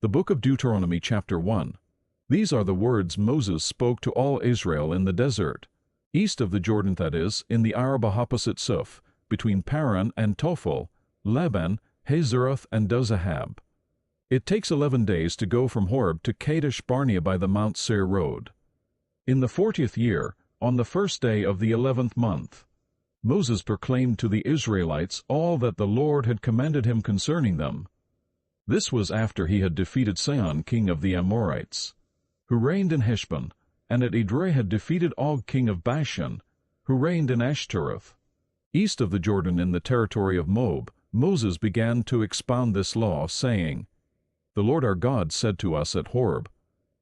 The book of Deuteronomy chapter 1. These are the words Moses spoke to all Israel in the desert, east of the Jordan, that is, in the Arabah opposite Suf, between Paran and Tophel, Laban, Hazeroth, and Dozahab. It takes 11 days to go from Horeb to Kadesh Barnea by the Mount Seir road. In the 40th year, on the first day of the 11th month, Moses proclaimed to the Israelites all that the Lord had commanded him concerning them. This was after he had defeated Sihon king of the Amorites, who reigned in Heshbon, and at Edrei had defeated Og king of Bashan, who reigned in Ashtaroth. East of the Jordan in the territory of Moab, Moses began to expound this law, saying, "The Lord our God said to us at Horeb,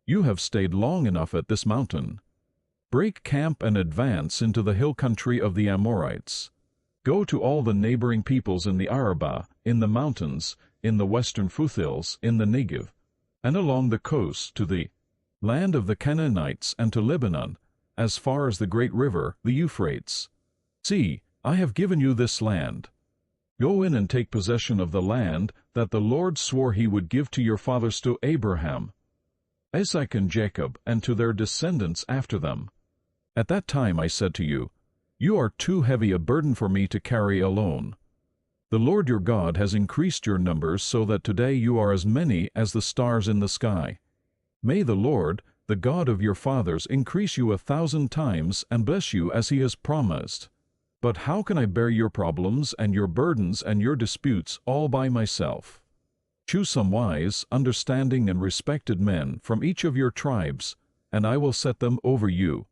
You have stayed long enough at this mountain. Break camp and advance into the hill country of the Amorites. Go to all the neighboring peoples in the Arabah, in the mountains, in the western foothills, in the Negev, and along the coast to the land of the Canaanites and to Lebanon, as far as the great river, the Euphrates. See, I have given you this land. Go in and take possession of the land that the Lord swore he would give to your fathers, to Abraham, Isaac, and Jacob, and to their descendants after them. At that time I said to you, You are too heavy a burden for me to carry alone. The Lord your God has increased your numbers so that today you are as many as the stars in the sky. May the Lord, the God of your fathers, increase you 1,000 times and bless you as he has promised. But how can I bear your problems and your burdens and your disputes all by myself? Choose some wise, understanding, and respected men from each of your tribes, and I will set them over you."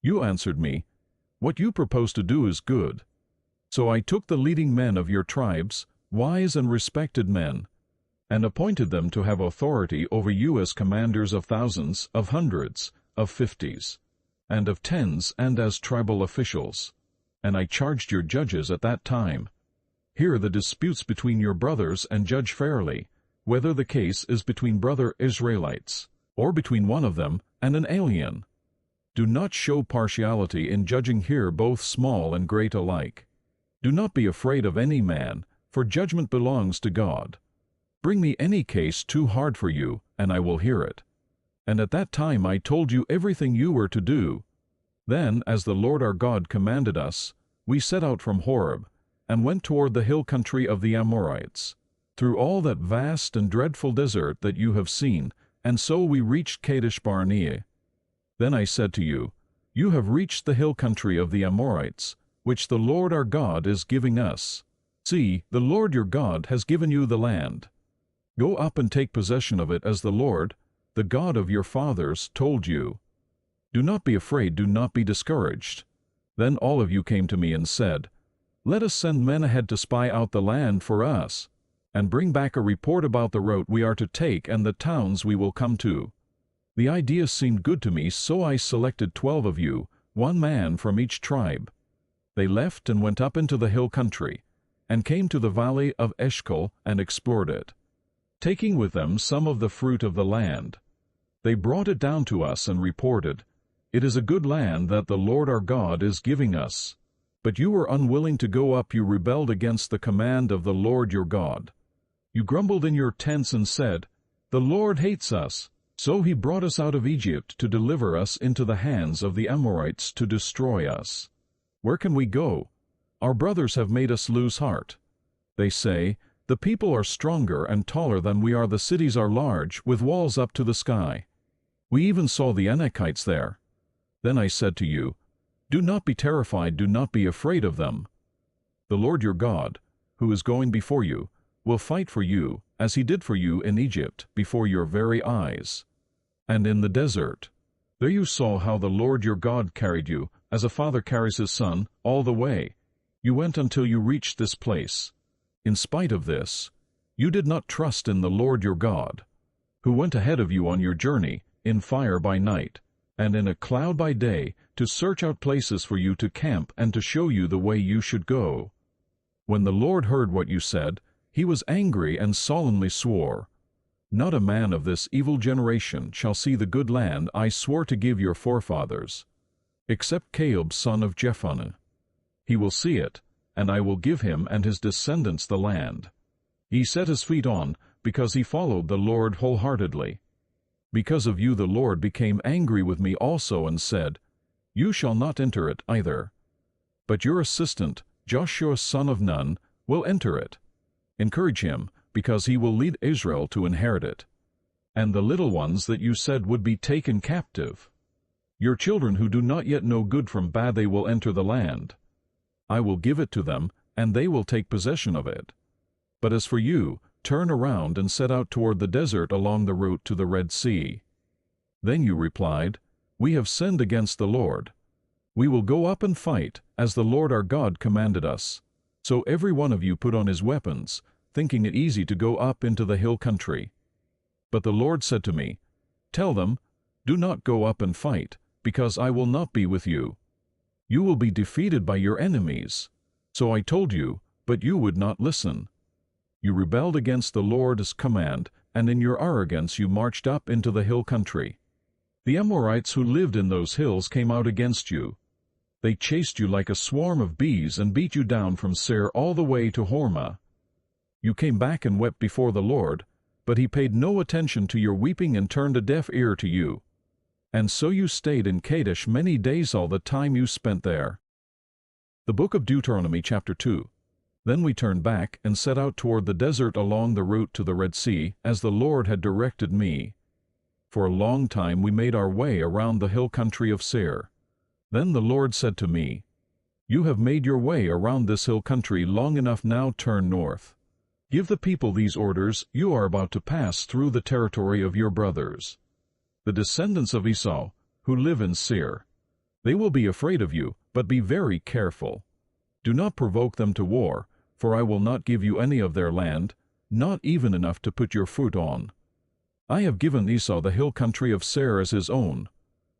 You answered me, "What you propose to do is good." So I took the leading men of your tribes, wise and respected men, and appointed them to have authority over you as commanders of thousands, of hundreds, of fifties, and of tens, and as tribal officials. And I charged your judges at that time, "Hear the disputes between your brothers and judge fairly, whether the case is between brother Israelites, or between one of them and an alien. Do not show partiality in judging here both small and great alike. Do not be afraid of any man, for judgment belongs to God. Bring me any case too hard for you, and I will hear it." And at that time I told you everything you were to do. Then, as the Lord our God commanded us, we set out from Horeb, and went toward the hill country of the Amorites, through all that vast and dreadful desert that you have seen, and so we reached Kadesh Barnea. Then I said to you, "You have reached the hill country of the Amorites, which the Lord our God is giving us. See, the Lord your God has given you the land. Go up and take possession of it as the Lord, the God of your fathers, told you. Do not be afraid, do not be discouraged." Then all of you came to me and said, "Let us send men ahead to spy out the land for us, and bring back a report about the route we are to take and the towns we will come to." The idea seemed good to me, so I selected 12 of you, one man from each tribe. They left and went up into the hill country, and came to the valley of Eshcol and explored it, taking with them some of the fruit of the land. They brought it down to us and reported, "It is a good land that the Lord our God is giving us. But you were unwilling to go up, you rebelled against the command of the Lord your God. You grumbled in your tents and said, 'The Lord hates us.' So he brought us out of Egypt to deliver us into the hands of the Amorites to destroy us. Where can we go? Our brothers have made us lose heart. They say, 'The people are stronger and taller than we are, the cities are large, with walls up to the sky. We even saw the Anakites there.' Then I said to you, 'Do not be terrified, do not be afraid of them. The Lord your God, who is going before you, will fight for you, as he did for you in Egypt, before your very eyes. And in the desert, there you saw how the Lord your God carried you, as a father carries his son, all the way. You went until you reached this place. In spite of this, you did not trust in the Lord your God, who went ahead of you on your journey, in fire by night, and in a cloud by day, to search out places for you to camp and to show you the way you should go. When the Lord heard what you said, he was angry and solemnly swore, 'Not a man of this evil generation shall see the good land I swore to give your forefathers, except Caleb son of Jephunneh. He will see it, and I will give him and his descendants the land.' He set his feet on, because he followed the Lord wholeheartedly. Because of you the Lord became angry with me also and said, You shall not enter it either. But your assistant, Joshua son of Nun, will enter it. Encourage him, because he will lead Israel to inherit it. And the little ones that you said would be taken captive, your children who do not yet know good from bad, they will enter the land. I will give it to them, and they will take possession of it. But as for you, turn around and set out toward the desert along the route to the Red Sea. Then you replied, We have sinned against the Lord. We will go up and fight, as the Lord our God commanded us. So every one of you put on his weapons, thinking it easy to go up into the hill country. But the Lord said to me, Tell them, Do not go up and fight, because I will not be with you. You will be defeated by your enemies. So I told you, but you would not listen. You rebelled against the Lord's command, and in your arrogance you marched up into the hill country. The Amorites who lived in those hills came out against you. They chased you like a swarm of bees and beat you down from Seir all the way to Hormah. You came back and wept before the Lord, but he paid no attention to your weeping and turned a deaf ear to you. And so you stayed in Kadesh many days, all the time you spent there. The book of Deuteronomy chapter 2. Then we turned back and set out toward the desert along the route to the Red Sea, as the Lord had directed me. For a long time we made our way around the hill country of Seir. Then the Lord said to me, You have made your way around this hill country long enough, now turn north. Give the people these orders, you are about to pass through the territory of your brothers, the descendants of Esau, who live in Seir. They will be afraid of you, but be very careful. Do not provoke them to war, for I will not give you any of their land, not even enough to put your foot on. I have given Esau the hill country of Seir as his own.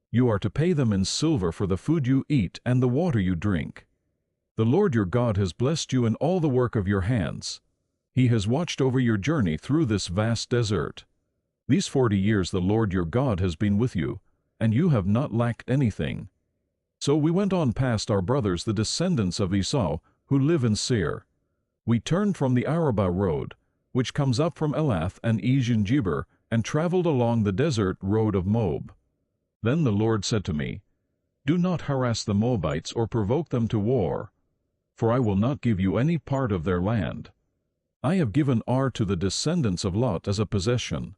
You are to pay them in silver for the food you eat and the water you drink. The Lord your God has blessed you in all the work of your hands. He has watched over your journey through this vast desert. These 40 years the Lord your God has been with you, and you have not lacked anything. So we went on past our brothers, the descendants of Esau, who live in Seir. We turned from the Arabah road, which comes up from Elath and Ezion-Geber, and traveled along the desert road of Moab. Then the Lord said to me, Do not harass the Moabites or provoke them to war, for I will not give you any part of their land. I have given Ar to the descendants of Lot as a possession.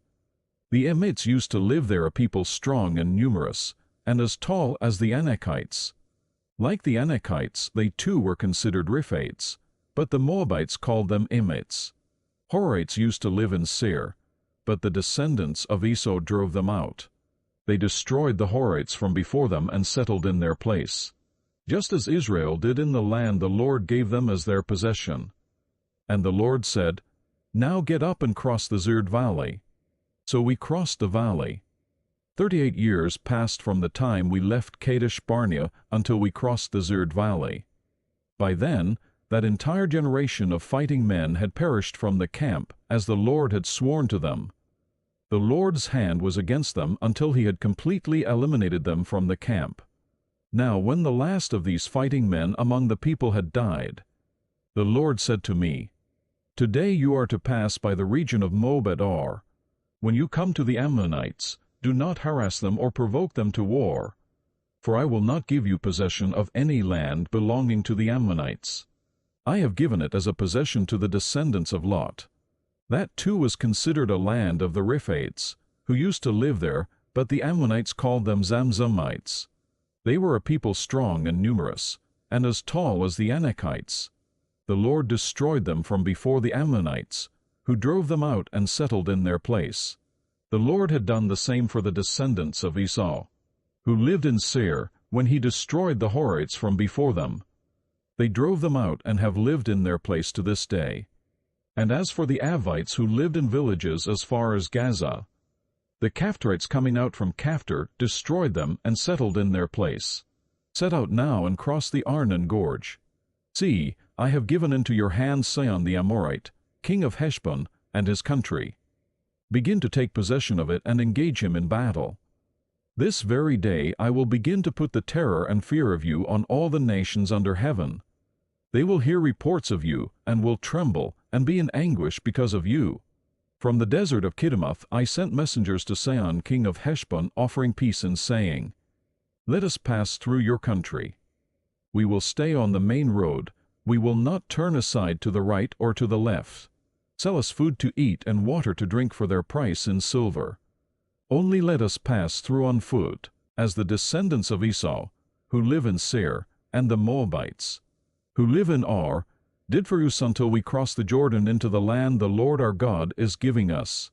The Emites used to live there, a people strong and numerous, and as tall as the Anakites. Like the Anakites, they too were considered Riphites, but the Moabites called them Emites. Horites used to live in Seir, but the descendants of Esau drove them out. They destroyed the Horites from before them and settled in their place, just as Israel did in the land the Lord gave them as their possession. And the Lord said, Now get up and cross the Zerd valley. So we crossed the valley. 38 years passed from the time we left Kadesh Barnea until we crossed the Zerd valley. By then, that entire generation of fighting men had perished from the camp, as the Lord had sworn to them. The Lord's hand was against them until he had completely eliminated them from the camp. Now when the last of these fighting men among the people had died, the Lord said to me, Today you are to pass by the region of Moab at Ar. When you come to the Ammonites, do not harass them or provoke them to war, for I will not give you possession of any land belonging to the Ammonites. I have given it as a possession to the descendants of Lot. That too was considered a land of the Riphites, who used to live there, but the Ammonites called them Zamzummites. They were a people strong and numerous, and as tall as the Anakites. The Lord destroyed them from before the Ammonites, who drove them out and settled in their place. The Lord had done the same for the descendants of Esau, who lived in Seir, when he destroyed the Horites from before them. They drove them out and have lived in their place to this day. And as for the Avites who lived in villages as far as Gaza, the Caphtorites coming out from Caphtor destroyed them and settled in their place. Set out now and cross the Arnon gorge. See, I have given into your hand Sihon the Amorite, king of Heshbon, and his country. Begin to take possession of it and engage him in battle. This very day I will begin to put the terror and fear of you on all the nations under heaven. They will hear reports of you and will tremble and be in anguish because of you. From the desert of Kiddemoth I sent messengers to Sihon king of Heshbon, offering peace and saying, Let us pass through your country. We will stay on the main road, we will not turn aside to the right or to the left. Sell us food to eat and water to drink for their price in silver. Only let us pass through on foot, as the descendants of Esau, who live in Seir, and the Moabites, who live in Ar, did for us until we cross the Jordan into the land the Lord our God is giving us.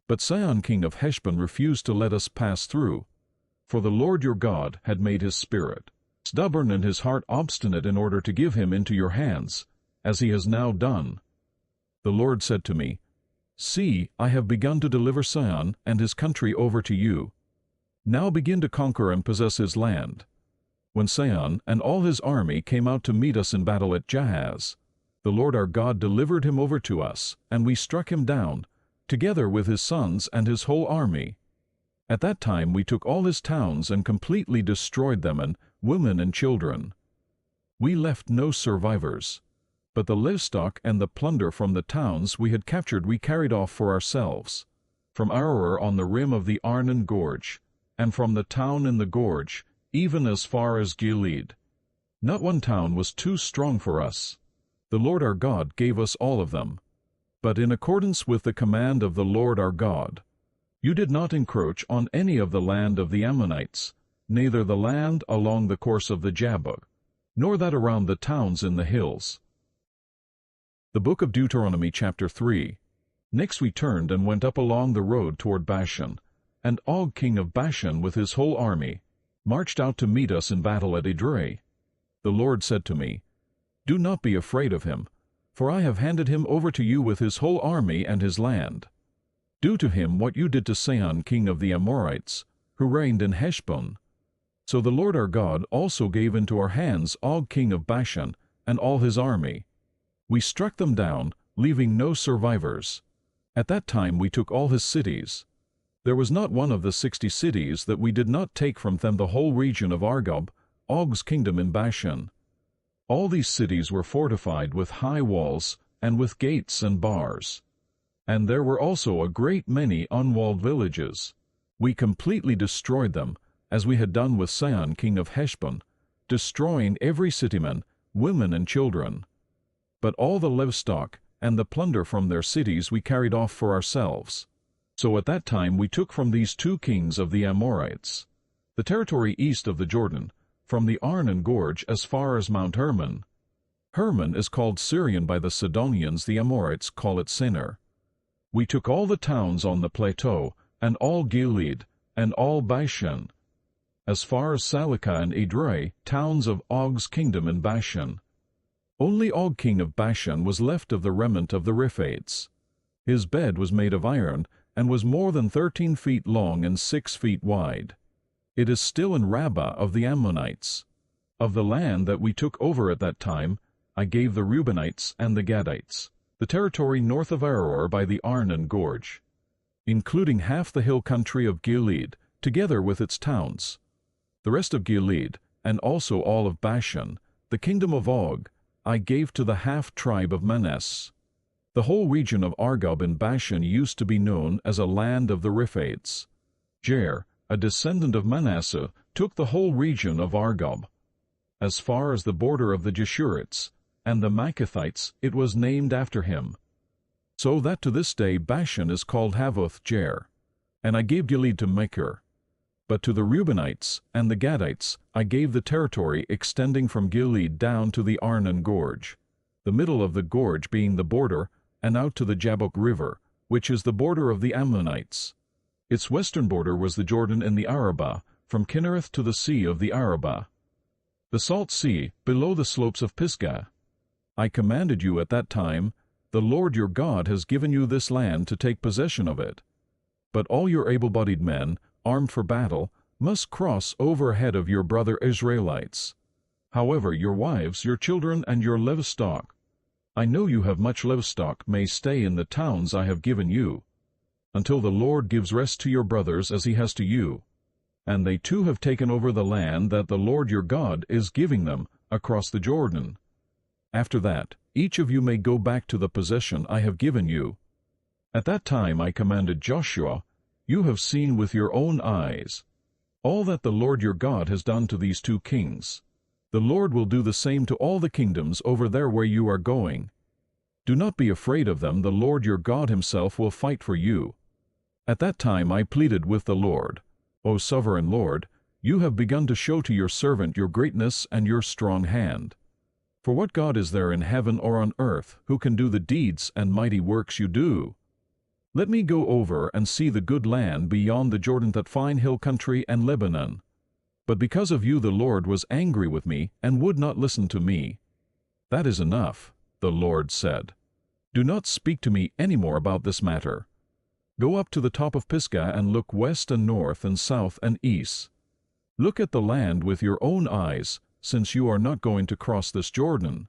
But Sihon king of Heshbon refused to let us pass through, for the Lord your God had made his spirit stubborn and his heart obstinate in order to give him into your hands, as he has now done. The Lord said to me, See, I have begun to deliver Sihon and his country over to you. Now begin to conquer and possess his land. When Sihon and all his army came out to meet us in battle at Jahaz, the Lord our God delivered him over to us, and we struck him down, together with his sons and his whole army. At that time we took all his towns and completely destroyed them, and women and children. We left no survivors, but the livestock and the plunder from the towns we had captured we carried off for ourselves, from Aroer on the rim of the Arnon Gorge, and from the town in the gorge, even as far as Gilead. Not one town was too strong for us. The Lord our God gave us all of them. But in accordance with the command of the Lord our God, you did not encroach on any of the land of the Ammonites, neither the land along the course of the Jabbok, nor that around the towns in the hills. The book of Deuteronomy chapter 3. Next we turned and went up along the road toward Bashan, and Og king of Bashan with his whole army marched out to meet us in battle at Edrei. The Lord said to me, Do not be afraid of him, for I have handed him over to you with his whole army and his land. Do to him what you did to Sihon king of the Amorites, who reigned in Heshbon. So the Lord our God also gave into our hands Og king of Bashan and all his army. We struck them down, leaving no survivors. At that time we took all his cities. There was not one of the 60 cities that we did not take from them, the whole region of Argob, Og's kingdom in Bashan. All these cities were fortified with high walls and with gates and bars. And there were also a great many unwalled villages. We completely destroyed them, as we had done with Sihon king of Heshbon, destroying every cityman, women and children. But all the livestock and the plunder from their cities we carried off for ourselves. So at that time we took from these 2 kings of the Amorites the territory east of the Jordan, from the Arnon Gorge as far as Mount Hermon. Hermon is called Syrian by the Sidonians, the Amorites call it Sinner. We took all the towns on the plateau, and all Gilead, and all Bashan, as far as Salekah and Edrei, towns of Og's kingdom in Bashan. Only Og king of Bashan was left of the remnant of the Rephaites. His bed was made of iron, and was more than 13 feet long and 6 feet wide. It is still in Rabbah of the Ammonites. Of the land that we took over at that time, I gave the Reubenites and the Gadites the territory north of Aroer by the Arnon Gorge, including half the hill country of Gilead, together with its towns. The rest of Gilead, and also all of Bashan, the kingdom of Og, I gave to the half-tribe of Manasseh. The whole region of Argob in Bashan used to be known as a land of the Rephaites. Jair, a descendant of Manasseh, took the whole region of Argob. As far as the border of the Jeshurites and the Maccathites, it was named after him. So that to this day Bashan is called Havoth Jair. And I gave Gilead to Machir. But to the Reubenites and the Gadites I gave the territory extending from Gilead down to the Arnon Gorge, the middle of the gorge being the border, and out to the Jabbok River, which is the border of the Ammonites. Its western border was the Jordan in the Arabah, from Kinnereth to the sea of the Arabah, the salt sea below the slopes of Pisgah. I commanded you at that time, The Lord your God has given you this land to take possession of it. But all your able-bodied men, armed for battle, must cross over ahead of your brother Israelites. However, your wives, your children, and your livestock, I know you have much livestock, may stay in the towns I have given you, until the Lord gives rest to your brothers as he has to you. And they too have taken over the land that the Lord your God is giving them across the Jordan. After that, each of you may go back to the possession I have given you. At that time I commanded Joshua, "You have seen with your own eyes all that the Lord your God has done to these two kings. The Lord will do the same to all the kingdoms over there where you are going. Do not be afraid of them, the Lord your God himself will fight for you." At that time I pleaded with the Lord, "O sovereign Lord, you have begun to show to your servant your greatness and your strong hand. For what God is there in heaven or on earth who can do the deeds and mighty works you do? Let me go over and see the good land beyond the Jordan, that fine hill country and Lebanon." But because of you the Lord was angry with me and would not listen to me. "That is enough," the Lord said. "Do not speak to me any more about this matter. Go up to the top of Pisgah and look west and north and south and east. Look at the land with your own eyes, since you are not going to cross this Jordan.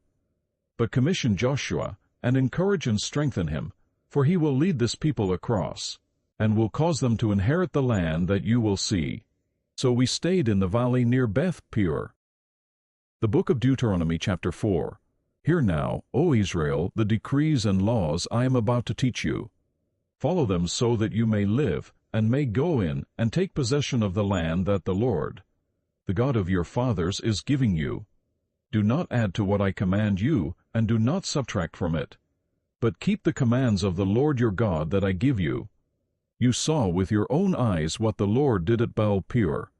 But commission Joshua, and encourage and strengthen him, for he will lead this people across, and will cause them to inherit the land that you will see." So we stayed in the valley near Beth Peor. The book of Deuteronomy chapter 4. Hear now, O Israel, the decrees and laws I am about to teach you. Follow them so that you may live, and may go in and take possession of the land that the Lord, the God of your fathers, is giving you. Do not add to what I command you, and do not subtract from it, but keep the commands of the Lord your God that I give you. You saw with your own eyes what the Lord did at Baal Peor.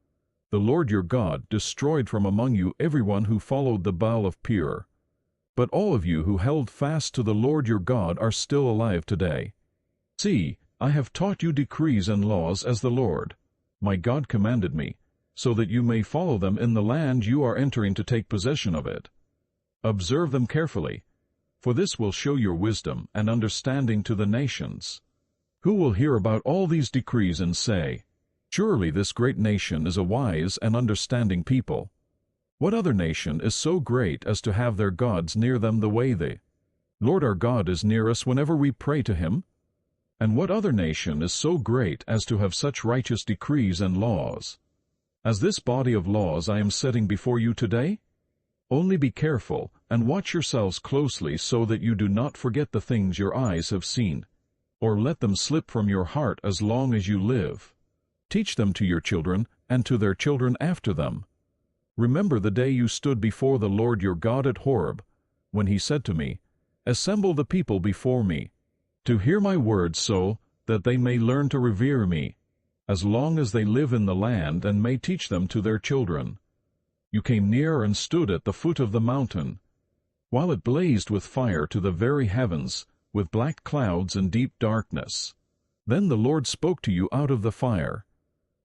The Lord your God destroyed from among you everyone who followed the Baal of Peor. But all of you who held fast to the Lord your God are still alive today. See, I have taught you decrees and laws as the Lord, my God, commanded me, so that you may follow them in the land you are entering to take possession of it. Observe them carefully, for this will show your wisdom and understanding to the nations. Who will hear about all these decrees and say, "Surely this great nation is a wise and understanding people"? What other nation is so great as to have their gods near them the way the Lord our God is near us whenever we pray to him? And what other nation is so great as to have such righteous decrees and laws as this body of laws I am setting before you today? Only be careful and watch yourselves closely so that you do not forget the things your eyes have seen, or let them slip from your heart as long as you live. Teach them to your children and to their children after them. Remember the day you stood before the Lord your God at Horeb, when he said to me, "Assemble the people before me, to hear my words, so that they may learn to revere me, as long as they live in the land, and may teach them to their children." You came near and stood at the foot of the mountain, while it blazed with fire to the very heavens, with black clouds and deep darkness. Then the Lord spoke to you out of the fire.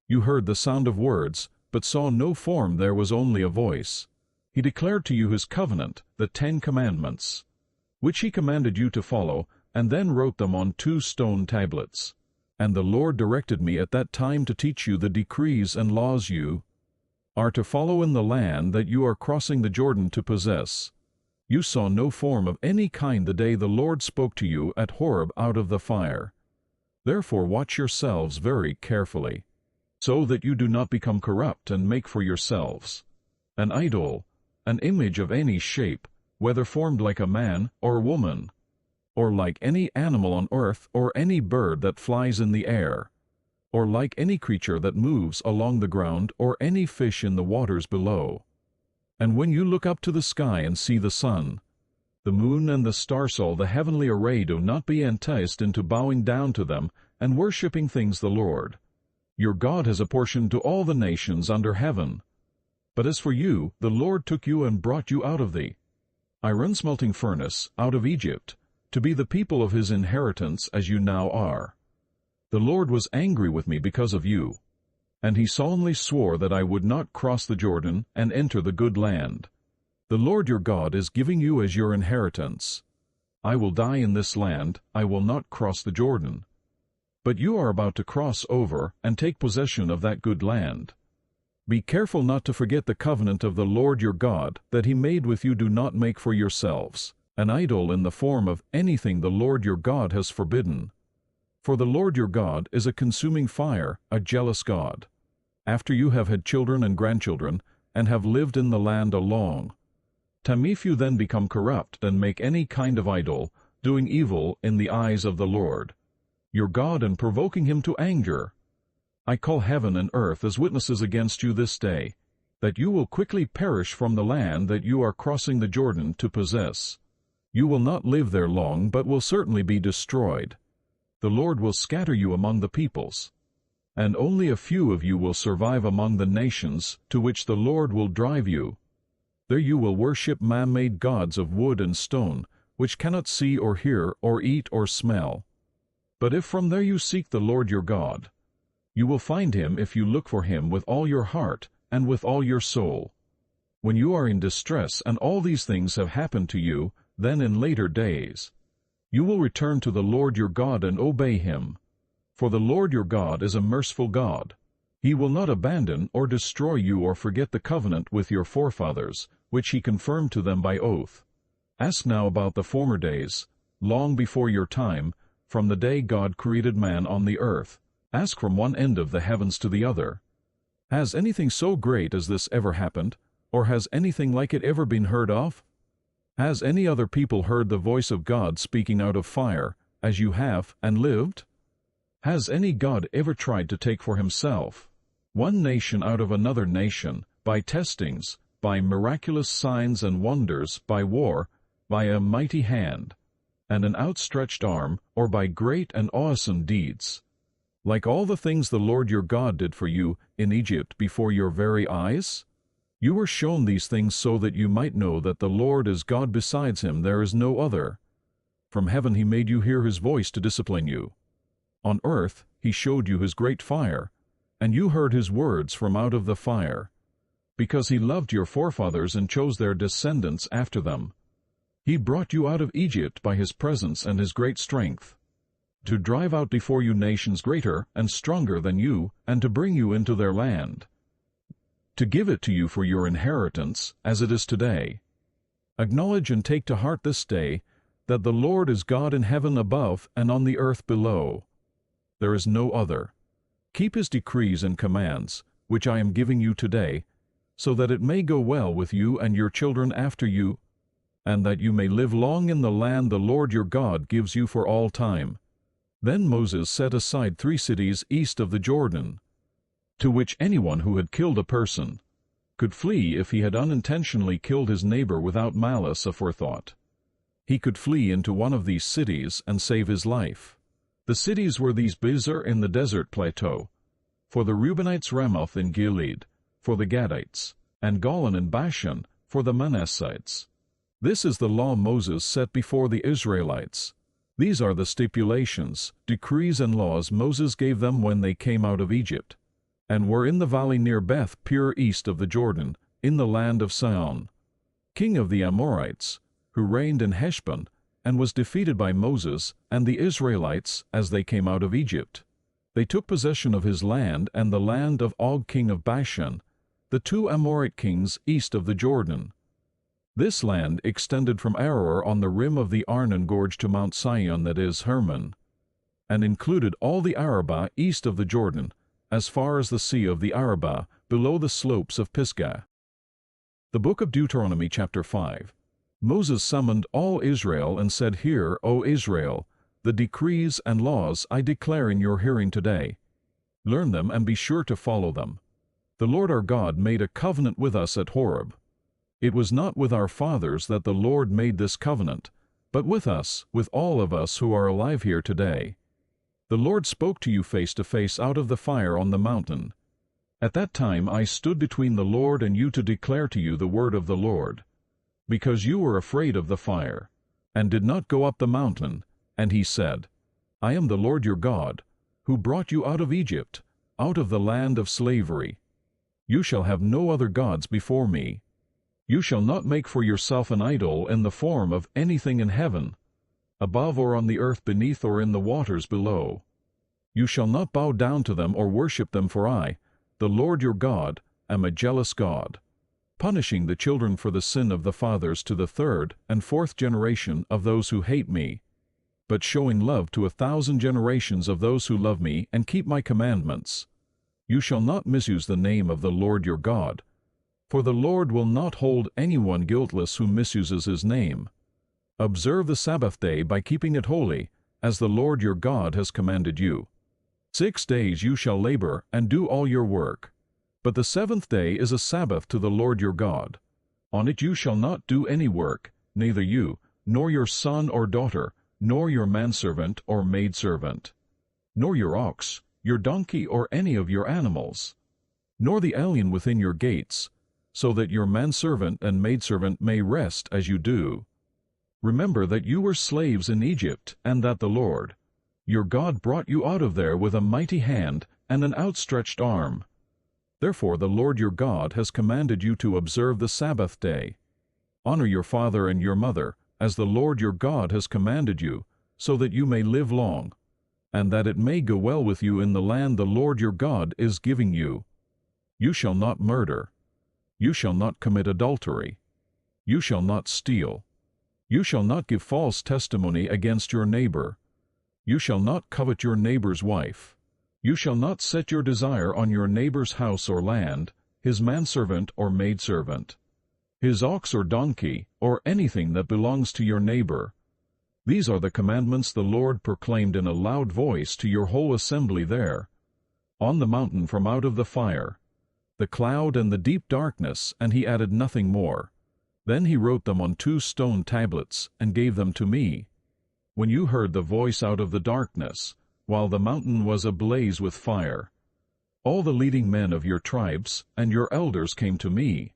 You heard the sound of words, but saw no form, there was only a voice. He declared to you his covenant, the 10 Commandments, which he commanded you to follow, and then wrote them on 2 stone tablets. And the Lord directed me at that time to teach you the decrees and laws you are to follow in the land that you are crossing the Jordan to possess. You saw no form of any kind the day the Lord spoke to you at Horeb out of the fire. Therefore watch yourselves very carefully, so that you do not become corrupt and make for yourselves an idol, an image of any shape, whether formed like a man or woman, or like any animal on earth, or any bird that flies in the air, or like any creature that moves along the ground, or any fish in the waters below. And when you look up to the sky and see the sun, the moon, and the stars, all the heavenly array, do not be enticed into bowing down to them and worshipping things the Lord your God has apportioned to all the nations under heaven. But as for you, the Lord took you and brought you out of the iron-smelting furnace, out of Egypt, to be the people of his inheritance, as you now are. The Lord was angry with me because of you, and he solemnly swore that I would not cross the Jordan and enter the good land the Lord your God is giving you as your inheritance. I will die in this land, I will not cross the Jordan. But you are about to cross over and take possession of that good land. Be careful not to forget the covenant of the Lord your God that he made with you. Do not make for yourselves an idol in the form of anything the Lord your God has forbidden. For the Lord your God is a consuming fire, a jealous God. After you have had children and grandchildren, and have lived in the land a long time, if you then become corrupt and make any kind of idol, doing evil in the eyes of the Lord, your God, and provoking him to anger. I call heaven and earth as witnesses against you this day, that you will quickly perish from the land that you are crossing the Jordan to possess. You will not live there long, but will certainly be destroyed. The Lord will scatter you among the peoples, and only a few of you will survive among the nations to which the Lord will drive you. There you will worship man-made gods of wood and stone, which cannot see or hear or eat or smell. But if from there you seek the Lord your God, you will find him if you look for him with all your heart and with all your soul. When you are in distress and all these things have happened to you, then in later days, you will return to the Lord your God and obey him. For the Lord your God is a merciful God. He will not abandon or destroy you or forget the covenant with your forefathers, which he confirmed to them by oath. Ask now about the former days, long before your time, from the day God created man on the earth. Ask from one end of the heavens to the other. Has anything so great as this ever happened, or has anything like it ever been heard of? Has any other people heard the voice of God speaking out of fire, as you have, and lived? Has any God ever tried to take for himself one nation out of another nation, by testings, by miraculous signs and wonders, by war, by a mighty hand, and an outstretched arm, or by great and awesome deeds, like all the things the Lord your God did for you in Egypt before your very eyes? You were shown these things so that you might know that the Lord is God, besides him there is no other. From heaven he made you hear his voice to discipline you. On earth he showed you his great fire, and you heard his words from out of the fire, because he loved your forefathers and chose their descendants after them. He brought you out of Egypt by his presence and his great strength, to drive out before you nations greater and stronger than you, and to bring you into their land, to give it to you for your inheritance, as it is today. Acknowledge and take to heart this day that the Lord is God in heaven above and on the earth below. There is no other. Keep his decrees and commands, which I am giving you today, so that it may go well with you and your children after you, and that you may live long in the land the Lord your God gives you for all time. Then Moses set aside 3 cities east of the Jordan, to which anyone who had killed a person could flee if he had unintentionally killed his neighbor without malice aforethought. He could flee into one of these cities and save his life. The cities were these: Bezer in the desert plateau, for the Reubenites; Ramoth in Gilead, for the Gadites; and Golan in Bashan, for the Manassites. This is the law Moses set before the Israelites. These are the stipulations, decrees, and laws Moses gave them when they came out of Egypt, and were in the valley near Beth Peor east of the Jordan, in the land of Sihon, king of the Amorites, who reigned in Heshbon, and was defeated by Moses and the Israelites as they came out of Egypt. They took possession of his land and the land of Og king of Bashan, the 2 Amorite kings east of the Jordan. This land extended from Aroer on the rim of the Arnon gorge to Mount Sion, that is, Hermon, and included all the Arabah east of the Jordan, as far as the sea of the Arabah, below the slopes of Pisgah. The book of Deuteronomy, chapter 5. Moses summoned all Israel and said, Hear, O Israel, the decrees and laws I declare in your hearing today. Learn them and be sure to follow them. The Lord our God made a covenant with us at Horeb. It was not with our fathers that the Lord made this covenant, but with us, with all of us who are alive here today. The Lord spoke to you face to face out of the fire on the mountain. At that time I stood between the Lord and you to declare to you the word of the Lord, because you were afraid of the fire, and did not go up the mountain. And he said, I am the Lord your God, who brought you out of Egypt, out of the land of slavery. You shall have no other gods before me. You shall not make for yourself an idol in the form of anything in heaven, above or on the earth beneath or in the waters below. You shall not bow down to them or worship them, for I, the Lord your God, am a jealous God, punishing the children for the sin of the fathers to the 3rd and 4th generation of those who hate me, but showing love to 1,000 generations of those who love me and keep my commandments. You shall not misuse the name of the Lord your God, for the Lord will not hold anyone guiltless who misuses his name. Observe the Sabbath day by keeping it holy. as the Lord your God has commanded you. 6 days you shall labor and do all your work. But the 7th day is a Sabbath to the Lord your God. On it you shall not do any work, neither you, nor your son or daughter, nor your manservant or maidservant, nor your ox, your donkey, or any of your animals, nor the alien within your gates, so that your manservant and maidservant may rest as you do. Remember that you were slaves in Egypt, and that the Lord your God brought you out of there with a mighty hand and an outstretched arm. Therefore the Lord your God has commanded you to observe the Sabbath day. Honor your father and your mother, as the Lord your God has commanded you, so that you may live long, and that it may go well with you in the land the Lord your God is giving you. You shall not murder. You shall not commit adultery. You shall not steal. You shall not give false testimony against your neighbor. You shall not covet your neighbor's wife. You shall not set your desire on your neighbor's house or land, his manservant or maidservant, his ox or donkey, or anything that belongs to your neighbor. These are the commandments the Lord proclaimed in a loud voice to your whole assembly there, on the mountain from out of the fire, the cloud and the deep darkness, and he added nothing more. Then he wrote them on 2 stone tablets and gave them to me. When you heard the voice out of the darkness, while the mountain was ablaze with fire, all the leading men of your tribes and your elders came to me.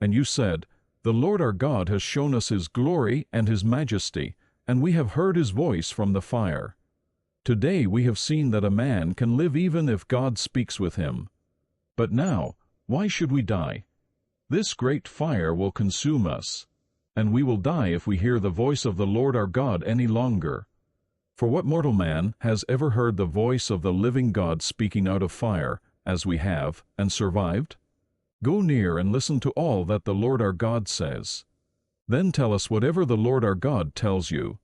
And you said, The Lord our God has shown us his glory and his majesty, and we have heard his voice from the fire. Today we have seen that a man can live even if God speaks with him. But now, why should we die? This great fire will consume us, and we will die if we hear the voice of the Lord our God any longer. For what mortal man has ever heard the voice of the living God speaking out of fire, as we have, and survived? Go near and listen to all that the Lord our God says. Then tell us whatever the Lord our God tells you.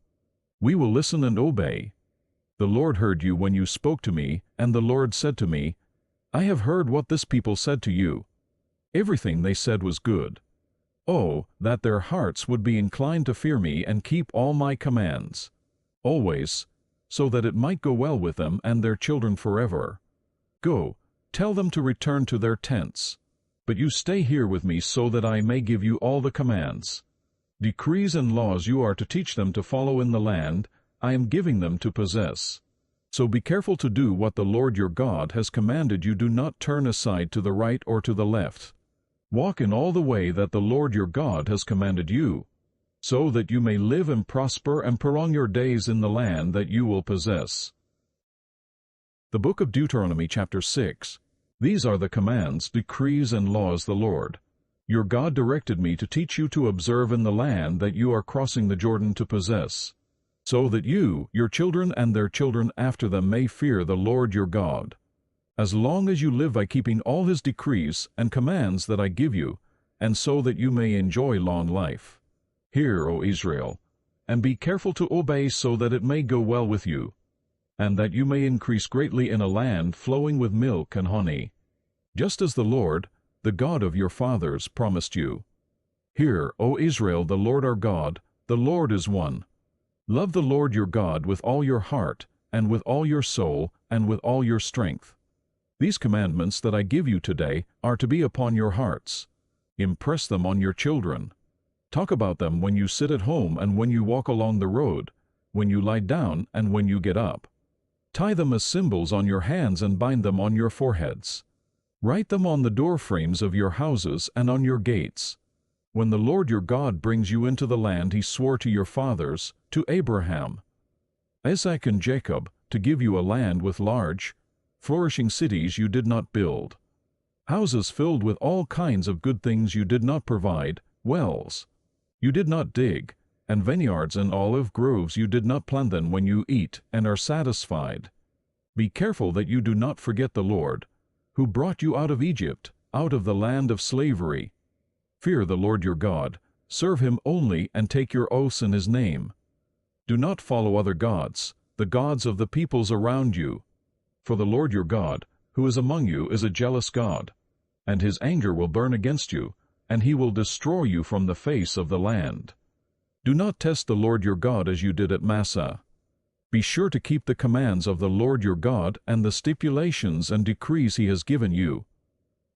We will listen and obey. The Lord heard you when you spoke to me, and the Lord said to me, I have heard what this people said to you. Everything they said was good. Oh, that their hearts would be inclined to fear me and keep all my commands, always, so that it might go well with them and their children forever. Go, tell them to return to their tents. But you stay here with me so that I may give you all the commands, decrees and laws you are to teach them to follow in the land I am giving them to possess. So be careful to do what the Lord your God has commanded you. Do not turn aside to the right or to the left. Walk in all the way that the Lord your God has commanded you, so that you may live and prosper and prolong your days in the land that you will possess. The Book of Deuteronomy, chapter 6. These are the commands, decrees, and laws the Lord your God directed me to teach you to observe in the land that you are crossing the Jordan to possess, so that you, your children, and their children after them may fear the Lord your God, as long as you live by keeping all his decrees and commands that I give you, and so that you may enjoy long life. Hear, O Israel, and be careful to obey, so that it may go well with you, and that you may increase greatly in a land flowing with milk and honey, just as the Lord, the God of your fathers, promised you. Hear, O Israel, the Lord our God, the Lord is one. Love the Lord your God with all your heart, and with all your soul, and with all your strength. These commandments that I give you today are to be upon your hearts. Impress them on your children. Talk about them when you sit at home and when you walk along the road, when you lie down and when you get up. Tie them as symbols on your hands and bind them on your foreheads. Write them on the door frames of your houses and on your gates. When the Lord your God brings you into the land he swore to your fathers, to Abraham, Isaac, and Jacob, to give you a land with large, flourishing cities you did not build, houses filled with all kinds of good things you did not provide, wells you did not dig, and vineyards and olive groves you did not plant them. When you eat and are satisfied, be careful that you do not forget the Lord, who brought you out of Egypt, out of the land of slavery. Fear the Lord your God, serve him only, and take your oaths in his name. Do not follow other gods, the gods of the peoples around you. For the Lord your God, who is among you, is a jealous God, and his anger will burn against you, and he will destroy you from the face of the land. Do not test the Lord your God as you did at Massah. Be sure to keep the commands of the Lord your God and the stipulations and decrees he has given you.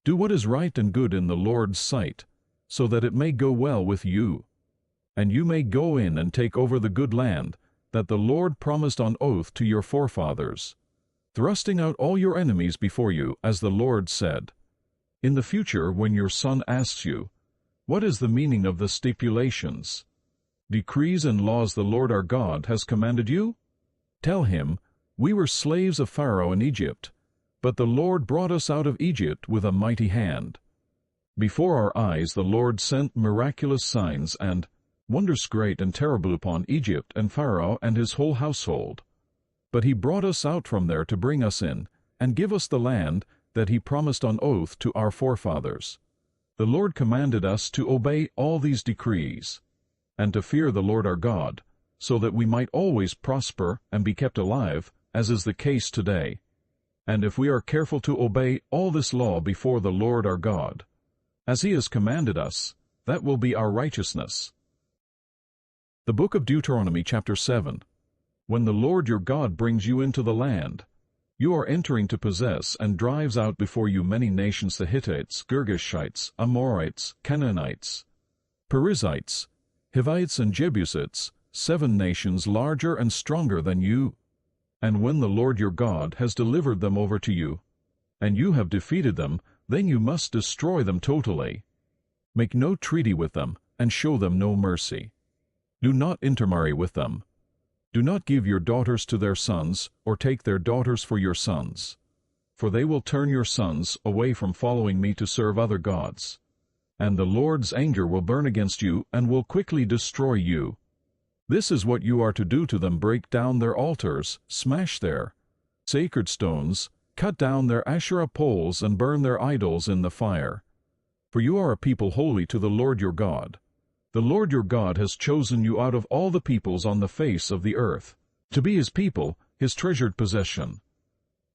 Do what is right and good in the Lord's sight, so that it may go well with you, and you may go in and take over the good land that the Lord promised on oath to your forefathers, thrusting out all your enemies before you, as the Lord said. In the future, when your son asks you, "What is the meaning of the stipulations, decrees and laws the Lord our God has commanded you?" tell him, "We were slaves of Pharaoh in Egypt, but the Lord brought us out of Egypt with a mighty hand. Before our eyes the Lord sent miraculous signs and wonders great and terrible upon Egypt and Pharaoh and his whole household. But he brought us out from there to bring us in and give us the land that he promised on oath to our forefathers. The Lord commanded us to obey all these decrees, and to fear the Lord our God, so that we might always prosper and be kept alive, as is the case today. And if we are careful to obey all this law before the Lord our God, as he has commanded us, that will be our righteousness." The book of Deuteronomy, chapter 7. When the Lord your God brings you into the land you are entering to possess, and drives out before you many nations, the Hittites, Girgashites, Amorites, Canaanites, Perizzites, Hivites, and Jebusites, 7 nations larger and stronger than you. And when the Lord your God has delivered them over to you, and you have defeated them, then you must destroy them totally. Make no treaty with them, and show them no mercy. Do not intermarry with them. Do not give your daughters to their sons, or take their daughters for your sons, for they will turn your sons away from following me to serve other gods. And the Lord's anger will burn against you and will quickly destroy you. This is what you are to do to them: break down their altars, smash their sacred stones, cut down their Asherah poles, and burn their idols in the fire. For you are a people holy to the Lord your God. The Lord your God has chosen you out of all the peoples on the face of the earth, to be his people, his treasured possession.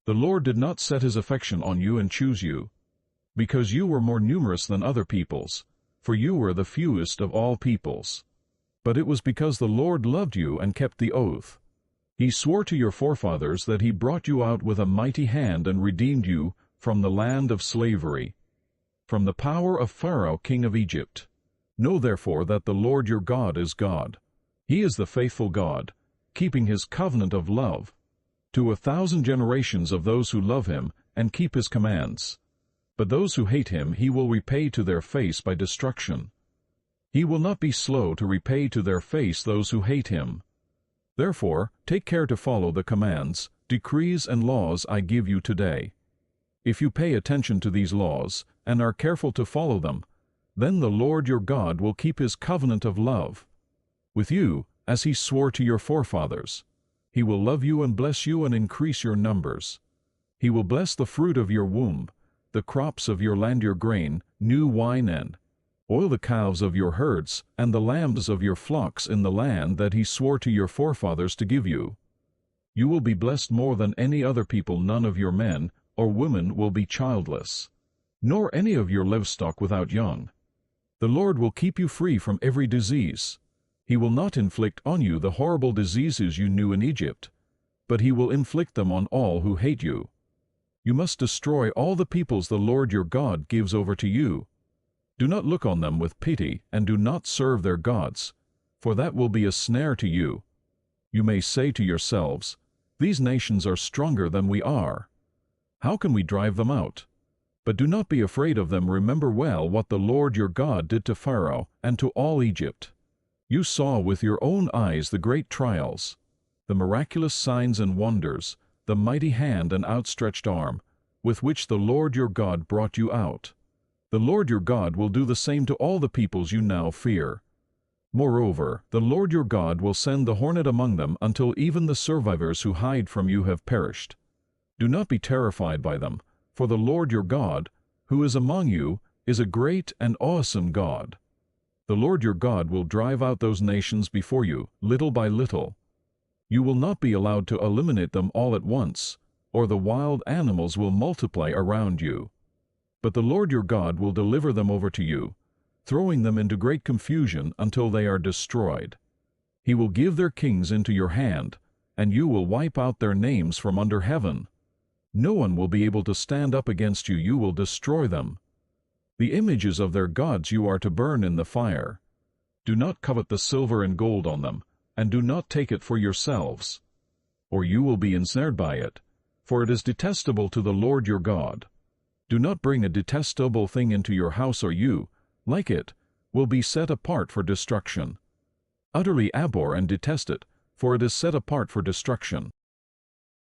The Lord did not set his affection on you and choose you, because you were more numerous than other peoples, for you were the fewest of all peoples. But it was because the Lord loved you and kept the oath. He swore to your forefathers that he brought you out with a mighty hand and redeemed you from the land of slavery, from the power of Pharaoh king of Egypt. Know therefore that the Lord your God is God. He is the faithful God, keeping his covenant of love to 1,000 generations of those who love him and keep his commands. But those who hate him he will repay to their face by destruction. He will not be slow to repay to their face those who hate him. Therefore, take care to follow the commands, decrees, and laws I give you today. If you pay attention to these laws and are careful to follow them, then the Lord your God will keep his covenant of love with you, as he swore to your forefathers. He will love you and bless you and increase your numbers. He will bless the fruit of your womb, the crops of your land, your grain, new wine, and oil, the calves of your herds, and the lambs of your flocks in the land that he swore to your forefathers to give you. You will be blessed more than any other people. None of your men or women will be childless, nor any of your livestock without young. The Lord will keep you free from every disease. He will not inflict on you the horrible diseases you knew in Egypt, but he will inflict them on all who hate you. You must destroy all the peoples the Lord your God gives over to you. Do not look on them with pity, and do not serve their gods, for that will be a snare to you. You may say to yourselves, "These nations are stronger than we are. How can we drive them out?" But do not be afraid of them. Remember well what the Lord your God did to Pharaoh and to all Egypt. You saw with your own eyes the great trials, the miraculous signs and wonders, the mighty hand and outstretched arm, with which the Lord your God brought you out. The Lord your God will do the same to all the peoples you now fear. Moreover, the Lord your God will send the hornet among them until even the survivors who hide from you have perished. Do not be terrified by them, for the Lord your God, who is among you, is a great and awesome God. The Lord your God will drive out those nations before you, little by little. You will not be allowed to eliminate them all at once, or the wild animals will multiply around you. But the Lord your God will deliver them over to you, throwing them into great confusion until they are destroyed. He will give their kings into your hand, and you will wipe out their names from under heaven. No one will be able to stand up against you. You will destroy them. The images of their gods you are to burn in the fire. Do not covet the silver and gold on them, and do not take it for yourselves, or you will be ensnared by it, for it is detestable to the Lord your God. Do not bring a detestable thing into your house, or you, like it, will be set apart for destruction. Utterly abhor and detest it, for it is set apart for destruction.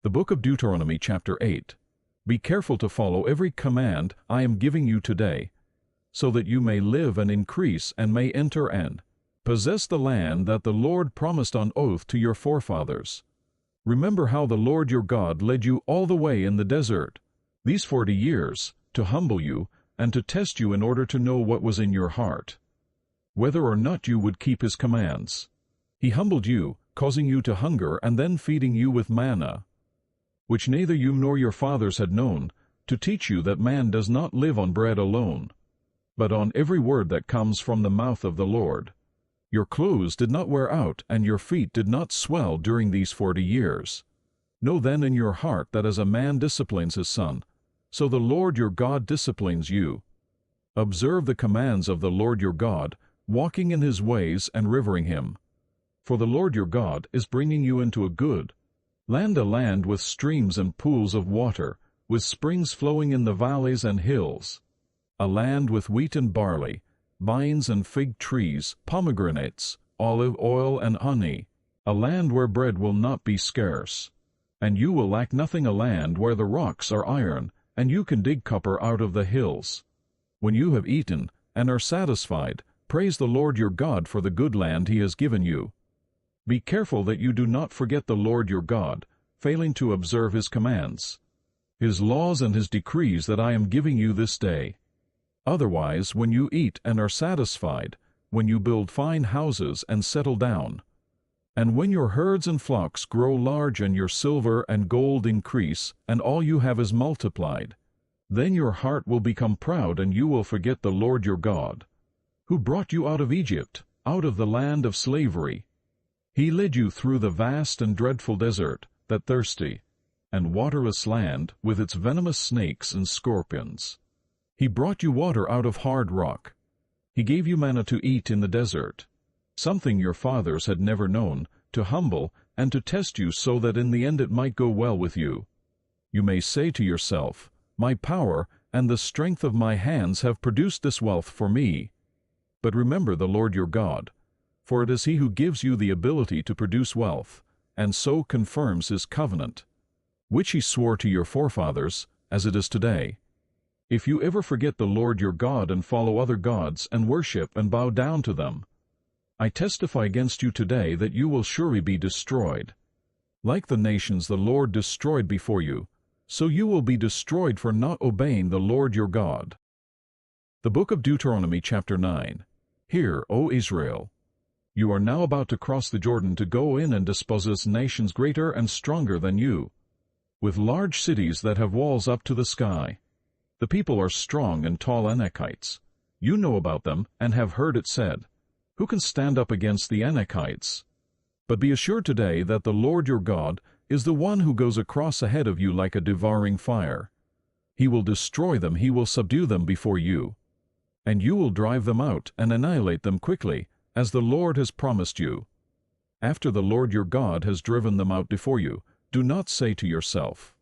The book of Deuteronomy chapter 8. Be careful to follow every command I am giving you today, so that you may live and increase and may enter and possess the land that the Lord promised on oath to your forefathers. Remember how the Lord your God led you all the way in the desert, these 40 years, to humble you and to test you in order to know what was in your heart, whether or not you would keep his commands. He humbled you, causing you to hunger and then feeding you with manna, which neither you nor your fathers had known, to teach you that man does not live on bread alone, but on every word that comes from the mouth of the Lord. Your clothes did not wear out, and your feet did not swell during these 40 years. Know then in your heart that as a man disciplines his son, so the Lord your God disciplines you. Observe the commands of the Lord your God, walking in his ways and revering him. For the Lord your God is bringing you into a good land, a land with streams and pools of water, with springs flowing in the valleys and hills, a land with wheat and barley, vines and fig trees, pomegranates, olive oil and honey, a land where bread will not be scarce, and you will lack nothing, a land where the rocks are iron, and you can dig copper out of the hills. When you have eaten and are satisfied, praise the Lord your God for the good land he has given you. Be careful that you do not forget the Lord your God, failing to observe his commands, his laws and his decrees that I am giving you this day. Otherwise, when you eat and are satisfied, when you build fine houses and settle down, and when your herds and flocks grow large and your silver and gold increase, and all you have is multiplied, then your heart will become proud and you will forget the Lord your God, who brought you out of Egypt, out of the land of slavery. He led you through the vast and dreadful desert, that thirsty and waterless land with its venomous snakes and scorpions. He brought you water out of hard rock. He gave you manna to eat in the desert, something your fathers had never known, to humble and to test you so that in the end it might go well with you. You may say to yourself, my power and the strength of my hands have produced this wealth for me. But remember the Lord your God, for it is he who gives you the ability to produce wealth, and so confirms his covenant, which he swore to your forefathers, as it is today. If you ever forget the Lord your God and follow other gods and worship and bow down to them, I testify against you today that you will surely be destroyed. Like the nations the Lord destroyed before you, so you will be destroyed for not obeying the Lord your God. The book of Deuteronomy chapter 9. Hear, O Israel, you are now about to cross the Jordan to go in and dispossess nations greater and stronger than you, with large cities that have walls up to the sky. The people are strong and tall Anakites. You know about them and have heard it said, who can stand up against the Anakites? But be assured today that the Lord your God is the one who goes across ahead of you like a devouring fire. He will destroy them, he will subdue them before you, and you will drive them out and annihilate them quickly, as the Lord has promised you. After the Lord your God has driven them out before you, do not say to yourself,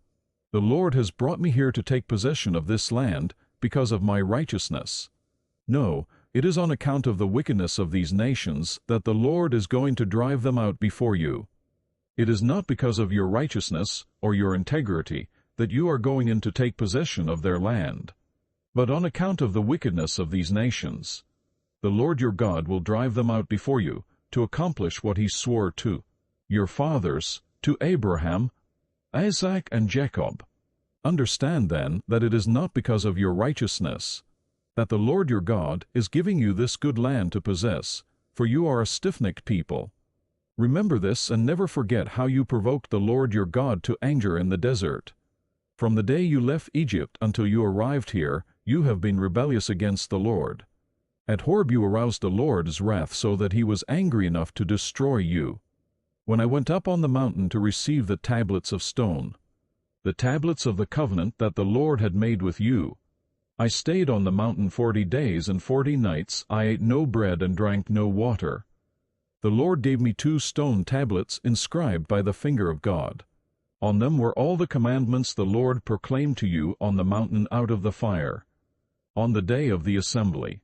the Lord has brought me here to take possession of this land because of my righteousness. No, it is on account of the wickedness of these nations that the Lord is going to drive them out before you. It is not because of your righteousness or your integrity that you are going in to take possession of their land, but on account of the wickedness of these nations. The Lord your God will drive them out before you to accomplish what he swore to your fathers, to Abraham, Isaac, and Jacob. Understand then that it is not because of your righteousness that the Lord your God is giving you this good land to possess, for you are a stiff-necked people. Remember this and never forget how you provoked the Lord your God to anger in the desert. From the day you left Egypt until you arrived here, you have been rebellious against the Lord. At Horeb you aroused the Lord's wrath so that he was angry enough to destroy you. when I went up on the mountain to receive the tablets of stone, the tablets of the covenant that the Lord had made with you. I stayed on the mountain 40 days and 40 nights. I ate no bread and drank no water. The Lord gave me 2 stone tablets inscribed by the finger of God. On them were all the commandments the Lord proclaimed to you on the mountain out of the fire, on the day of the assembly.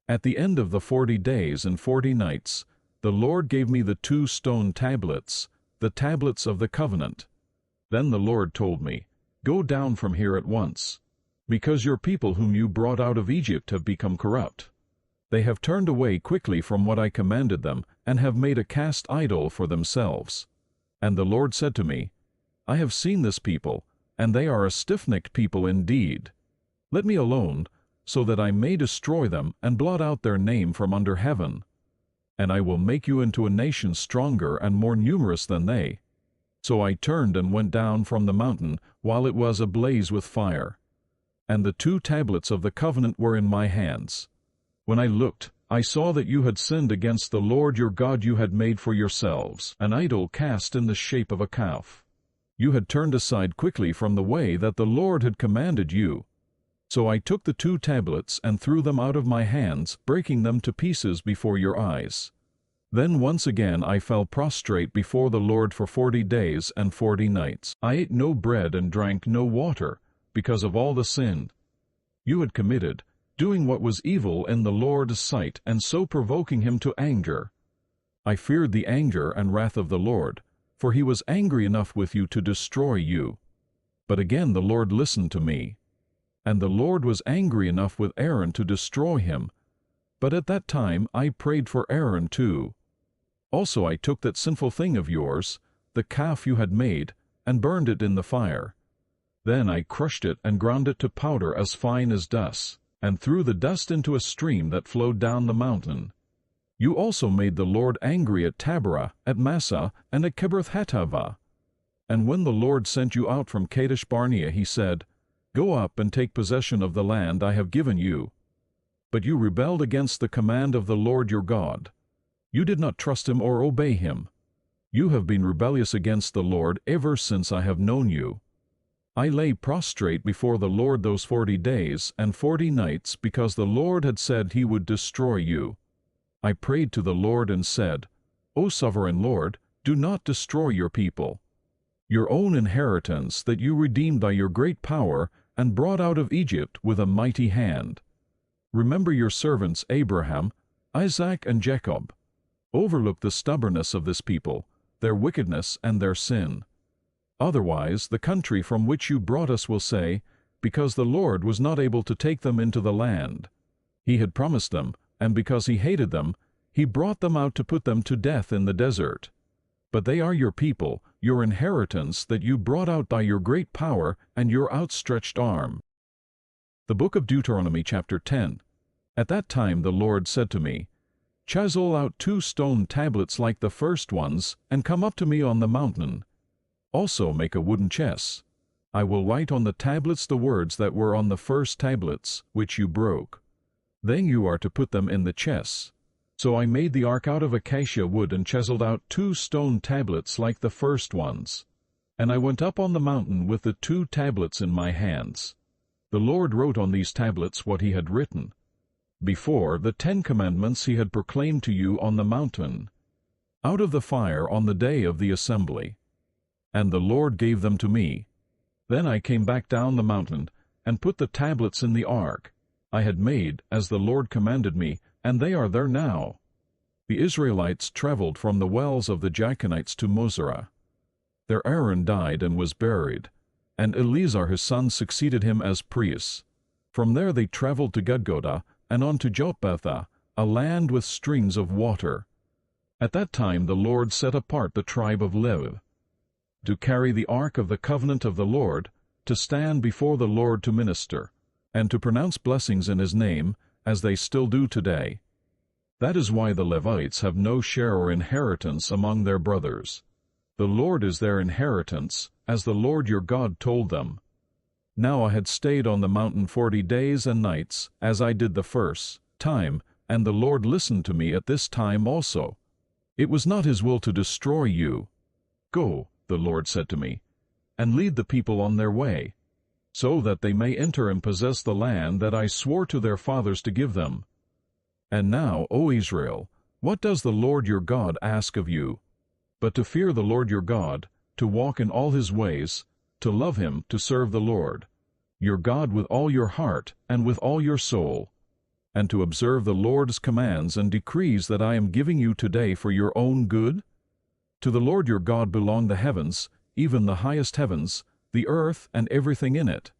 At the end of the 40 days and 40 nights, the Lord gave me the 2 stone tablets, the tablets of the covenant. Then the Lord told me, "Go down from here at once, because your people whom you brought out of Egypt have become corrupt. They have turned away quickly from what I commanded them, and have made a cast idol for themselves." And the Lord said to me, "I have seen this people, and they are a stiff-necked people indeed. Let me alone, so that I may destroy them and blot out their name from under heaven. And I will make you into a nation stronger and more numerous than they." So I turned and went down from the mountain while it was ablaze with fire. And the 2 tablets of the covenant were in my hands. When I looked, I saw that you had sinned against the Lord your God. You had made for yourselves an idol cast in the shape of a calf. You had turned aside quickly from the way that the Lord had commanded you. So I took the 2 tablets and threw them out of my hands, breaking them to pieces before your eyes. Then once again I fell prostrate before the Lord for 40 days and 40 nights. I ate no bread and drank no water, because of all the sin you had committed, doing what was evil in the Lord's sight, and so provoking him to anger. I feared the anger and wrath of the Lord, for he was angry enough with you to destroy you. But again the Lord listened to me. And the Lord was angry enough with Aaron to destroy him. But at that time I prayed for Aaron too. Also I took that sinful thing of yours, the calf you had made, and burned it in the fire. Then I crushed it and ground it to powder as fine as dust, and threw the dust into a stream that flowed down the mountain. You also made the Lord angry at Taberah, at Massah, and at Kibroth-Hattaavah. And when the Lord sent you out from Kadesh Barnea, he said, "Go up and take possession of the land I have given you." But you rebelled against the command of the Lord your God. You did not trust him or obey him. You have been rebellious against the Lord ever since I have known you. I lay prostrate before the Lord those 40 days and 40 nights, because the Lord had said he would destroy you. I prayed to the Lord and said, "O sovereign Lord, do not destroy your people, your own inheritance that you redeemed by your great power and brought out of Egypt with a mighty hand. Remember your servants Abraham, Isaac, and Jacob. Overlook the stubbornness of this people, their wickedness and their sin. Otherwise the country from which you brought us will say, because the Lord was not able to take them into the land he had promised them, and because he hated them, he brought them out to put them to death in the desert. But they are your people, your inheritance that you brought out by your great power and your outstretched arm." The book of Deuteronomy chapter 10. At that time the Lord said to me, "Chisel out 2 stone tablets like the first ones, and come up to me on the mountain. Also make a wooden chest. I will write on the tablets the words that were on the first tablets, which you broke. Then you are to put them in the chests." So I made the ark out of acacia wood and chiseled out 2 stone tablets like the first ones. And I went up on the mountain with the 2 tablets in my hands. The Lord wrote on these tablets what he had written before, the 10 commandments he had proclaimed to you on the mountain, out of the fire on the day of the assembly. And the Lord gave them to me. Then I came back down the mountain, and put the tablets in the ark I had made, as the Lord commanded me, and they are there now. The Israelites traveled from the wells of the Jachanites to Mosera. There Aaron died and was buried, and Eleazar his son succeeded him as priest. From there they traveled to Gudgodah, and on to Jotbatha, a land with springs of water. At that time the Lord set apart the tribe of Levi to carry the ark of the covenant of the Lord, to stand before the Lord to minister, and to pronounce blessings in his name, as they still do today. That is why the Levites have no share or inheritance among their brothers. The Lord is their inheritance, as the Lord your God told them. Now I had stayed on the mountain 40 days and nights, as I did the first time, and the Lord listened to me at this time also. It was not his will to destroy you. Go, the Lord said to me, and lead the people on their way, so that they may enter and possess the land that I swore to their fathers to give them. And now, O Israel, what does the Lord your God ask of you? But to fear the Lord your God, to walk in all his ways, to love him, to serve the Lord your God with all your heart and with all your soul, and to observe the Lord's commands and decrees that I am giving you today for your own good? To the Lord your God belong the heavens, even the highest heavens, the earth and everything in it.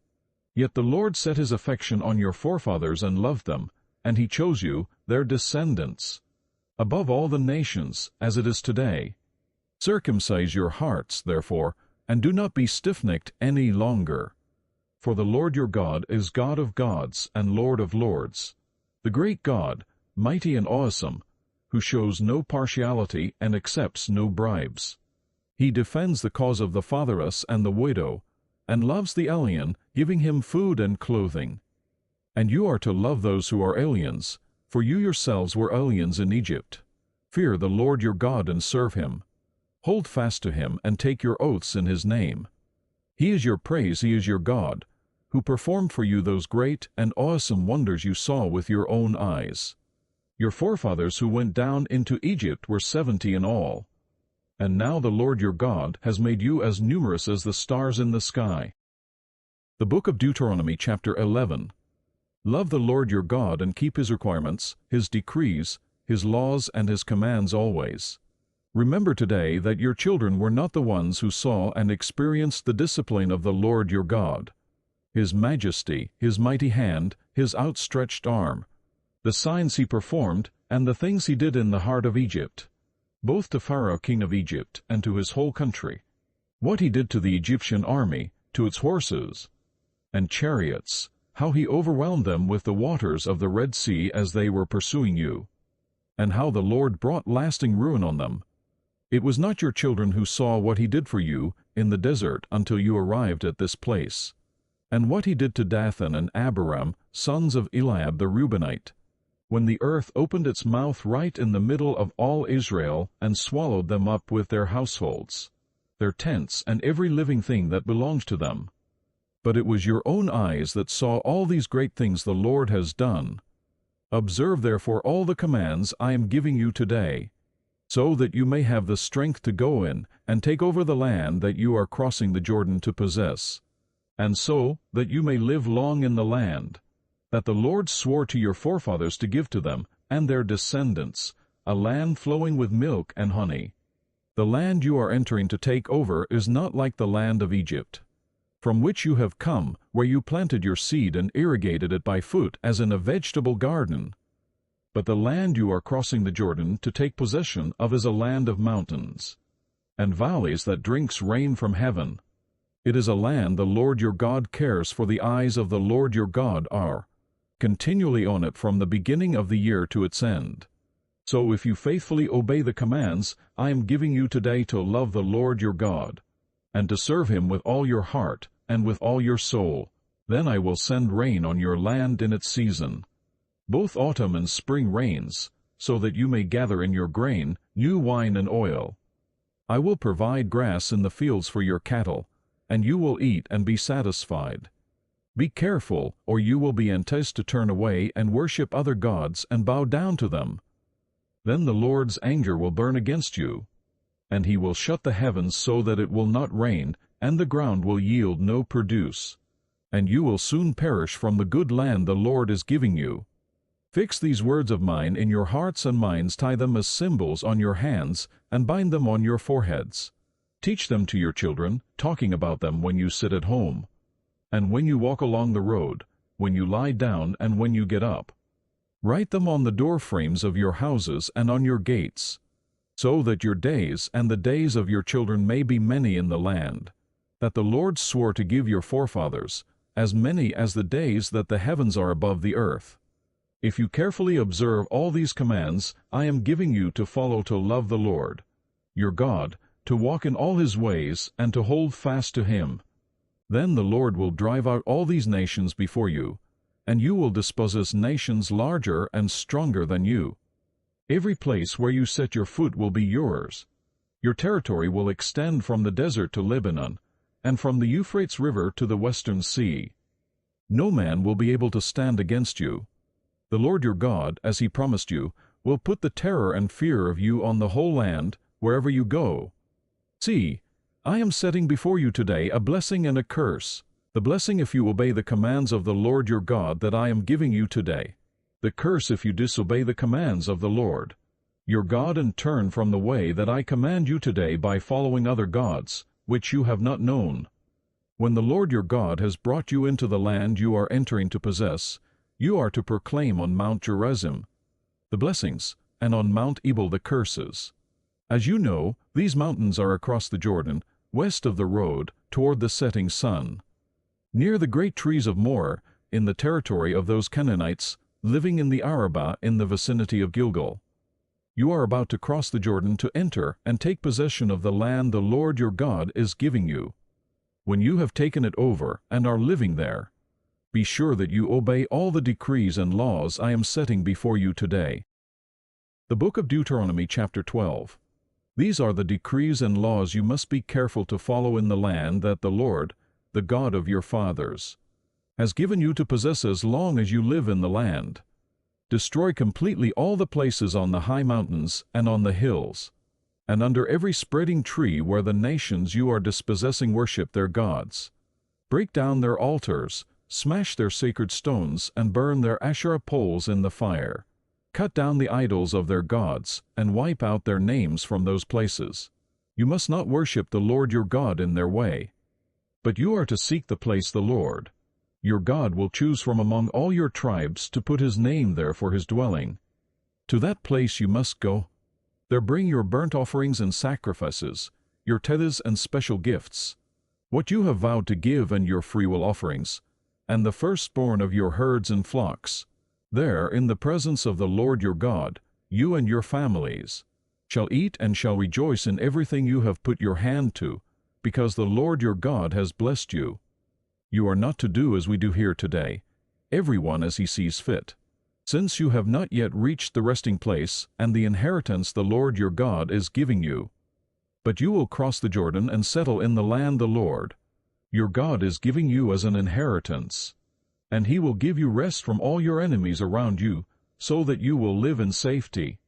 Yet the Lord set his affection on your forefathers and loved them, and he chose you, their descendants, above all the nations, as it is today. Circumcise your hearts, therefore, and do not be stiff-necked any longer. For the Lord your God is God of gods and Lord of lords, the great God, mighty and awesome, who shows no partiality and accepts no bribes. He defends the cause of the fatherless and the widow, and loves the alien, giving him food and clothing. And you are to love those who are aliens, for you yourselves were aliens in Egypt. Fear the Lord your God and serve him. Hold fast to him and take your oaths in his name. He is your praise, he is your God, who performed for you those great and awesome wonders you saw with your own eyes. Your forefathers who went down into Egypt were 70 in all. And now the Lord your God has made you as numerous as the stars in the sky. The Book of Deuteronomy, chapter 11. Love the Lord your God and keep his requirements, his decrees, his laws and his commands always. Remember today that your children were not the ones who saw and experienced the discipline of the Lord your God, his majesty, his mighty hand, his outstretched arm, the signs he performed, and the things he did in the heart of Egypt, both to Pharaoh king of Egypt and to his whole country, what he did to the Egyptian army, to its horses and chariots, how he overwhelmed them with the waters of the Red Sea as they were pursuing you, and how the Lord brought lasting ruin on them. It was not your children who saw what he did for you in the desert until you arrived at this place, and what he did to Dathan and Abiram, sons of Eliab the Reubenite, when the earth opened its mouth right in the middle of all Israel and swallowed them up with their households, their tents, and every living thing that belongs to them. But it was your own eyes that saw all these great things the Lord has done. Observe therefore all the commands I am giving you today, so that you may have the strength to go in and take over the land that you are crossing the Jordan to possess, and so that you may live long in the land that the Lord swore to your forefathers to give to them and their descendants, a land flowing with milk and honey. The land you are entering to take over is not like the land of Egypt, from which you have come, where you planted your seed and irrigated it by foot as in a vegetable garden. But the land you are crossing the Jordan to take possession of is a land of mountains and valleys that drinks rain from heaven. It is a land the Lord your God cares, for the eyes of the Lord your God are continually on it from the beginning of the year to its end. So if you faithfully obey the commands I am giving you today to love the Lord your God, and to serve him with all your heart and with all your soul, then I will send rain on your land in its season, both autumn and spring rains, so that you may gather in your grain, new wine and oil. I will provide grass in the fields for your cattle, and you will eat and be satisfied. Be careful, or you will be enticed to turn away and worship other gods and bow down to them. Then the Lord's anger will burn against you, and he will shut the heavens so that it will not rain, and the ground will yield no produce, and you will soon perish from the good land the Lord is giving you. Fix these words of mine in your hearts and minds, tie them as symbols on your hands, and bind them on your foreheads. Teach them to your children, talking about them when you sit at home, and when you walk along the road, when you lie down and when you get up. Write them on the door frames of your houses and on your gates, so that your days and the days of your children may be many in the land, that the Lord swore to give your forefathers, as many as the days that the heavens are above the earth. If you carefully observe all these commands I am giving you to follow, to love the Lord your God, to walk in all his ways, and to hold fast to him, then the Lord will drive out all these nations before you, and you will dispossess nations larger and stronger than you. Every place where you set your foot will be yours. Your territory will extend from the desert to Lebanon, and from the Euphrates River to the western sea. No man will be able to stand against you. The Lord your God, as he promised you, will put the terror and fear of you on the whole land, wherever you go. See, I am setting before you today a blessing and a curse. The blessing if you obey the commands of the Lord your God that I am giving you today. The curse if you disobey the commands of the Lord your God and turn from the way that I command you today by following other gods, which you have not known. When the Lord your God has brought you into the land you are entering to possess, you are to proclaim on Mount Gerizim the blessings, and on Mount Ebal the curses. As you know, these mountains are across the Jordan, west of the road, toward the setting sun. Near the great trees of Moreh, in the territory of those Canaanites, living in the Arabah in the vicinity of Gilgal. You are about to cross the Jordan to enter and take possession of the land the Lord your God is giving you. When you have taken it over and are living there, be sure that you obey all the decrees and laws I am setting before you today. The Book of Deuteronomy chapter 12. These are the decrees and laws you must be careful to follow in the land that the Lord, the God of your fathers, has given you to possess as long as you live in the land. Destroy completely all the places on the high mountains and on the hills, and under every spreading tree where the nations you are dispossessing worship their gods. Break down their altars, smash their sacred stones, and burn their Asherah poles in the fire. Cut down the idols of their gods, and wipe out their names from those places. You must not worship the Lord your God in their way. But you are to seek the place the Lord your God will choose from among all your tribes to put his name there for his dwelling. To that place you must go. There bring your burnt offerings and sacrifices, your tithes and special gifts, what you have vowed to give and your freewill offerings, and the firstborn of your herds and flocks. There, in the presence of the Lord your God, you and your families shall eat and shall rejoice in everything you have put your hand to, because the Lord your God has blessed you. You are not to do as we do here today, everyone as he sees fit, since you have not yet reached the resting place and the inheritance the Lord your God is giving you. But you will cross the Jordan and settle in the land the Lord your God is giving you as an inheritance, and he will give you rest from all your enemies around you, so that you will live in safety.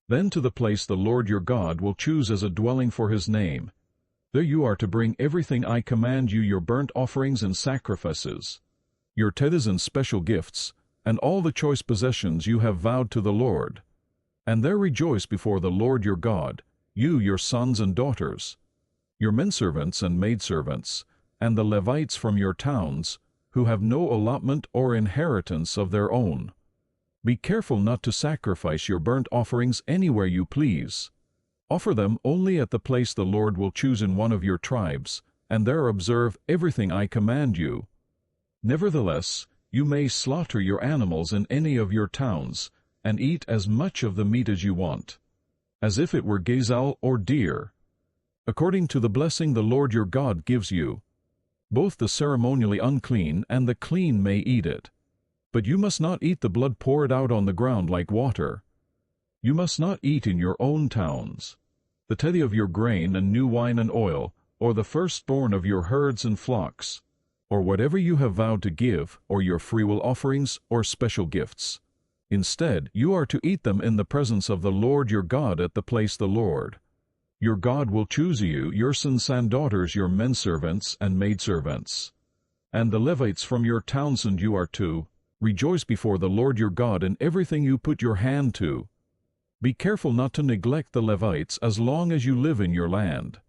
Then to the place the Lord your God will choose as a dwelling for his name. There you are to bring everything I command you, your burnt offerings and sacrifices, your tithes and special gifts, and all the choice possessions you have vowed to the Lord. And there rejoice before the Lord your God, you, your sons and daughters, your menservants and maidservants, and the Levites from your towns, who have no allotment or inheritance of their own. Be careful not to sacrifice your burnt offerings anywhere you please. Offer them only at the place the Lord will choose in one of your tribes, and there observe everything I command you. Nevertheless, you may slaughter your animals in any of your towns, and eat as much of the meat as you want, as if it were gazelle or deer, according to the blessing the Lord your God gives you. Both the ceremonially unclean and the clean may eat it. But you must not eat the blood poured out on the ground like water. You must not eat in your own towns the tithe of your grain and new wine and oil, or the firstborn of your herds and flocks, or whatever you have vowed to give, or your freewill offerings or special gifts. Instead, you are to eat them in the presence of the Lord your God at the place the Lord your God will choose you, your sons and daughters, your menservants and maidservants, and the Levites from your townsend. You are to rejoice before the Lord your God in everything you put your hand to. Be careful not to neglect the Levites as long as you live in your land.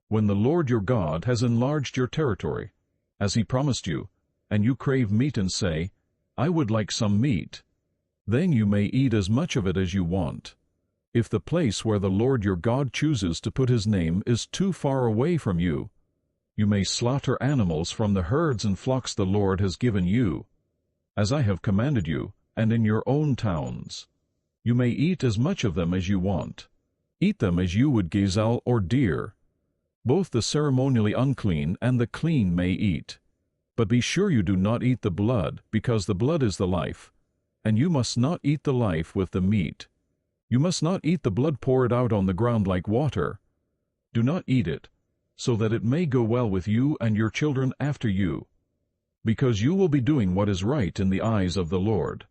When the Lord your God has enlarged your territory, as he promised you, and you crave meat and say, I would like some meat, then you may eat as much of it as you want. If the place where the Lord your God chooses to put his name is too far away from you, you may slaughter animals from the herds and flocks the Lord has given you, as I have commanded you, and in your own towns. You may eat as much of them as you want. Eat them as you would gazelle or deer. Both the ceremonially unclean and the clean may eat. But be sure you do not eat the blood, because the blood is the life, and you must not eat the life with the meat. You must not eat the blood poured out on the ground like water. Do not eat it, so that it may go well with you and your children after you, because you will be doing what is right in the eyes of the Lord.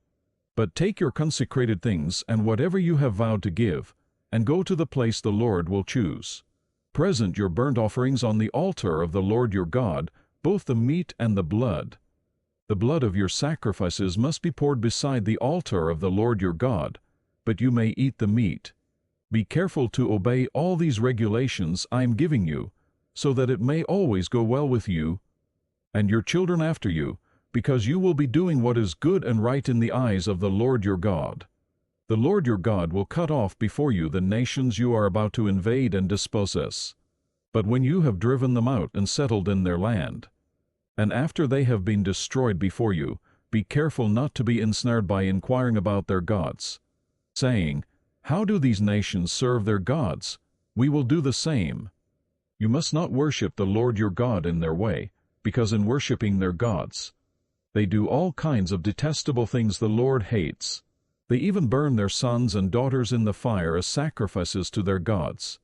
But take your consecrated things and whatever you have vowed to give, and go to the place the Lord will choose. Present your burnt offerings on the altar of the Lord your God, both the meat and the blood. The blood of your sacrifices must be poured beside the altar of the Lord your God, but you may eat the meat. Be careful to obey all these regulations I am giving you, so that it may always go well with you and your children after you, because you will be doing what is good and right in the eyes of the Lord your God. The Lord your God will cut off before you the nations you are about to invade and dispossess. But when you have driven them out and settled in their land, and after they have been destroyed before you, be careful not to be ensnared by inquiring about their gods, saying, "How do these nations serve their gods? We will do the same." You must not worship the Lord your God in their way, because in worshiping their gods, they do all kinds of detestable things the Lord hates. They even burn their sons and daughters in the fire as sacrifices to their gods.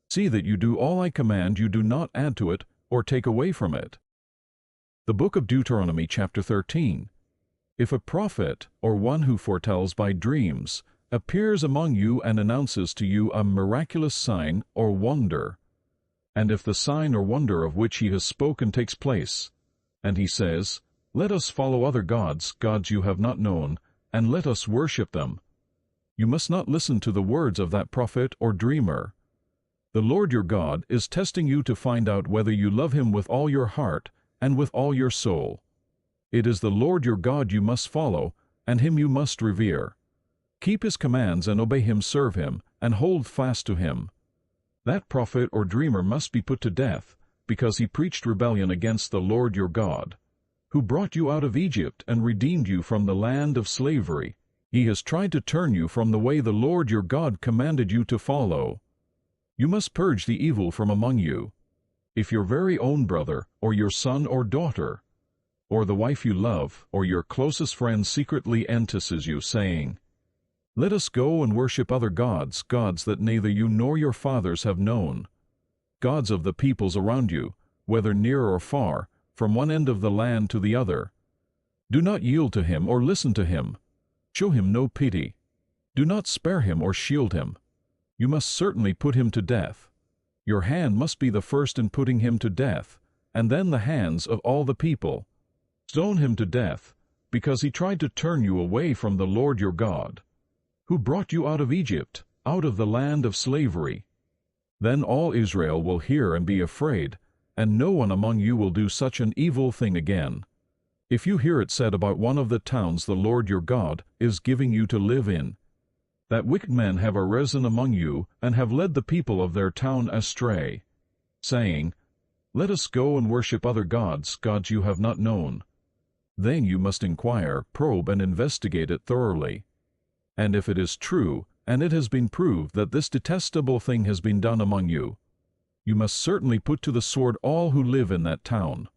See that you do all I command you, do not add to it or take away from it. The book of Deuteronomy chapter 13. If a prophet, or one who foretells by dreams, appears among you and announces to you a miraculous sign or wonder, and if the sign or wonder of which he has spoken takes place, and he says, "Let us follow other gods, gods you have not known, and let us worship them," you must not listen to the words of that prophet or dreamer. The Lord your God is testing you to find out whether you love him with all your heart and with all your soul. It is the Lord your God you must follow, and him you must revere. Keep his commands and obey him, serve him, and hold fast to him. That prophet or dreamer must be put to death, because he preached rebellion against the Lord your God, who brought you out of Egypt and redeemed you from the land of slavery. He has tried to turn you from the way the Lord your God commanded you to follow. You must purge the evil from among you. If your very own brother, or your son or daughter, or the wife you love, or your closest friend secretly entices you, saying, "Let us go and worship other gods, gods that neither you nor your fathers have known," gods of the peoples around you, whether near or far, from one end of the land to the other, do not yield to him or listen to him. Show him no pity. Do not spare him or shield him. You must certainly put him to death. Your hand must be the first in putting him to death, and then the hands of all the people. Stone him to death, because he tried to turn you away from the Lord your God, who brought you out of Egypt, out of the land of slavery. Then all Israel will hear and be afraid, and no one among you will do such an evil thing again. If you hear it said about one of the towns the Lord your God is giving you to live in, that wicked men have arisen among you and have led the people of their town astray, saying, "Let us go and worship other gods, gods you have not known," then you must inquire, probe, and investigate it thoroughly. And if it is true, and it has been proved that this detestable thing has been done among you, you must certainly put to the sword all who live in that town.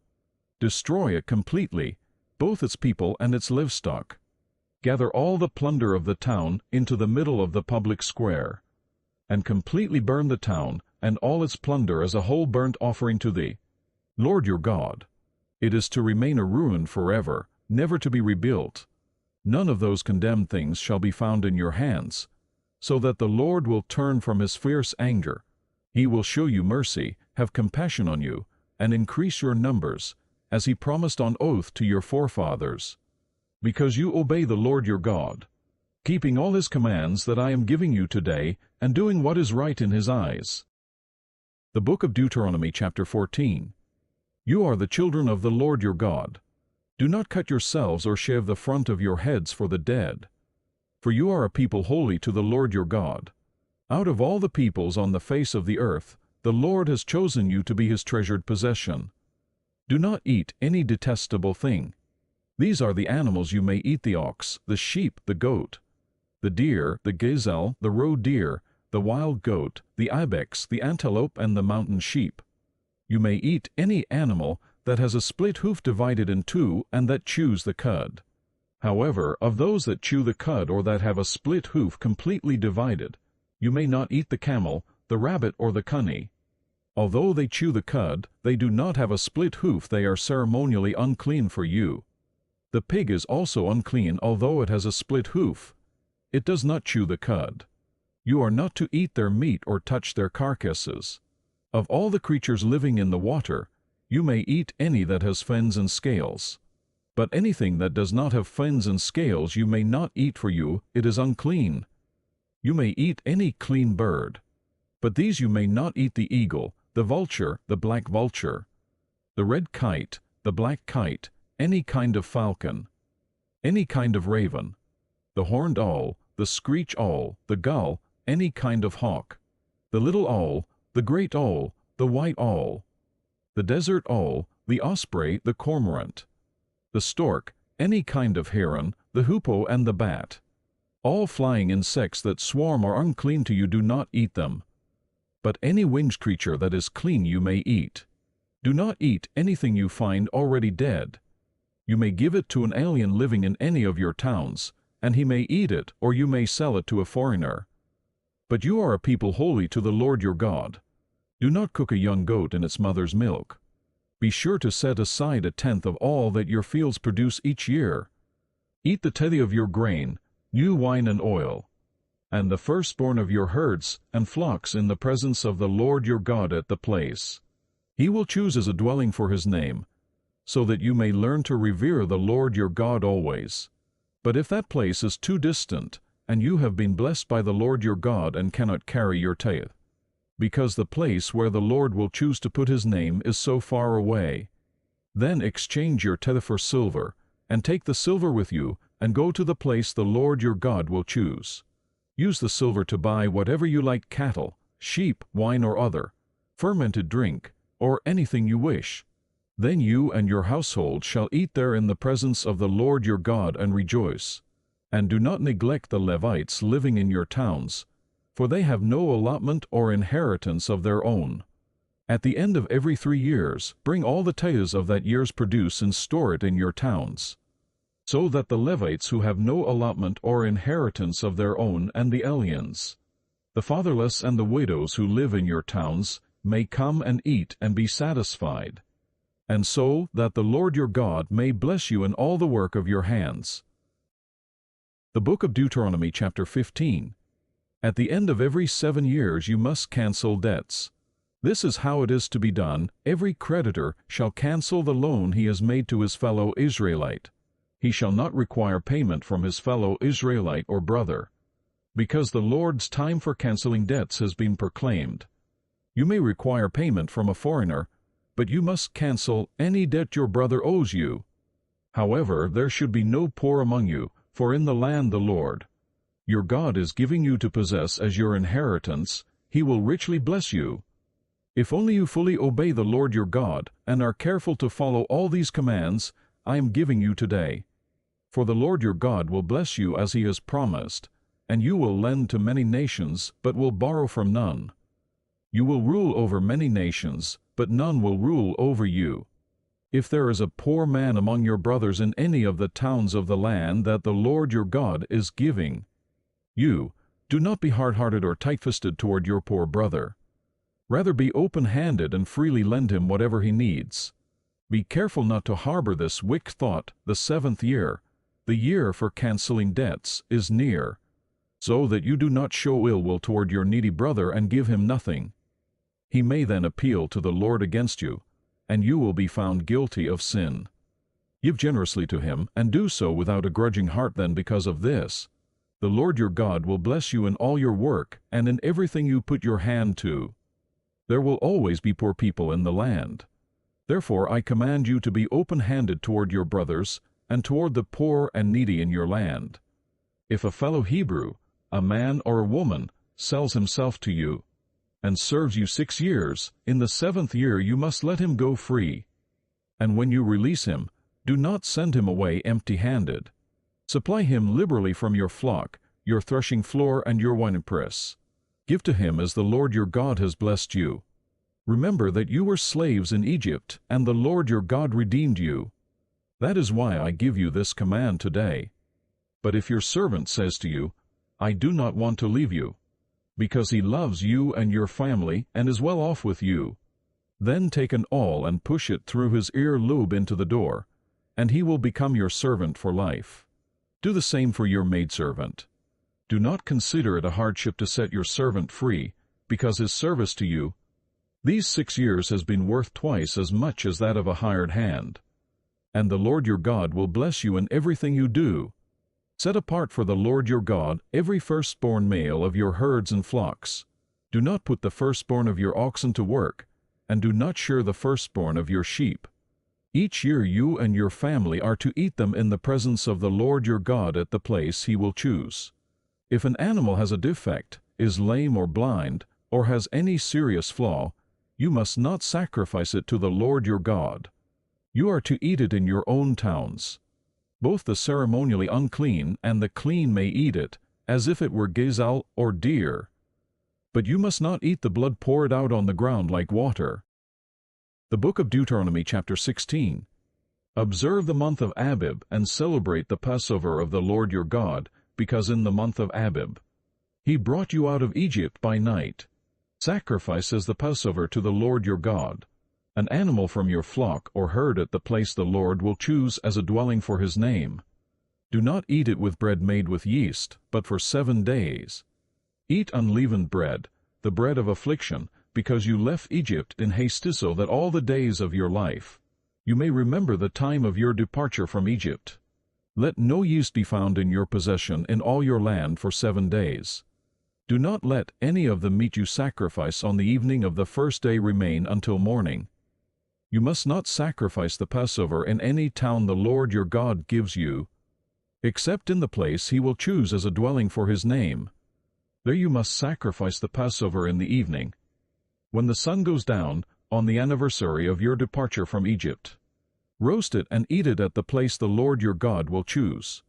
Destroy it completely, both its people and its livestock. Gather all the plunder of the town into the middle of the public square, and completely burn the town and all its plunder as a whole burnt offering to the Lord your God. It is to remain a ruin forever, never to be rebuilt. None of those condemned things shall be found in your hands, so that the Lord will turn from his fierce anger. He will show you mercy, have compassion on you, and increase your numbers, as he promised on oath to your forefathers, because you obey the Lord your God, keeping all his commands that I am giving you today, and doing what is right in his eyes. The book of Deuteronomy chapter 14. You are the children of the Lord your God. Do not cut yourselves or shave the front of your heads for the dead, for you are a people holy to the Lord your God. Out of all the peoples on the face of the earth, the Lord has chosen you to be his treasured possession. Do not eat any detestable thing. These are the animals you may eat: the ox, the sheep, the goat, the deer, the gazelle, the roe deer, the wild goat, the ibex, the antelope, and the mountain sheep. You may eat any animal that has a split hoof divided in two and that chews the cud. However, of those that chew the cud or that have a split hoof completely divided, you may not eat the camel, the rabbit, or the cunny. Although they chew the cud, they do not have a split hoof, they are ceremonially unclean for you. The pig is also unclean, although it has a split hoof. It does not chew the cud. You are not to eat their meat or touch their carcasses. Of all the creatures living in the water, you may eat any that has fins and scales. But anything that does not have fins and scales you may not eat, for you it is unclean. You may eat any clean bird. But these you may not eat: the eagle, the vulture, the black vulture, the red kite, the black kite, any kind of falcon, any kind of raven, the horned owl, the screech owl, the gull, any kind of hawk, the little owl, the great owl, the white owl, the desert owl, the osprey, the cormorant, the stork, any kind of heron, the hoopoe, and the bat. All flying insects that swarm are unclean to you, do not eat them. But any winged creature that is clean you may eat. Do not eat anything you find already dead. You may give it to an alien living in any of your towns, and he may eat it, or you may sell it to a foreigner. But you are a people holy to the Lord your God. Do not cook a young goat in its mother's milk. Be sure to set aside 1/10 of all that your fields produce each year. Eat the tithe of your grain, new wine and oil, and the firstborn of your herds and flocks in the presence of the Lord your God at the place He will choose as a dwelling for His name, so that you may learn to revere the Lord your God always. But if that place is too distant, and you have been blessed by the Lord your God and cannot carry your tithe, because the place where the Lord will choose to put His name is so far away, then exchange your tithe for silver, and take the silver with you, and go to the place the Lord your God will choose. Use the silver to buy whatever you like: cattle, sheep, wine or other, fermented drink, or anything you wish. Then you and your household shall eat there in the presence of the Lord your God and rejoice. And do not neglect the Levites living in your towns, for they have no allotment or inheritance of their own. At the end of every 3 years, bring all the tithes of that year's produce and store it in your towns, so that the Levites who have no allotment or inheritance of their own, and the aliens, the fatherless, and the widows who live in your towns may come and eat and be satisfied, and so that the Lord your God may bless you in all the work of your hands. The book of Deuteronomy, chapter 15. At the end of every 7 years you must cancel debts. This is how it is to be done: every creditor shall cancel the loan he has made to his fellow Israelite. He shall not require payment from his fellow Israelite or brother, because the Lord's time for canceling debts has been proclaimed. You may require payment from a foreigner, but you must cancel any debt your brother owes you. However, there should be no poor among you, for in the land the Lord your God is giving you to possess as your inheritance, He will richly bless you. If only you fully obey the Lord your God, and are careful to follow all these commands I am giving you today. For the Lord your God will bless you as He has promised, and you will lend to many nations, but will borrow from none. You will rule over many nations, but none will rule over you. If there is a poor man among your brothers in any of the towns of the land that the Lord your God is giving you, do not be hard-hearted or tight-fisted toward your poor brother. Rather be open-handed and freely lend him whatever he needs. Be careful not to harbor this wicked thought: the 7th year, the year for canceling debts, is near, so that you do not show ill will toward your needy brother and give him nothing. He may then appeal to the Lord against you, and you will be found guilty of sin. Give generously to him, and do so without a grudging heart. Then because of this, the Lord your God will bless you in all your work and in everything you put your hand to. There will always be poor people in the land. Therefore I command you to be open-handed toward your brothers and toward the poor and needy in your land. If a fellow Hebrew, a man or a woman, sells himself to you and serves you 6 years, in the 7th year you must let him go free. And when you release him, do not send him away empty-handed. Supply him liberally from your flock, your threshing floor, and your winepress. Give to him as the Lord your God has blessed you. Remember that you were slaves in Egypt, and the Lord your God redeemed you. That is why I give you this command today. But if your servant says to you, I do not want to leave you, because he loves you and your family and is well off with you, then take an awl and push it through his ear lobe into the door, and he will become your servant for life. Do the same for your maidservant. Do not consider it a hardship to set your servant free, because his service to you these 6 years has been worth twice as much as that of a hired hand. And the Lord your God will bless you in everything you do. Set apart for the Lord your God every firstborn male of your herds and flocks. Do not put the firstborn of your oxen to work, and do not shear the firstborn of your sheep. Each year you and your family are to eat them in the presence of the Lord your God at the place he will choose. If an animal has a defect, is lame or blind, or has any serious flaw, you must not sacrifice it to the Lord your God. You are to eat it in your own towns. Both the ceremonially unclean and the clean may eat it, as if it were gazelle or deer. But you must not eat the blood poured out on the ground like water. The book of Deuteronomy chapter 16. Observe the month of Abib and celebrate the Passover of the Lord your God, because in the month of Abib he brought you out of Egypt by night. Sacrifice as the Passover to the Lord your God an animal from your flock or herd at the place the Lord will choose as a dwelling for his name. Do not eat it with bread made with yeast, but for 7 days. Eat unleavened bread, the bread of affliction, because you left Egypt in haste, so that all the days of your life you may remember the time of your departure from Egypt. Let no yeast be found in your possession in all your land for 7 days. Do not let any of the meat you sacrifice on the evening of the first day remain until morning. You must not sacrifice the Passover in any town the Lord your God gives you, except in the place he will choose as a dwelling for his name. There you must sacrifice the Passover in the evening, when the sun goes down, on the anniversary of your departure from Egypt. Roast it and eat it at the place the Lord your God will choose.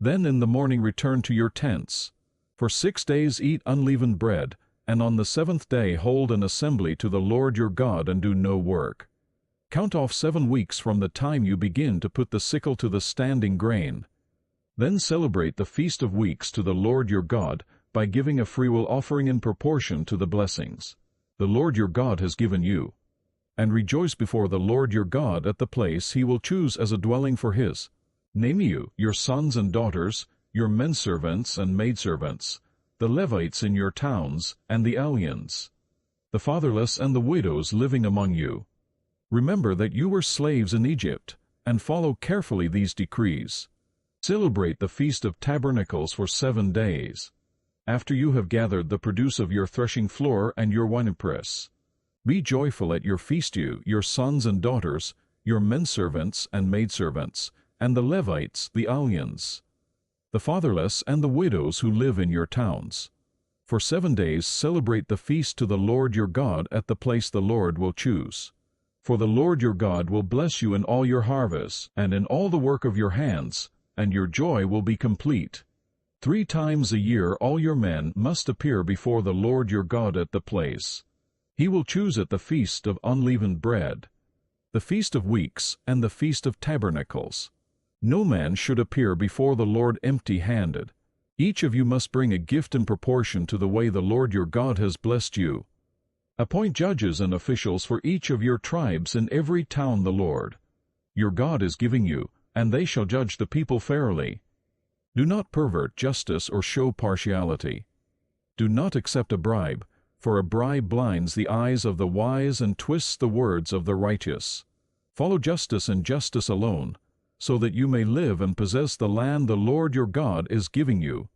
Then in the morning return to your tents. For 6 days eat unleavened bread, and on the 7th day hold an assembly to the Lord your God and do no work. Count off 7 weeks from the time you begin to put the sickle to the standing grain. Then celebrate the Feast of Weeks to the Lord your God by giving a freewill offering in proportion to the blessings the Lord your God has given you. And rejoice before the Lord your God at the place he will choose as a dwelling for his name, you, your sons and daughters, your menservants and maidservants, the Levites in your towns, and the aliens, the fatherless and the widows living among you. Remember that you were slaves in Egypt, and follow carefully these decrees. Celebrate the Feast of Tabernacles for 7 days, after you have gathered the produce of your threshing floor and your winepress. Be joyful at your feast, you, your sons and daughters, your menservants and maidservants, and the Levites, the aliens, the fatherless and the widows who live in your towns. For 7 days celebrate the feast to the Lord your God at the place the Lord will choose. For the Lord your God will bless you in all your harvests and in all the work of your hands, and your joy will be complete. 3 times a year all your men must appear before the Lord your God at the place he will choose at the Feast of Unleavened Bread, the Feast of Weeks, and the Feast of Tabernacles. No man should appear before the Lord empty-handed. Each of you must bring a gift in proportion to the way the Lord your God has blessed you. Appoint judges and officials for each of your tribes in every town the Lord your God is giving you, and they shall judge the people fairly. Do not pervert justice or show partiality. Do not accept a bribe, for a bribe blinds the eyes of the wise and twists the words of the righteous. Follow justice and justice alone, so that you may live and possess the land the Lord your God is giving you.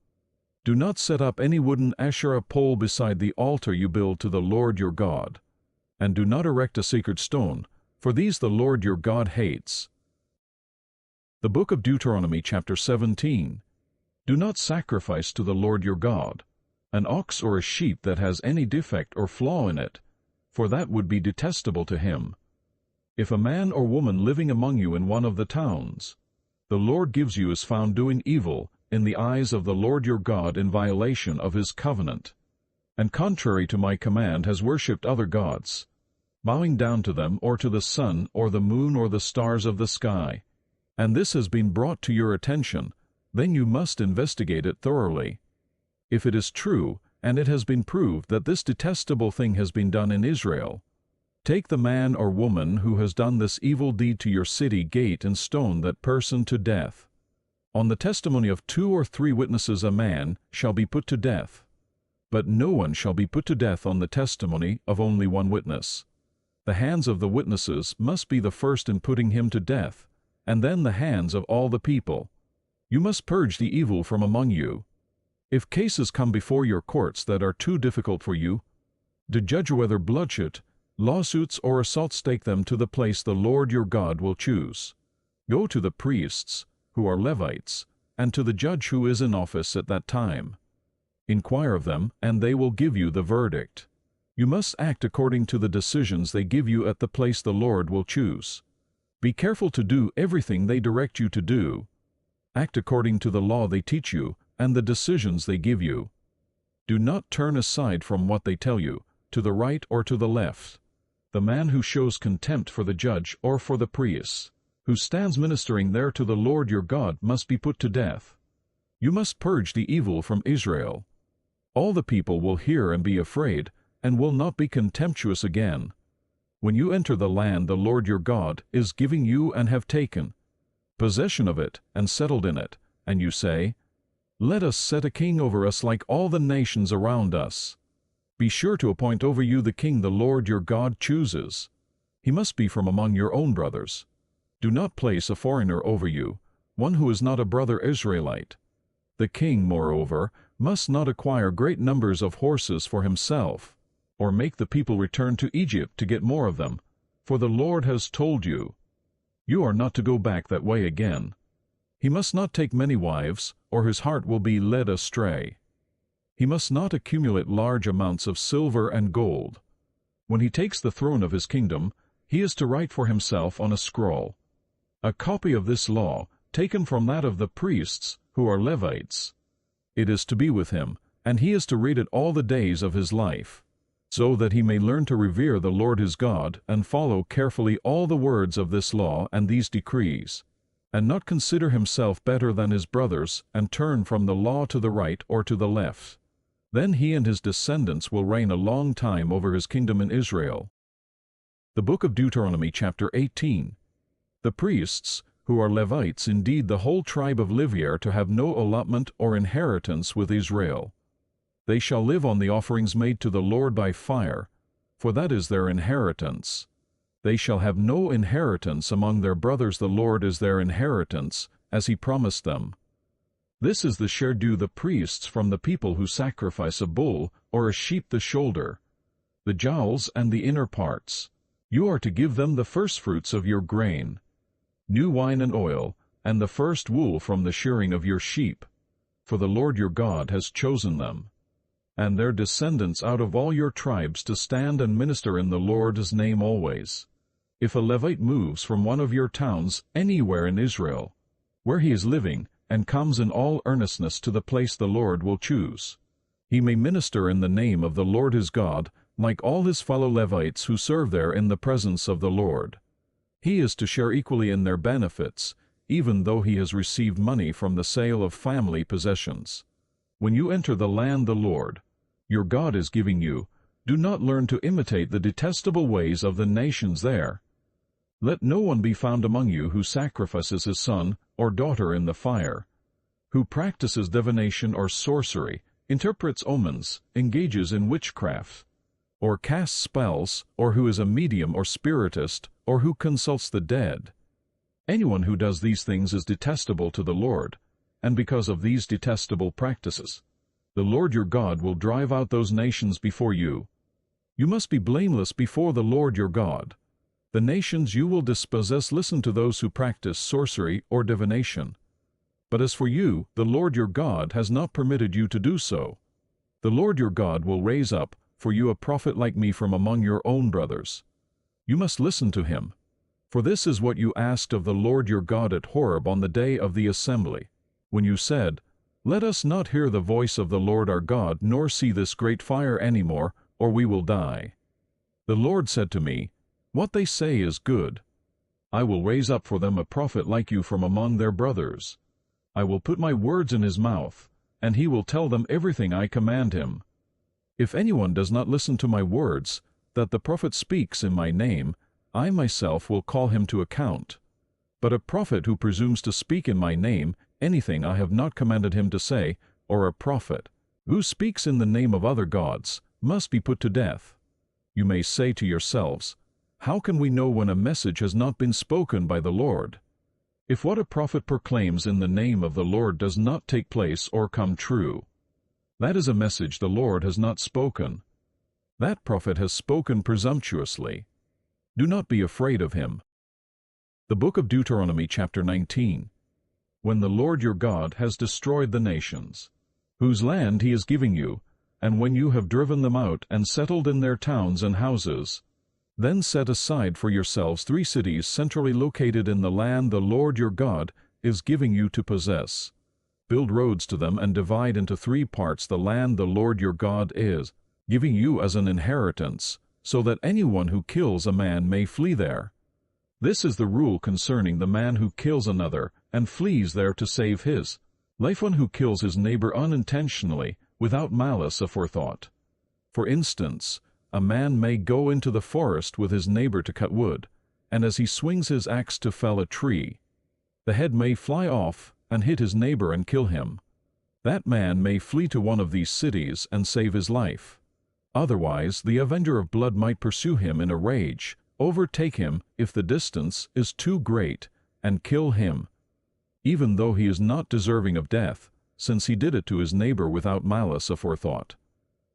Do not set up any wooden Asherah pole beside the altar you build to the Lord your God. And do not erect a sacred stone, for these the Lord your God hates. The book of Deuteronomy chapter 17. Do not sacrifice to the Lord your God an ox or a sheep that has any defect or flaw in it, for that would be detestable to him. If a man or woman living among you in one of the towns the Lord gives you is found doing evil in the eyes of the Lord your God in violation of his covenant, and contrary to my command has worshipped other gods, bowing down to them or to the sun or the moon or the stars of the sky, and this has been brought to your attention, then you must investigate it thoroughly. If it is true, and it has been proved that this detestable thing has been done in Israel, take the man or woman who has done this evil deed to your city gate and stone that person to death. On the testimony of 2 or 3 witnesses a man shall be put to death. But no one shall be put to death on the testimony of only 1 witness. The hands of the witnesses must be the first in putting him to death, and then the hands of all the people. You must purge the evil from among you. If cases come before your courts that are too difficult for you to judge whether bloodshed, lawsuits, or assaults, take them to the place the Lord your God will choose. Go to the priests, who are Levites, and to the judge who is in office at that time. Inquire of them, and they will give you the verdict. You must act according to the decisions they give you at the place the Lord will choose. Be careful to do everything they direct you to do. Act according to the law they teach you and the decisions they give you. Do not turn aside from what they tell you, to the right or to the left. The man who shows contempt for the judge or for the priest, who stands ministering there to the Lord your God, must be put to death. You must purge the evil from Israel. All the people will hear and be afraid, and will not be contemptuous again. When you enter the land the Lord your God is giving you and have taken possession of it and settled in it, and you say, "Let us set a king over us like all the nations around us." Be sure to appoint over you the king the Lord your God chooses. He must be from among your own brothers. Do not place a foreigner over you, one who is not a brother Israelite. The king, moreover, must not acquire great numbers of horses for himself, or make the people return to Egypt to get more of them, for the Lord has told you, "You are not to go back that way again." He must not take many wives, or his heart will be led astray. He must not accumulate large amounts of silver and gold. When he takes the throne of his kingdom, he is to write for himself on a scroll a copy of this law, taken from that of the priests, who are Levites. It is to be with him, and he is to read it all the days of his life, so that he may learn to revere the Lord his God and follow carefully all the words of this law and these decrees, and not consider himself better than his brothers and turn from the law to the right or to the left. Then he and his descendants will reign a long time over his kingdom in Israel. The book of Deuteronomy, chapter 18. The priests, who are Levites, indeed the whole tribe of Levi, are to have no allotment or inheritance with Israel. They shall live on the offerings made to the Lord by fire, for that is their inheritance. They shall have no inheritance among their brothers. The Lord is their inheritance, as he promised them. This is the share due the priests from the people who sacrifice a bull or a sheep: the shoulder, the jowls, and the inner parts. You are to give them the firstfruits of your grain, new wine and oil, and the first wool from the shearing of your sheep, for the Lord your God has chosen them, and their descendants out of all your tribes, to stand and minister in the Lord's name always. If a Levite moves from one of your towns anywhere in Israel, where he is living, and comes in all earnestness to the place the Lord will choose, he may minister in the name of the Lord his God, like all his fellow Levites who serve there in the presence of the Lord. He is to share equally in their benefits, even though he has received money from the sale of family possessions. When you enter the land the Lord your God is giving you, do not learn to imitate the detestable ways of the nations there. Let no one be found among you who sacrifices his son or daughter in the fire, who practices divination or sorcery, interprets omens, engages in witchcraft, or casts spells, or who is a medium or spiritist, or who consults the dead. Anyone who does these things is detestable to the Lord, and because of these detestable practices, the Lord your God will drive out those nations before you. You must be blameless before the Lord your God. The nations you will dispossess listen to those who practice sorcery or divination. But as for you, the Lord your God has not permitted you to do so. The Lord your God will raise up for you a prophet like me from among your own brothers. You must listen to him. For this is what you asked of the Lord your God at Horeb on the day of the assembly, when you said, "Let us not hear the voice of the Lord our God, nor see this great fire any more, or we will die." The Lord said to me, "What they say is good. I will raise up for them a prophet like you from among their brothers. I will put my words in his mouth, and he will tell them everything I command him. If anyone does not listen to my words, that the prophet speaks in my name, I myself will call him to account. But a prophet who presumes to speak in my name anything I have not commanded him to say, or a prophet who speaks in the name of other gods, must be put to death. You may say to yourselves, how can we know when a message has not been spoken by the Lord? If what a prophet proclaims in the name of the Lord does not take place or come true, that is a message the Lord has not spoken. That prophet has spoken presumptuously. Do not be afraid of him. The book of Deuteronomy chapter 19. When the Lord your God has destroyed the nations, whose land he is giving you, and when you have driven them out and settled in their towns and houses, then set aside for yourselves 3 cities centrally located in the land the Lord your God is giving you to possess. Build roads to them and divide into 3 parts the land the Lord your God is giving you as an inheritance, so that anyone who kills a man may flee there. This is the rule concerning the man who kills another and flees there to save his life, one who kills his neighbor unintentionally, without malice aforethought. For instance, a man may go into the forest with his neighbor to cut wood, and as he swings his axe to fell a tree, the head may fly off and hit his neighbor and kill him. That man may flee to one of these cities and save his life. Otherwise, the avenger of blood might pursue him in a rage, overtake him if the distance is too great, and kill him, even though he is not deserving of death, since he did it to his neighbor without malice aforethought.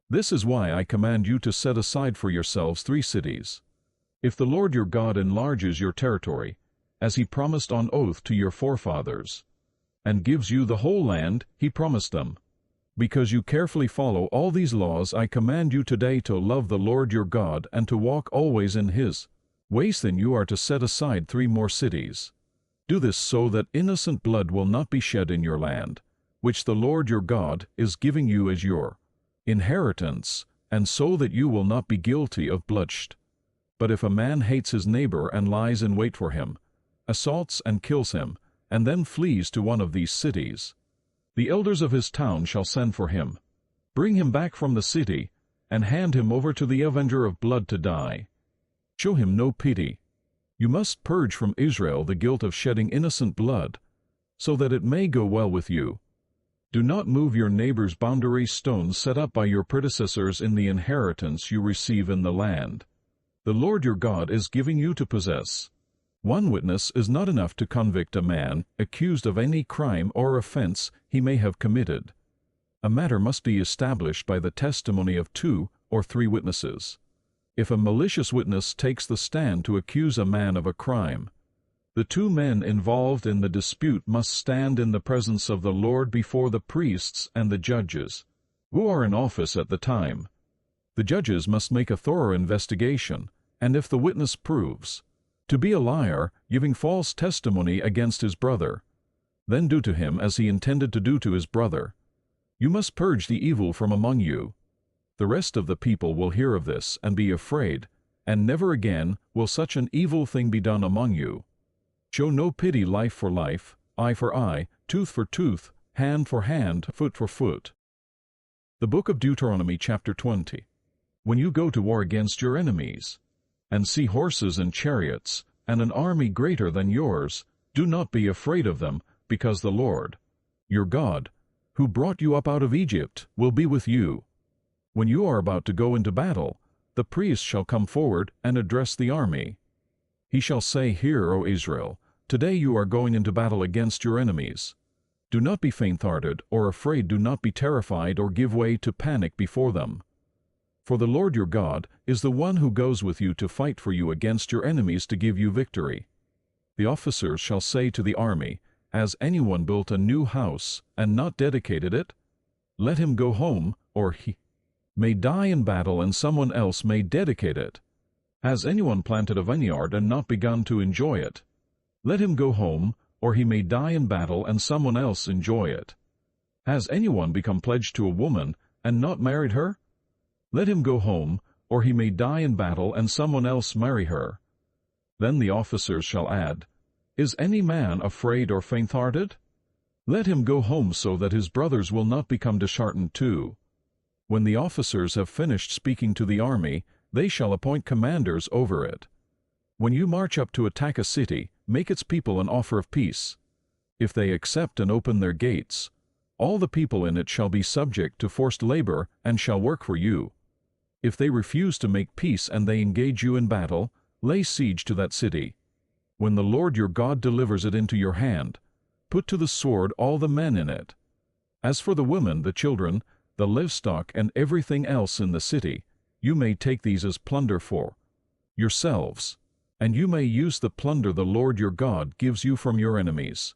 This is why I command you to set aside for yourselves 3 cities. If the Lord your God enlarges your territory, as he promised on oath to your forefathers, and gives you the whole land he promised them, because you carefully follow all these laws I command you today to love the Lord your God and to walk always in his ways, then you are to set aside 3 more cities. Do this so that innocent blood will not be shed in your land, which the Lord your God is giving you as your inheritance, and so that you will not be guilty of bloodshed. But if a man hates his neighbor and lies in wait for him, assaults and kills him, and then flees to one of these cities, the elders of his town shall send for him, bring him back from the city, and hand him over to the avenger of blood to die. Show him no pity. You must purge from Israel the guilt of shedding innocent blood, so that it may go well with you. Do not move your neighbor's boundary stones set up by your predecessors in the inheritance you receive in the land the Lord your God is giving you to possess. 1 witness is not enough to convict a man accused of any crime or offense he may have committed. A matter must be established by the testimony of 2 or 3 witnesses. If a malicious witness takes the stand to accuse a man of a crime, the 2 men involved in the dispute must stand in the presence of the Lord before the priests and the judges, who are in office at the time. The judges must make a thorough investigation, and if the witness proves to be a liar, giving false testimony against his brother, then do to him as he intended to do to his brother. You must purge the evil from among you. The rest of the people will hear of this and be afraid, and never again will such an evil thing be done among you. Show no pity, life for life, eye for eye, tooth for tooth, hand for hand, foot for foot. The book of Deuteronomy chapter 20. When you go to war against your enemies, and see horses and chariots, and an army greater than yours, do not be afraid of them, because the Lord, your God, who brought you up out of Egypt, will be with you. When you are about to go into battle, the priest shall come forward and address the army. He shall say, Hear, O Israel, today you are going into battle against your enemies. Do not be faint-hearted or afraid, do not be terrified or give way to panic before them. For the Lord your God is the one who goes with you to fight for you against your enemies to give you victory. The officers shall say to the army, Has anyone built a new house and not dedicated it? Let him go home, or he may die in battle and someone else may dedicate it. Has anyone planted a vineyard and not begun to enjoy it? Let him go home, or he may die in battle and someone else enjoy it. Has anyone become pledged to a woman and not married her? Let him go home, or he may die in battle and someone else marry her. Then the officers shall add, "Is any man afraid or faint-hearted? Let him go home so that his brothers will not become disheartened too." When the officers have finished speaking to the army, they shall appoint commanders over it. When you march up to attack a city, make its people an offer of peace. If they accept and open their gates, all the people in it shall be subject to forced labor and shall work for you. If they refuse to make peace and they engage you in battle, lay siege to that city. When the Lord your God delivers it into your hand, put to the sword all the men in it. As for the women, the children, the livestock, and everything else in the city, you may take these as plunder for yourselves, and you may use the plunder the Lord your God gives you from your enemies.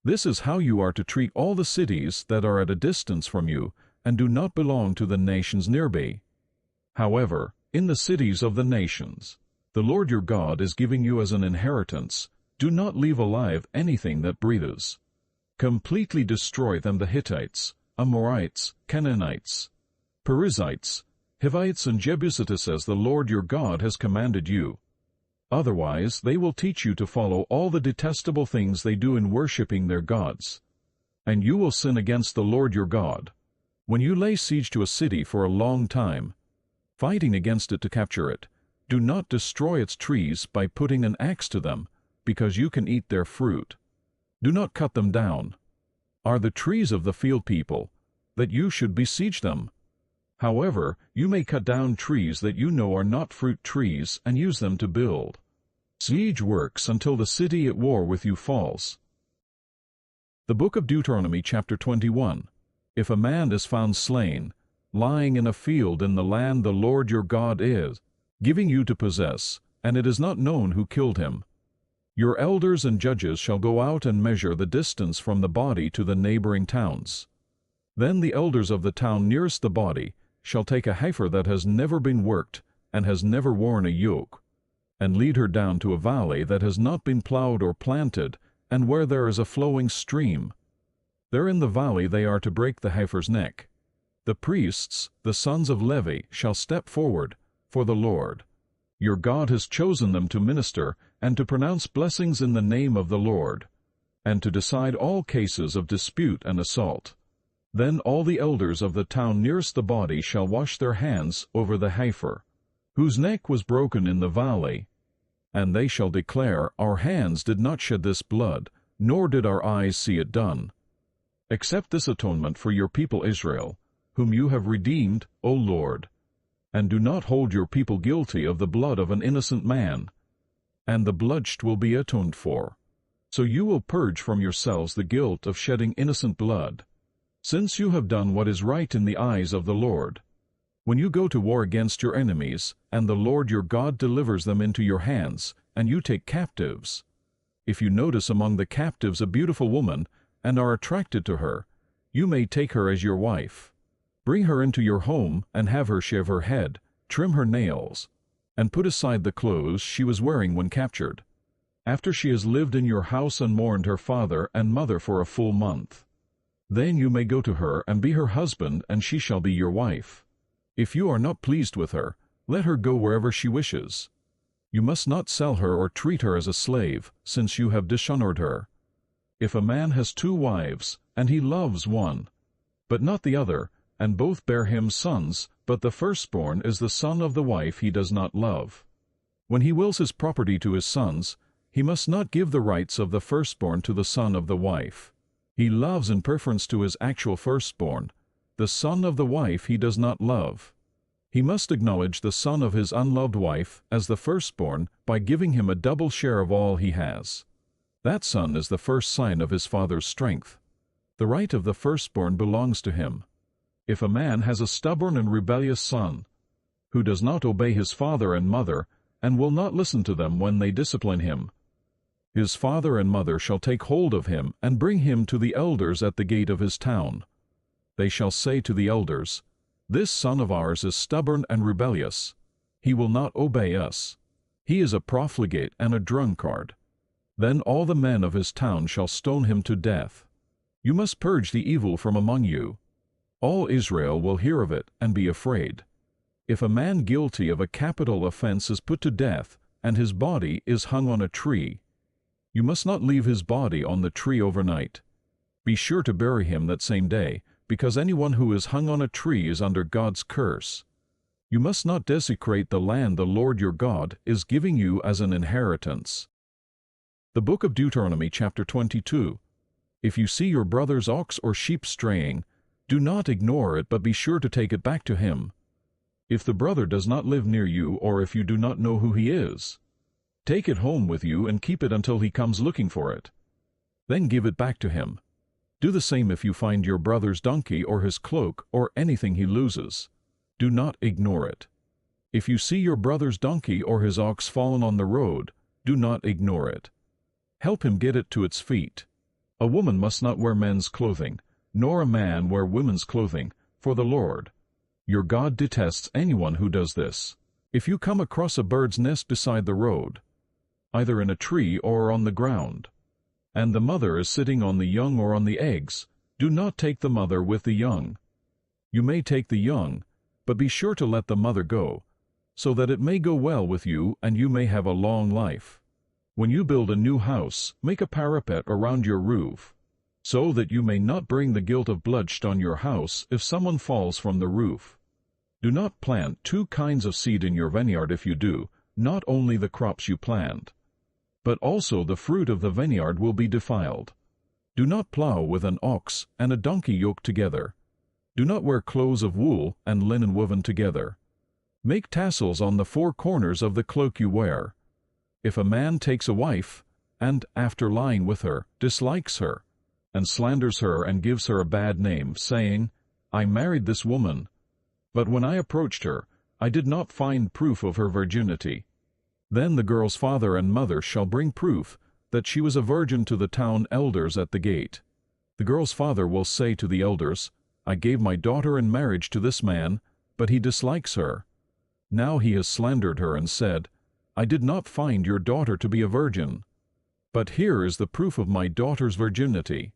This is how you are to treat all the cities that are at a distance from you and do not belong to the nations nearby. However, in the cities of the nations, the Lord your God is giving you as an inheritance, do not leave alive anything that breathes. Completely destroy them: the Hittites, Amorites, Canaanites, Perizzites, Hivites, and Jebusites, as the Lord your God has commanded you. Otherwise they will teach you to follow all the detestable things they do in worshipping their gods. And you will sin against the Lord your God. When you lay siege to a city for a long time, fighting against it to capture it, do not destroy its trees by putting an axe to them, because you can eat their fruit. Do not cut them down. Are the trees of the field people, that you should besiege them? However, you may cut down trees that you know are not fruit trees and use them to build siege works until the city at war with you falls. The Book of Deuteronomy, chapter 21. If a man is found slain, lying in a field in the land the Lord your God is giving you to possess, and it is not known who killed him, your elders and judges shall go out and measure the distance from the body to the neighboring towns. Then the elders of the town nearest the body shall take a heifer that has never been worked and has never worn a yoke, and lead her down to a valley that has not been plowed or planted, and where there is a flowing stream. There in the valley they are to break the heifer's neck. The priests, the sons of Levi, shall step forward, for the Lord your God has chosen them to minister and to pronounce blessings in the name of the Lord, and to decide all cases of dispute and assault. Then all the elders of the town nearest the body shall wash their hands over the heifer, whose neck was broken in the valley, and they shall declare, "Our hands did not shed this blood, nor did our eyes see it done. Accept this atonement for your people Israel, whom you have redeemed, O Lord, and do not hold your people guilty of the blood of an innocent man, and the bloodshed will be atoned for. So you will purge from yourselves the guilt of shedding innocent blood, since you have done what is right in the eyes of the Lord. When you go to war against your enemies, and the Lord your God delivers them into your hands, and you take captives, if you notice among the captives a beautiful woman, and are attracted to her, you may take her as your wife. Bring her into your home, and have her shave her head, trim her nails, and put aside the clothes she was wearing when captured. After she has lived in your house and mourned her father and mother for a full month, then you may go to her and be her husband, and she shall be your wife. If you are not pleased with her, let her go wherever she wishes. You must not sell her or treat her as a slave, since you have dishonored her. If a man has 2 wives, and he loves one, but not the other, and both bear him sons, but the firstborn is the son of the wife he does not love, when he wills his property to his sons, he must not give the rights of the firstborn to the son of the wife he loves in preference to his actual firstborn, the son of the wife he does not love. He must acknowledge the son of his unloved wife as the firstborn by giving him a double share of all he has. That son is the first sign of his father's strength. The right of the firstborn belongs to him. If a man has a stubborn and rebellious son, who does not obey his father and mother, and will not listen to them when they discipline him, his father and mother shall take hold of him and bring him to the elders at the gate of his town. They shall say to the elders, "This son of ours is stubborn and rebellious. He will not obey us. He is a profligate and a drunkard." Then all the men of his town shall stone him to death. You must purge the evil from among you. All Israel will hear of it and be afraid. If a man guilty of a capital offense is put to death, and his body is hung on a tree. You must not leave his body on the tree overnight. Be sure to bury him that same day, because anyone who is hung on a tree is under God's curse. You must not desecrate the land the Lord your God is giving you as an inheritance. The book of Deuteronomy chapter 22. If you see your brother's ox or sheep straying, do not ignore it, but be sure to take it back to him. If the brother does not live near you, or if you do not know who he is, take it home with you and keep it until he comes looking for it. Then give it back to him. Do the same if you find your brother's donkey or his cloak or anything he loses. Do not ignore it. If you see your brother's donkey or his ox fallen on the road, do not ignore it. Help him get it to its feet. A woman must not wear men's clothing, nor a man wear women's clothing, for the Lord your God detests anyone who does this. If you come across a bird's nest beside the road, either in a tree or on the ground, and the mother is sitting on the young or on the eggs, do not take the mother with the young. You may take the young, but be sure to let the mother go, so that it may go well with you and you may have a long life. When you build a new house, make a parapet around your roof, so that you may not bring the guilt of bloodshed on your house if someone falls from the roof. Do not plant two kinds of seed in your vineyard. If you do, not only the crops you plant, but also the fruit of the vineyard will be defiled. Do not plow with an ox and a donkey yoked together. Do not wear clothes of wool and linen woven together. Make tassels on the four corners of the cloak you wear. If a man takes a wife, and, after lying with her, dislikes her, and slanders her and gives her a bad name, saying, I married this woman, but when I approached her, I did not find proof of her virginity, then the girl's father and mother shall bring proof that she was a virgin to the town elders at the gate. The girl's father will say to the elders, I gave my daughter in marriage to this man, but he dislikes her. Now he has slandered her and said, I did not find your daughter to be a virgin. But here is the proof of my daughter's virginity.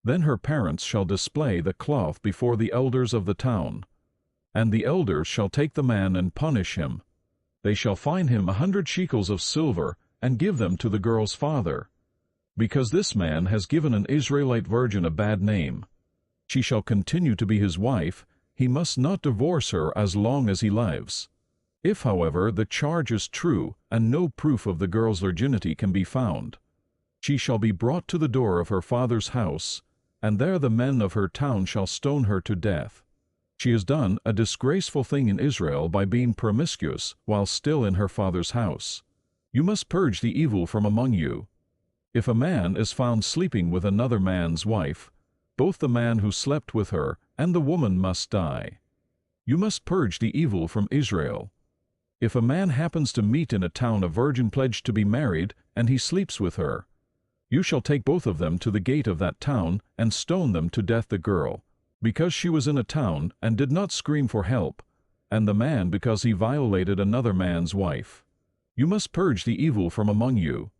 Then her parents shall display the cloth before the elders of the town, and the elders shall take the man and punish him. They shall fine him 100 shekels of silver and give them to the girl's father, because this man has given an Israelite virgin a bad name. She shall continue to be his wife. He must not divorce her as long as he lives. If, however, the charge is true and no proof of the girl's virginity can be found, she shall be brought to the door of her father's house, and there the men of her town shall stone her to death. She has done a disgraceful thing in Israel by being promiscuous while still in her father's house. You must purge the evil from among you. If a man is found sleeping with another man's wife, both the man who slept with her and the woman must die. You must purge the evil from Israel. If a man happens to meet in a town a virgin pledged to be married, and he sleeps with her, you shall take both of them to the gate of that town and stone them to death, the girl, because she was in a town and did not scream for help, and the man because he violated another man's wife. You must purge the evil from among you.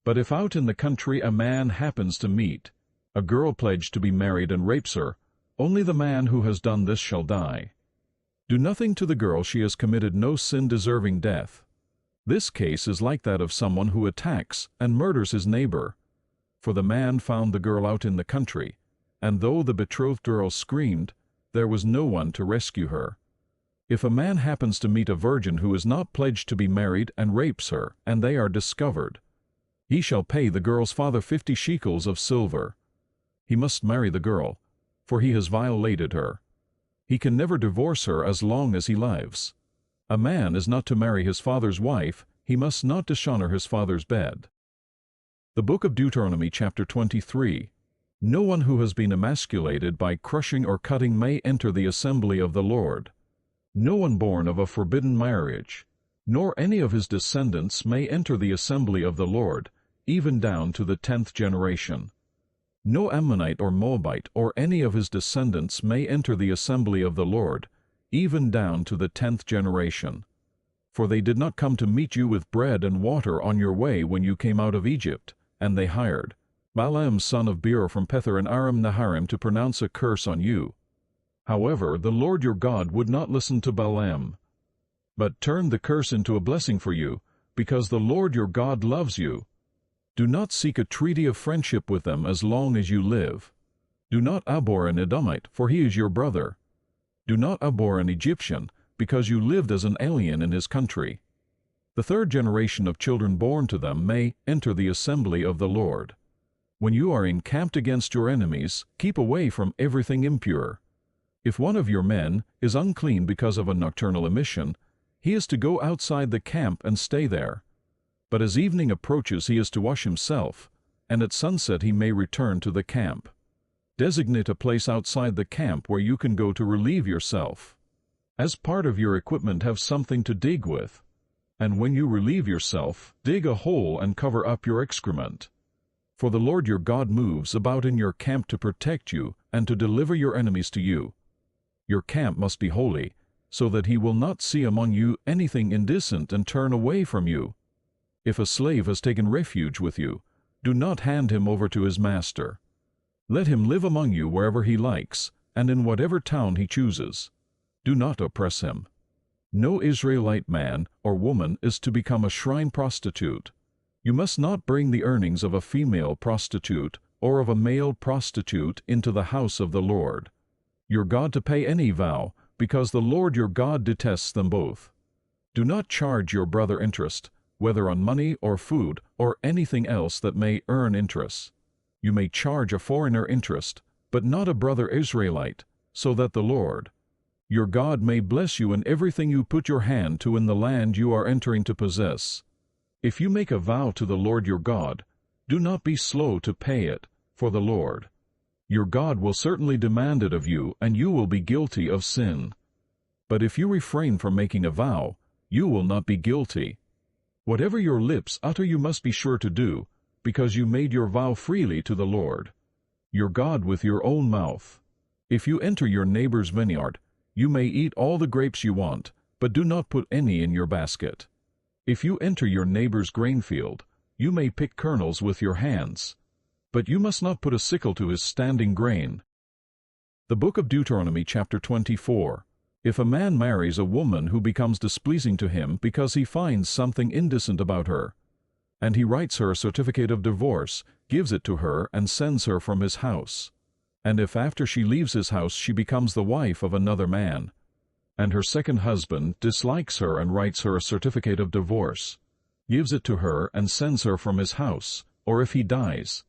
But if out in the country a man happens to meet a girl pledged to be married and rapes her, only the man who has done this shall die. Do nothing to the girl. She has committed no sin deserving death. This case is like that of someone who attacks and murders his neighbor. For the man found the girl out in the country, and though the betrothed girl screamed, there was no one to rescue her. If a man happens to meet a virgin who is not pledged to be married and rapes her, and they are discovered, he shall pay the girl's father 50 shekels of silver. He must marry the girl, for he has violated her. He can never divorce her as long as he lives. A man is not to marry his father's wife. He must not dishonor his father's bed. The book of Deuteronomy chapter 23. No one who has been emasculated by crushing or cutting may enter the assembly of the Lord. No one born of a forbidden marriage, nor any of his descendants may enter the assembly of the Lord, even down to the 10th generation. No Ammonite or Moabite or any of his descendants may enter the assembly of the Lord, even down to the 10th generation. For they did not come to meet you with bread and water on your way when you came out of Egypt, and they hired Balaam son of Beor from Pethor and Aram Naharaim to pronounce a curse on you. However, the Lord your God would not listen to Balaam, but turned the curse into a blessing for you, because the Lord your God loves you. Do not seek a treaty of friendship with them as long as you live. Do not abhor an Edomite, for he is your brother. Do not abhor an Egyptian, because you lived as an alien in his country. The third generation of children born to them may enter the assembly of the Lord. When you are encamped against your enemies, keep away from everything impure. If one of your men is unclean because of a nocturnal emission, he is to go outside the camp and stay there. But as evening approaches he is to wash himself, and at sunset he may return to the camp. Designate a place outside the camp where you can go to relieve yourself. As part of your equipment, have something to dig with. And when you relieve yourself, dig a hole and cover up your excrement. For the Lord your God moves about in your camp to protect you and to deliver your enemies to you. Your camp must be holy, so that he will not see among you anything indecent and turn away from you. If a slave has taken refuge with you, do not hand him over to his master. Let him live among you wherever he likes, and in whatever town he chooses. Do not oppress him. No Israelite man or woman is to become a shrine prostitute. You must not bring the earnings of a female prostitute or of a male prostitute into the house of the Lord your God to pay any vow, because the Lord your God detests them both. Do not charge your brother interest, whether on money or food or anything else that may earn interest. You may charge a foreigner interest, but not a brother Israelite, so that the Lord your God may bless you in everything you put your hand to in the land you are entering to possess. If you make a vow to the Lord your God, do not be slow to pay it, for the Lord your God will certainly demand it of you, and you will be guilty of sin. But if you refrain from making a vow, you will not be guilty. Whatever your lips utter you must be sure to do, because you made your vow freely to the Lord your God with your own mouth. If you enter your neighbor's vineyard, you may eat all the grapes you want, but do not put any in your basket. If you enter your neighbor's grain field, you may pick kernels with your hands, but you must not put a sickle to his standing grain. The Book of Deuteronomy, chapter 24. If a man marries a woman who becomes displeasing to him because he finds something indecent about her, and he writes her a certificate of divorce, gives it to her, and sends her from his house, and if after she leaves his house she becomes the wife of another man, and her second husband dislikes her and writes her a certificate of divorce, gives it to her, and sends her from his house, or if he dies,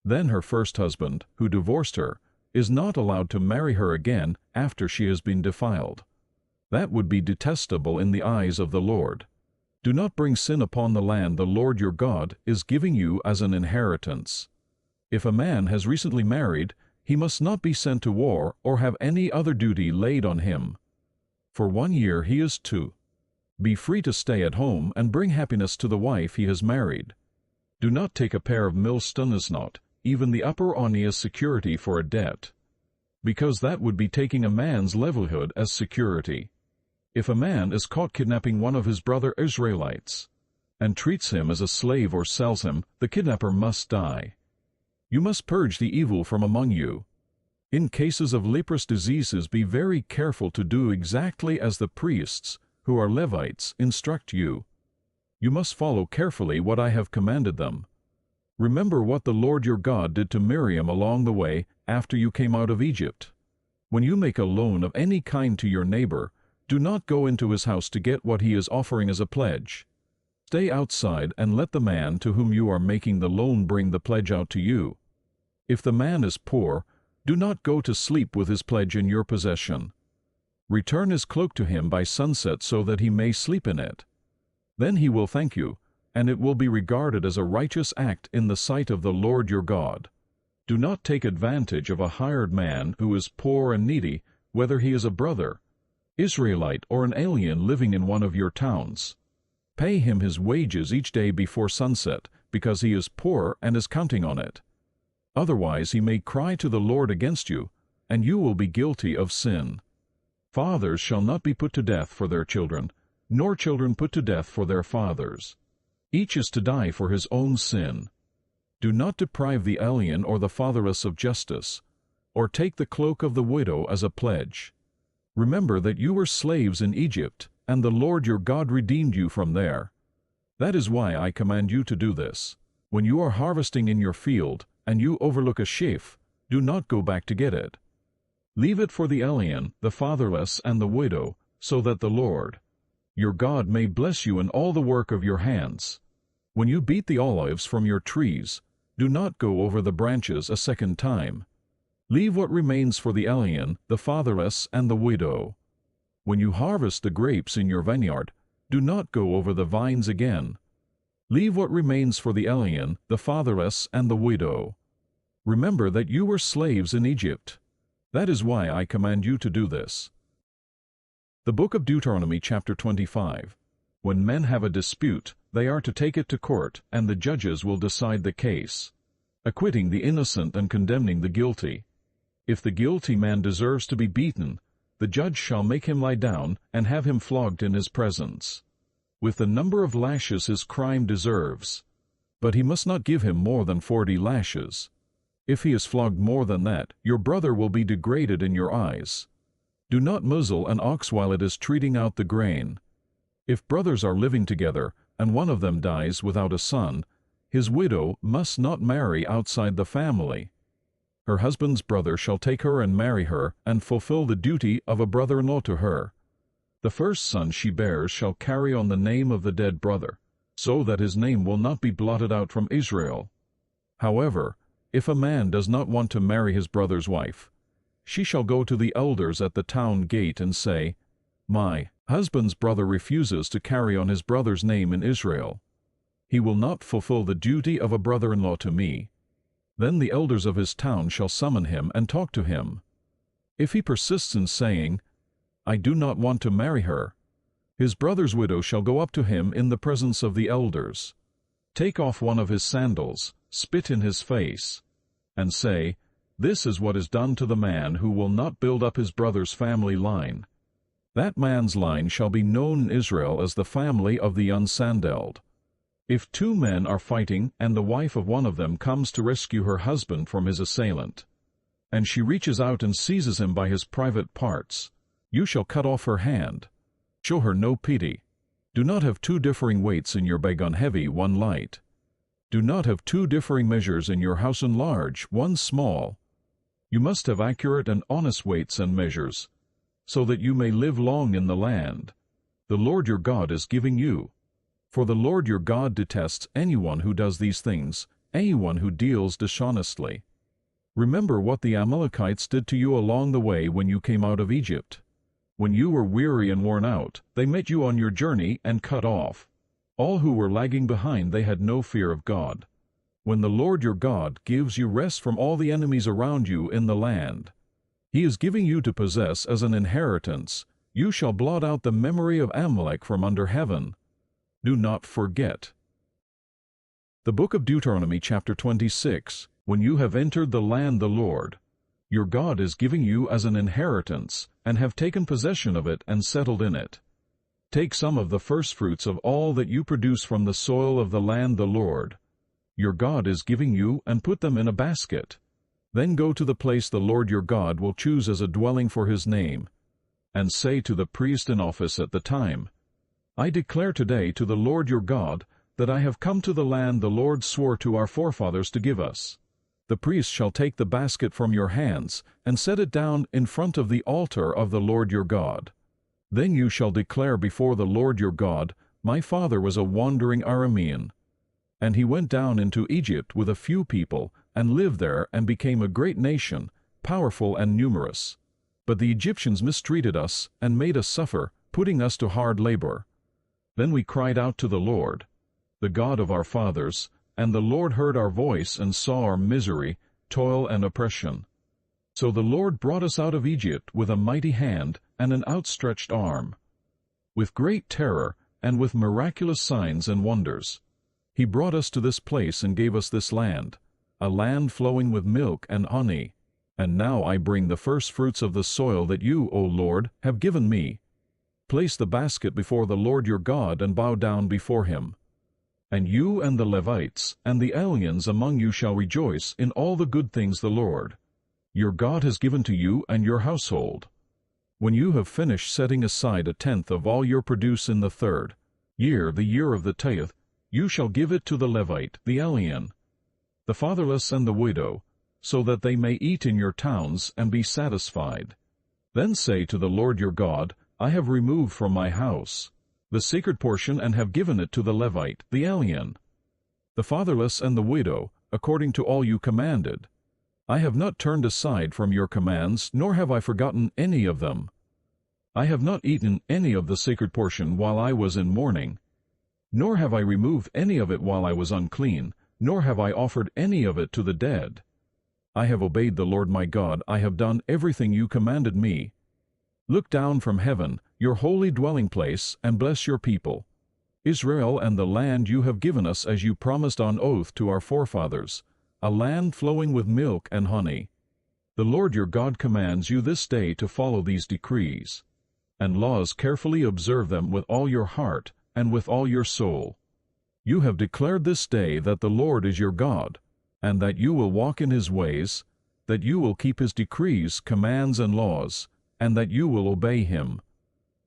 then her first husband, who divorced her, is not allowed to marry her again after she has been defiled. That would be detestable in the eyes of the Lord. Do not bring sin upon the land the Lord your God is giving you as an inheritance. If a man has recently married, he must not be sent to war or have any other duty laid on him. For 1 year he is to be free to stay at home and bring happiness to the wife he has married. Do not take a pair of millstones, not even the upper oni, as security for a debt, because that would be taking a man's livelihood as security. If a man is caught kidnapping one of his brother Israelites, and treats him as a slave or sells him, the kidnapper must die. You must purge the evil from among you. In cases of leprous diseases, be very careful to do exactly as the priests, who are Levites, instruct you. You must follow carefully what I have commanded them. Remember what the Lord your God did to Miriam along the way after you came out of Egypt. When you make a loan of any kind to your neighbor, do not go into his house to get what he is offering as a pledge. Stay outside and let the man to whom you are making the loan bring the pledge out to you. If the man is poor, do not go to sleep with his pledge in your possession. Return his cloak to him by sunset so that he may sleep in it. Then he will thank you, and it will be regarded as a righteous act in the sight of the Lord your God. Do not take advantage of a hired man who is poor and needy, whether he is a brother, Israelite, or an alien living in one of your towns. Pay him his wages each day before sunset, because he is poor and is counting on it. Otherwise he may cry to the Lord against you, and you will be guilty of sin. Fathers shall not be put to death for their children, nor children put to death for their fathers. Each is to die for his own sin. Do not deprive the alien or the fatherless of justice, or take the cloak of the widow as a pledge. Remember that you were slaves in Egypt, and the Lord your God redeemed you from there. That is why I command you to do this. When you are harvesting in your field, and you overlook a sheaf, do not go back to get it. Leave it for the alien, the fatherless, and the widow, so that the Lord, your God, may bless you in all the work of your hands. When you beat the olives from your trees, do not go over the branches a second time. Leave what remains for the alien, the fatherless, and the widow. When you harvest the grapes in your vineyard, do not go over the vines again. Leave what remains for the alien, the fatherless, and the widow. Remember that you were slaves in Egypt. That is why I command you to do this. The book of Deuteronomy chapter 25. When men have a dispute, they are to take it to court, and the judges will decide the case, acquitting the innocent and condemning the guilty. If the guilty man deserves to be beaten, the judge shall make him lie down and have him flogged in his presence, with the number of lashes his crime deserves. But he must not give him more than 40 lashes. If he is flogged more than that, your brother will be degraded in your eyes. Do not muzzle an ox while it is treading out the grain. If brothers are living together, and one of them dies without a son, his widow must not marry outside the family. Her husband's brother shall take her and marry her, and fulfill the duty of a brother-in-law to her. The first son she bears shall carry on the name of the dead brother, so that his name will not be blotted out from Israel. However, if a man does not want to marry his brother's wife, she shall go to the elders at the town gate and say, "My husband's brother refuses to carry on his brother's name in Israel. He will not fulfill the duty of a brother-in-law to me." Then the elders of his town shall summon him and talk to him. If he persists in saying, "I do not want to marry her," his brother's widow shall go up to him in the presence of the elders, take off one of his sandals, spit in his face, and say, "This is what is done to the man who will not build up his brother's family line." That man's line shall be known in Israel as the family of the unsandaled. If 2 men are fighting and the wife of one of them comes to rescue her husband from his assailant, and she reaches out and seizes him by his private parts, you shall cut off her hand. Show her no pity. Do not have 2 differing weights in your bag, one heavy, one light. Do not have 2 differing measures in your house, one large, one small. You must have accurate and honest weights and measures, so that you may live long in the land the Lord your God is giving you. For the Lord your God detests anyone who does these things, anyone who deals dishonestly. Remember what the Amalekites did to you along the way when you came out of Egypt. When you were weary and worn out, they met you on your journey and cut off all who were lagging behind. They had no fear of God. When the Lord your God gives you rest from all the enemies around you in the land He is giving you to possess as an inheritance, you shall blot out the memory of Amalek from under heaven. Do not forget. The book of Deuteronomy chapter 26. When you have entered the land the Lord your God is giving you as an inheritance, and have taken possession of it and settled in it, take some of the firstfruits of all that you produce from the soil of the land the Lord your God is giving you, and put them in a basket. Then go to the place the Lord your God will choose as a dwelling for His name, and say to the priest in office at the time, "I declare today to the Lord your God that I have come to the land the Lord swore to our forefathers to give us." The priest shall take the basket from your hands and set it down in front of the altar of the Lord your God. Then you shall declare before the Lord your God, "My father was a wandering Aramean, and he went down into Egypt with a few people, and lived there and became a great nation, powerful and numerous. But the Egyptians mistreated us and made us suffer, putting us to hard labor. Then we cried out to the Lord, the God of our fathers, and the Lord heard our voice and saw our misery, toil, and oppression. So the Lord brought us out of Egypt with a mighty hand and an outstretched arm, with great terror and with miraculous signs and wonders. He brought us to this place and gave us this land, a land flowing with milk and honey. And now I bring the first fruits of the soil that you, O Lord, have given me. Place the basket before the Lord your God and bow down before Him. And you and the Levites and the aliens among you shall rejoice in all the good things the Lord your God has given to you and your household. When you have finished setting aside 1/10 of all your produce in the 3rd year, the year of the 10th, you shall give it to the Levite, the alien, the fatherless and the widow, so that they may eat in your towns and be satisfied. Then say to the Lord your God, I have removed from my house the sacred portion and have given it to the Levite, the alien, the fatherless and the widow, according to all you commanded. I have not turned aside from your commands, nor have I forgotten any of them. I have not eaten any of the sacred portion while I was in mourning, nor have I removed any of it while I was unclean, nor have I offered any of it to the dead. I have obeyed the Lord my God, I have done everything you commanded me. Look down from heaven, your holy dwelling place, and bless your people, Israel, and the land you have given us as you promised on oath to our forefathers, a land flowing with milk and honey. The Lord your God commands you this day to follow these decrees and laws, carefully observe them with all your heart and with all your soul. You have declared this day that the Lord is your God, and that you will walk in his ways, that you will keep his decrees, commands, and laws, and that you will obey him.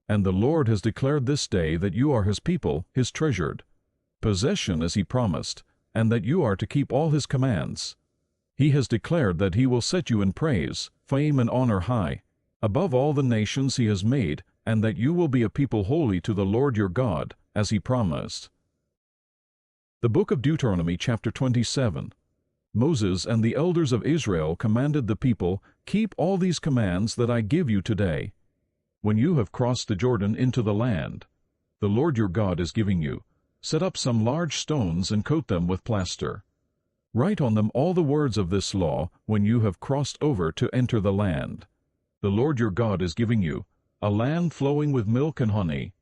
And the Lord has declared this day that you are his people, his treasured possession as he promised, and that you are to keep all his commands. He has declared that he will set you in praise, fame, and honor high, above all the nations he has made, and that you will be a people holy to the Lord your God, as he promised. The book of Deuteronomy, chapter 27. Moses and the elders of Israel commanded the people, keep all these commands that I give you today. When you have crossed the Jordan into the land the Lord your God is giving you, set up some large stones and coat them with plaster. Write on them all the words of this law when you have crossed over to enter the land the Lord your God is giving you, a land flowing with milk and honey,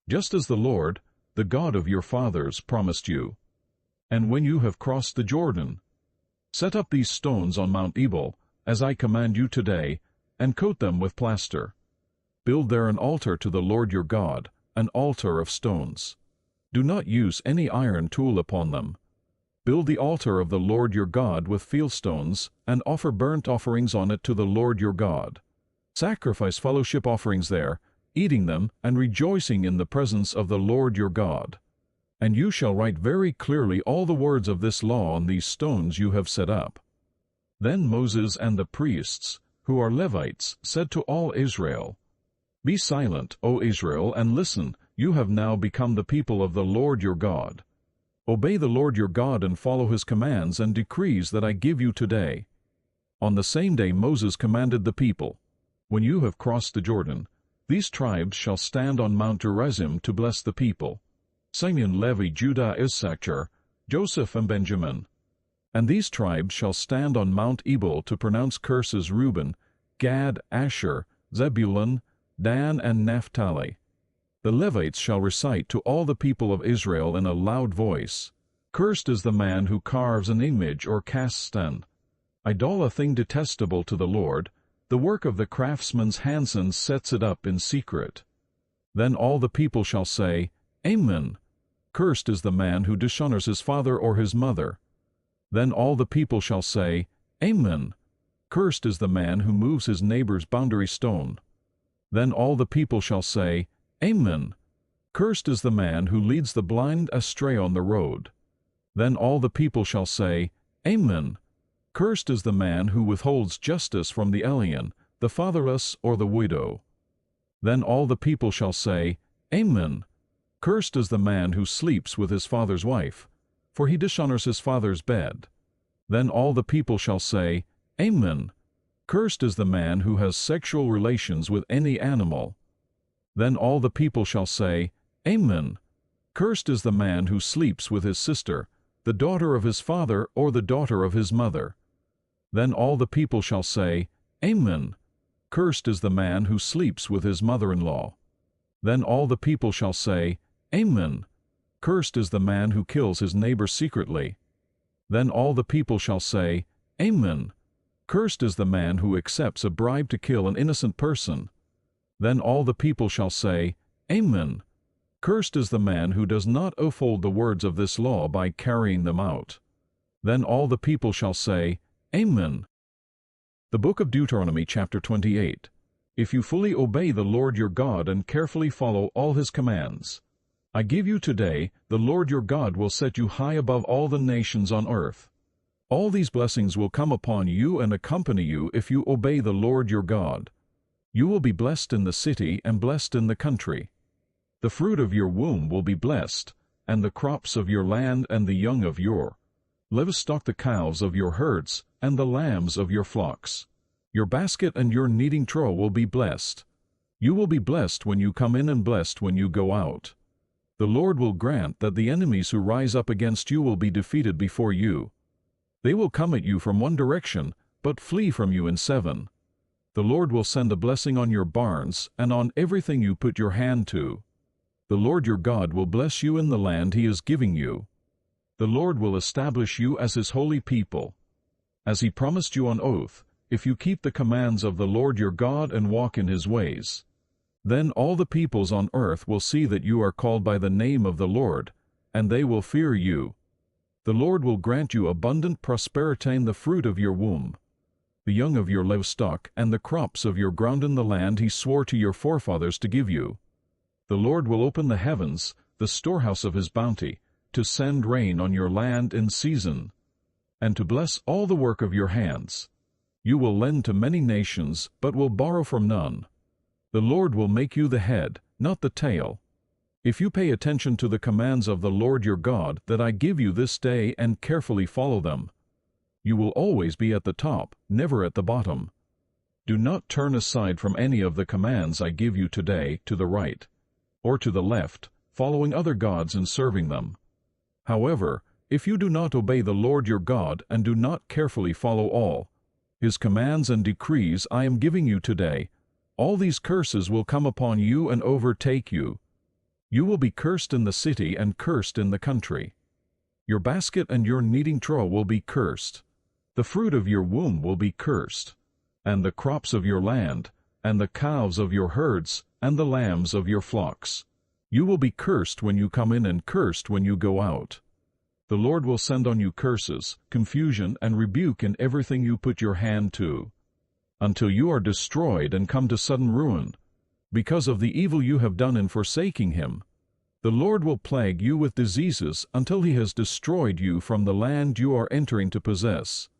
just as the Lord, the God of your fathers, promised you. And when you have crossed the Jordan, set up these stones on Mount Ebal, as I command you today, and coat them with plaster. Build there an altar to the Lord your God, an altar of stones. Do not use any iron tool upon them. Build the altar of the Lord your God with field stones, and offer burnt offerings on it to the Lord your God. Sacrifice fellowship offerings there, eating them and rejoicing in the presence of the Lord your God. And you shall write very clearly all the words of this law on these stones you have set up. Then Moses and the priests, who are Levites, said to all Israel, Be silent, O Israel, and listen, you have now become the people of the Lord your God. Obey the Lord your God and follow his commands and decrees that I give you today. On the same day Moses commanded the people, When you have crossed the Jordan, these tribes shall stand on Mount Gerizim to bless the people: Simeon, Levi, Judah, Issachar, Joseph, and Benjamin. And these tribes shall stand on Mount Ebal to pronounce curses: Reuben, Gad, Asher, Zebulun, Dan, and Naphtali. The Levites shall recite to all the people of Israel in a loud voice, Cursed is the man who carves an image or casts an idol, a thing detestable to the Lord. The work of the craftsman's hands and sets it up in secret. Then all the people shall say, Amen. Cursed is the man who dishonors his father or his mother. Then all the people shall say, Amen. Cursed is the man who moves his neighbor's boundary stone. Then all the people shall say, Amen. Cursed is the man who leads the blind astray on the road. Then all the people shall say, Amen. Cursed is the man who withholds justice from the alien, the fatherless, or the widow. Then all the people shall say, Amen. Cursed is the man who sleeps with his father's wife, for he dishonors his father's bed. Then all the people shall say, Amen. Cursed is the man who has sexual relations with any animal. Then all the people shall say, Amen. Cursed is the man who sleeps with his sister, the daughter of his father or the daughter of his mother. Then all the people shall say, Amen. Cursed is the man who sleeps with his mother-in-law. Then all the people shall say, Amen. Cursed is the man who kills his neighbor secretly. Then all the people shall say, Amen. Cursed is the man who accepts a bribe to kill an innocent person. Then all the people shall say, Amen. Cursed is the man who does not uphold the words of this law by carrying them out. Then all the people shall say, Amen. The book of Deuteronomy, chapter 28. If you fully obey the Lord your God and carefully follow all his commands, I give you today, the Lord your God will set you high above all the nations on earth. All these blessings will come upon you and accompany you if you obey the Lord your God. You will be blessed in the city and blessed in the country. The fruit of your womb will be blessed, and the crops of your land and the young of your livestock, the calves of your herds, and the lambs of your flocks. Your basket and your kneading trough will be blessed. You will be blessed when you come in and blessed when you go out. The Lord will grant that the enemies who rise up against you will be defeated before you. They will come at you from one direction, but flee from you in seven. The Lord will send a blessing on your barns and on everything you put your hand to. The Lord your God will bless you in the land he is giving you. The Lord will establish you as his holy people. As he promised you on oath, if you keep the commands of the Lord your God and walk in his ways, then all the peoples on earth will see that you are called by the name of the Lord, and they will fear you. The Lord will grant you abundant prosperity in the fruit of your womb, the young of your livestock, and the crops of your ground in the land he swore to your forefathers to give you. The Lord will open the heavens, the storehouse of his bounty, to send rain on your land in season, and to bless all the work of your hands. You will lend to many nations, but will borrow from none. The Lord will make you the head, not the tail. If you pay attention to the commands of the Lord your God that I give you this day and carefully follow them, you will always be at the top, never at the bottom. Do not turn aside from any of the commands I give you today to the right or to the left, following other gods and serving them. However, if you do not obey the Lord your God and do not carefully follow all his commands and decrees I am giving you today, all these curses will come upon you and overtake you. You will be cursed in the city and cursed in the country. Your basket and your kneading trough will be cursed. The fruit of your womb will be cursed, and the crops of your land, and the calves of your herds, and the lambs of your flocks. You will be cursed when you come in and cursed when you go out. The Lord will send on you curses, confusion, and rebuke in everything you put your hand to, until you are destroyed and come to sudden ruin, because of the evil you have done in forsaking him. The Lord will plague you with diseases until he has destroyed you from the land you are entering to possess.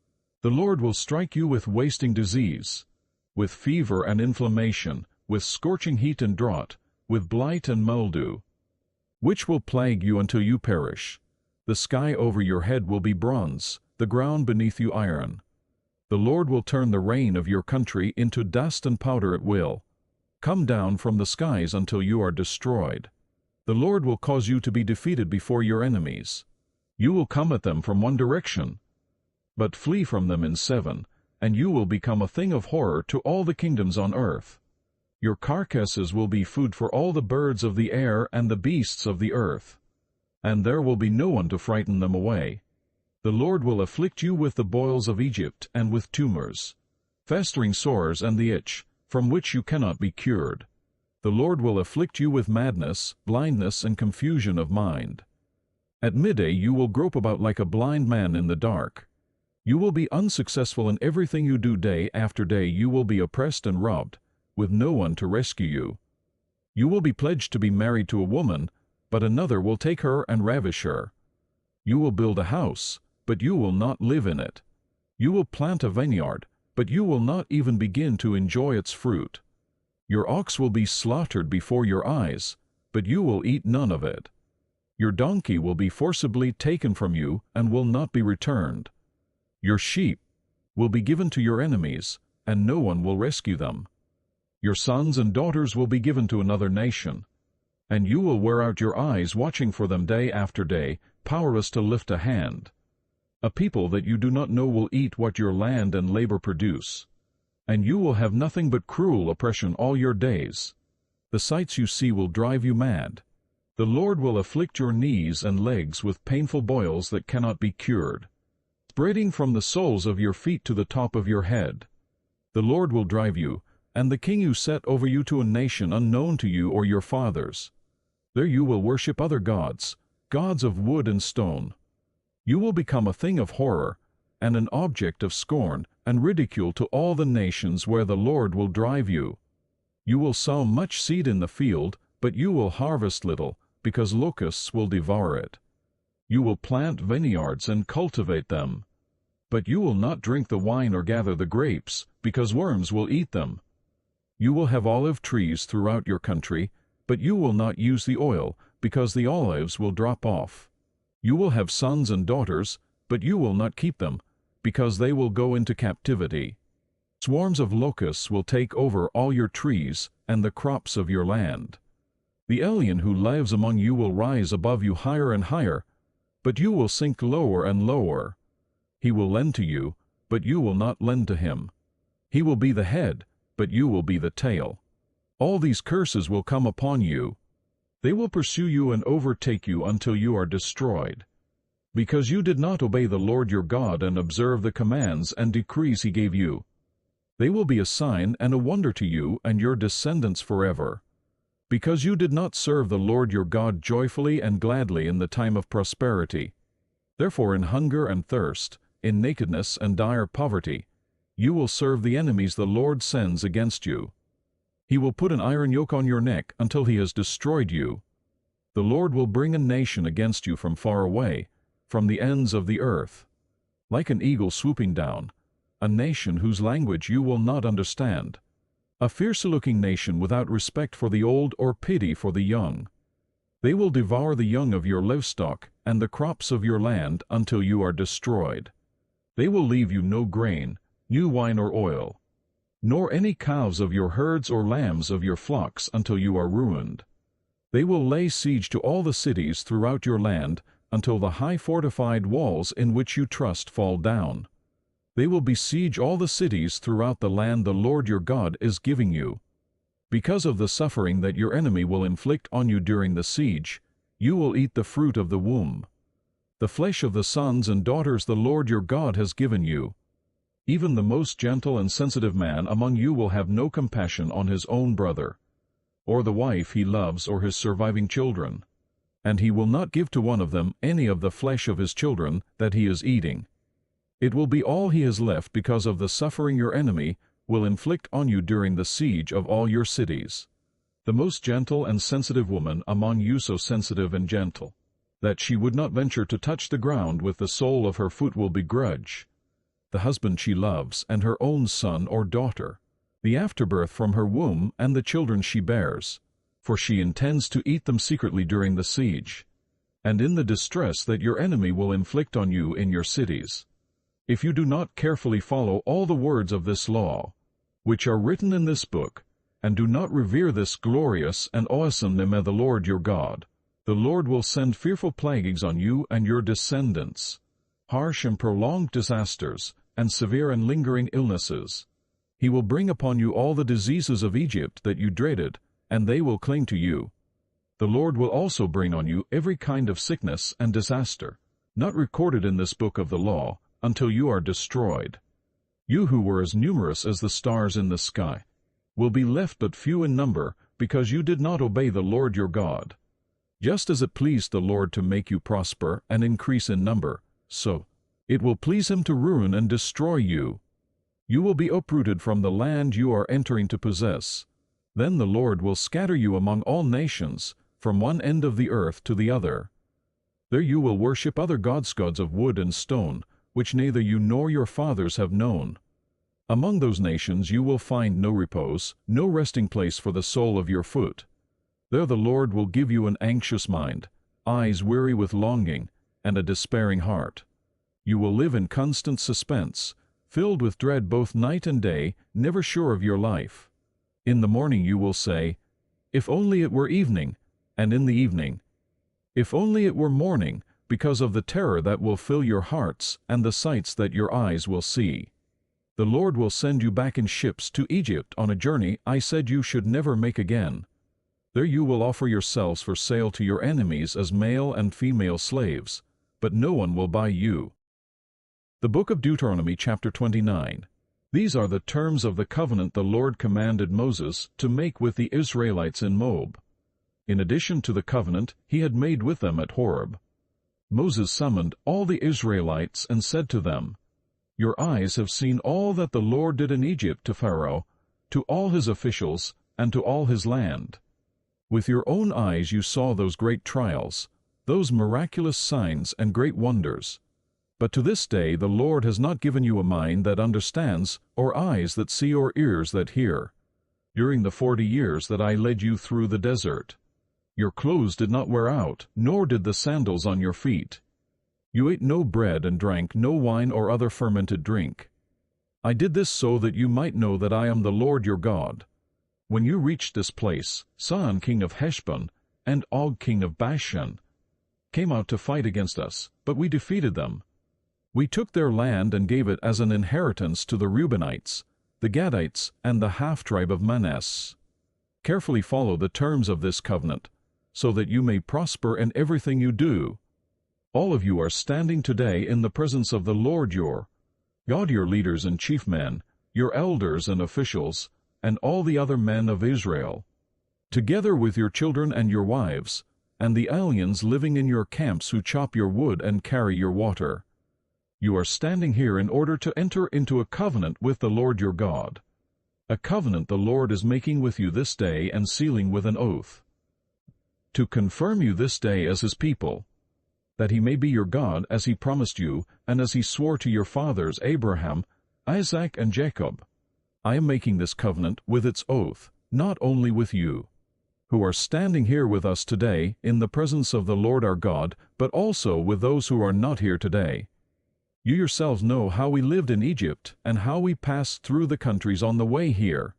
The Lord will strike you with wasting disease, with fever and inflammation, with scorching heat and drought, with blight and mildew, which will plague you until you perish. The sky over your head will be bronze, the ground beneath you iron. The Lord will turn the rain of your country into dust and powder at will. Come down from the skies until you are destroyed. The Lord will cause you to be defeated before your enemies. You will come at them from one direction, but flee from them in seven, and you will become a thing of horror to all the kingdoms on earth. Your carcasses will be food for all the birds of the air and the beasts of the earth, and there will be no one to frighten them away. The Lord will afflict you with the boils of Egypt and with tumors, festering sores and the itch, from which you cannot be cured. The Lord will afflict you with madness, blindness, and confusion of mind. At midday you will grope about like a blind man in the dark. You will be unsuccessful in everything you do. Day after day you will be oppressed and robbed, with no one to rescue you. You will be pledged to be married to a woman, but another will take her and ravish her. You will build a house, but you will not live in it. You will plant a vineyard, but you will not even begin to enjoy its fruit. Your ox will be slaughtered before your eyes, but you will eat none of it. Your donkey will be forcibly taken from you and will not be returned. Your sheep will be given to your enemies, and no one will rescue them. Your sons and daughters will be given to another nation, and you will wear out your eyes watching for them day after day, powerless to lift a hand. A people that you do not know will eat what your land and labor produce, and you will have nothing but cruel oppression all your days. The sights you see will drive you mad. The Lord will afflict your knees and legs with painful boils that cannot be cured, spreading from the soles of your feet to the top of your head. The Lord will drive you, and the king you set over you, to a nation unknown to you or your fathers. There you will worship other gods, gods of wood and stone. You will become a thing of horror, and an object of scorn and ridicule to all the nations where the Lord will drive you. You will sow much seed in the field, but you will harvest little, because locusts will devour it. You will plant vineyards and cultivate them, but you will not drink the wine or gather the grapes, because worms will eat them. You will have olive trees throughout your country, but you will not use the oil, because the olives will drop off. You will have sons and daughters, but you will not keep them, because they will go into captivity. Swarms of locusts will take over all your trees and the crops of your land. The alien who lives among you will rise above you higher and higher, but you will sink lower and lower. He will lend to you, but you will not lend to him. He will be the head, but you will be the tail. All these curses will come upon you. They will pursue you and overtake you until you are destroyed, because you did not obey the Lord your God and observe the commands and decrees he gave you. They will be a sign and a wonder to you and your descendants forever, because you did not serve the Lord your God joyfully and gladly in the time of prosperity. Therefore in hunger and thirst, in nakedness and dire poverty, you will serve the enemies the Lord sends against you. He will put an iron yoke on your neck until he has destroyed you. The Lord will bring a nation against you from far away, from the ends of the earth, like an eagle swooping down, a nation whose language you will not understand, a fierce-looking nation without respect for the old or pity for the young. They will devour the young of your livestock and the crops of your land until you are destroyed. They will leave you no grain, new wine or oil, nor any calves of your herds or lambs of your flocks until you are ruined. They will lay siege to all the cities throughout your land until the high fortified walls in which you trust fall down. They will besiege all the cities throughout the land the Lord your God is giving you. Because of the suffering that your enemy will inflict on you during the siege, you will eat the fruit of the womb, the flesh of the sons and daughters the Lord your God has given you. Even the most gentle and sensitive man among you will have no compassion on his own brother, or the wife he loves or his surviving children, and he will not give to one of them any of the flesh of his children that he is eating. It will be all he has left because of the suffering your enemy will inflict on you during the siege of all your cities. The most gentle and sensitive woman among you, so sensitive and gentle that she would not venture to touch the ground with the sole of her foot, will begrudge the husband she loves and her own son or daughter, the afterbirth from her womb and the children she bears, for she intends to eat them secretly during the siege, and in the distress that your enemy will inflict on you in your cities. If you do not carefully follow all the words of this law, which are written in this book, and do not revere this glorious and awesome name of the Lord your God, the Lord will send fearful plagues on you and your descendants, harsh and prolonged disasters, and severe and lingering illnesses. He will bring upon you all the diseases of Egypt that you dreaded, and they will cling to you. The Lord will also bring on you every kind of sickness and disaster, not recorded in this book of the law, until you are destroyed. You who were as numerous as the stars in the sky will be left but few in number, because you did not obey the Lord your God. Just as it pleased the Lord to make you prosper and increase in number, so it will please him to ruin and destroy you. You will be uprooted from the land you are entering to possess. Then the Lord will scatter you among all nations, from one end of the earth to the other. There you will worship other gods of wood and stone, which neither you nor your fathers have known. Among those nations you will find no repose, no resting place for the sole of your foot. There the Lord will give you an anxious mind, eyes weary with longing, and a despairing heart. You will live in constant suspense, filled with dread both night and day, never sure of your life. In the morning you will say, "If only it were evening," and in the evening, "If only it were morning," because of the terror that will fill your hearts and the sights that your eyes will see. The Lord will send you back in ships to Egypt on a journey I said you should never make again. There you will offer yourselves for sale to your enemies as male and female slaves, but no one will buy you. The Book of Deuteronomy, chapter 29. These are the terms of the covenant the Lord commanded Moses to make with the Israelites in Moab, in addition to the covenant he had made with them at Horeb. Moses summoned all the Israelites and said to them, "Your eyes have seen all that the Lord did in Egypt to Pharaoh, to all his officials, and to all his land. With your own eyes you saw those great trials, those miraculous signs and great wonders. But to this day the Lord has not given you a mind that understands, or eyes that see, or ears that hear. During the 40 years that I led you through the desert, your clothes did not wear out, nor did the sandals on your feet. You ate no bread and drank no wine or other fermented drink. I did this so that you might know that I am the Lord your God. When you reached this place, Sihon king of Heshbon and Og king of Bashan came out to fight against us, but we defeated them. We took their land and gave it as an inheritance to the Reubenites, the Gadites, and the half-tribe of Manasseh. Carefully follow the terms of this covenant, so that you may prosper in everything you do. All of you are standing today in the presence of the Lord your God, your leaders and chief men, your elders and officials, and all the other men of Israel, together with your children and your wives, and the aliens living in your camps who chop your wood and carry your water. You are standing here in order to enter into a covenant with the Lord your God, a covenant the Lord is making with you this day and sealing with an oath, to confirm you this day as his people, that he may be your God as he promised you, and as he swore to your fathers Abraham, Isaac, and Jacob. I am making this covenant with its oath, not only with you, who are standing here with us today in the presence of the Lord our God, but also with those who are not here today. You yourselves know how we lived in Egypt and how we passed through the countries on the way here.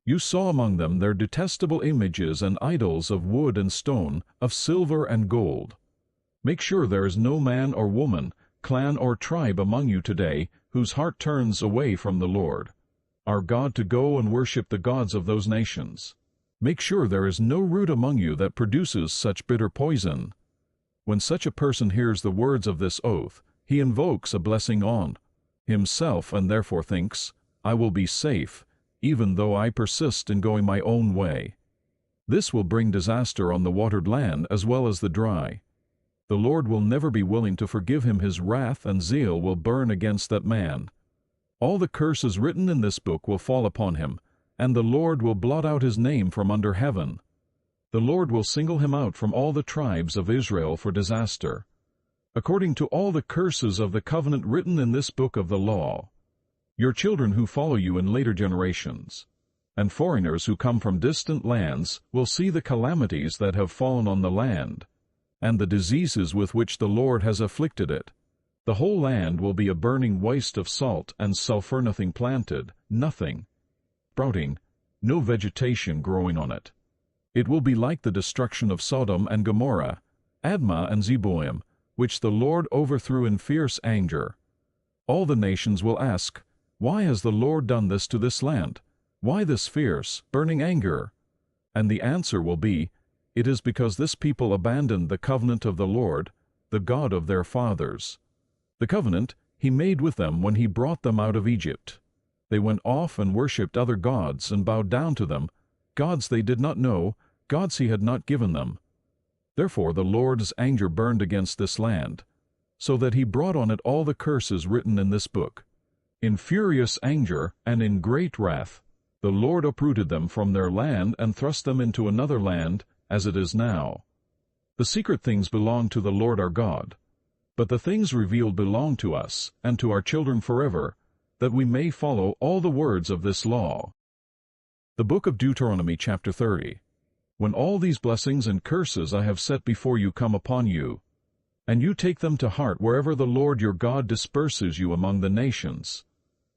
You saw among them their detestable images and idols of wood and stone, of silver and gold. Make sure there is no man or woman, clan or tribe among you today whose heart turns away from the Lord our God to go and worship the gods of those nations. Make sure there is no root among you that produces such bitter poison. When such a person hears the words of this oath, he invokes a blessing on himself and therefore thinks, I will be safe, even though I persist in going my own way. This will bring disaster on the watered land as well as the dry. The Lord will never be willing to forgive him. His wrath and zeal will burn against that man. All the curses written in this book will fall upon him, and the Lord will blot out his name from under heaven. The Lord will single him out from all the tribes of Israel for disaster, according to all the curses of the covenant written in this book of the law. Your children who follow you in later generations, and foreigners who come from distant lands, will see the calamities that have fallen on the land, and the diseases with which the Lord has afflicted it. The whole land will be a burning waste of salt and sulfur, nothing planted, nothing sprouting, no vegetation growing on it. It will be like the destruction of Sodom and Gomorrah, Admah and Zeboim, which the Lord overthrew in fierce anger. All the nations will ask, why has the Lord done this to this land? Why this fierce, burning anger? And the answer will be, it is because this people abandoned the covenant of the Lord, the God of their fathers. The covenant he made with them when he brought them out of Egypt. They went off and worshipped other gods and bowed down to them, gods they did not know, gods he had not given them. Therefore the Lord's anger burned against this land, so that he brought on it all the curses written in this book. In furious anger and in great wrath, the Lord uprooted them from their land and thrust them into another land, as it is now. The secret things belong to the Lord our God, but the things revealed belong to us and to our children forever, that we may follow all the words of this law. The book of Deuteronomy, chapter 30. When all these blessings and curses I have set before you come upon you, and you take them to heart wherever the Lord your God disperses you among the nations,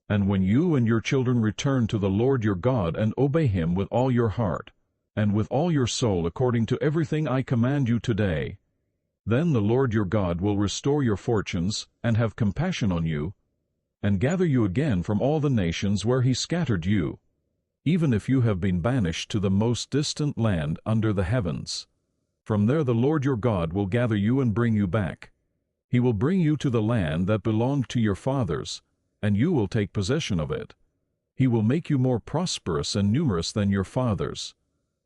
and when you and your children return to the Lord your God and obey him with all your heart, and with all your soul according to everything I command you today, then the Lord your God will restore your fortunes and have compassion on you, and gather you again from all the nations where he scattered you, even if you have been banished to the most distant land under the heavens. From there the Lord your God will gather you and bring you back. He will bring you to the land that belonged to your fathers, and you will take possession of it. He will make you more prosperous and numerous than your fathers.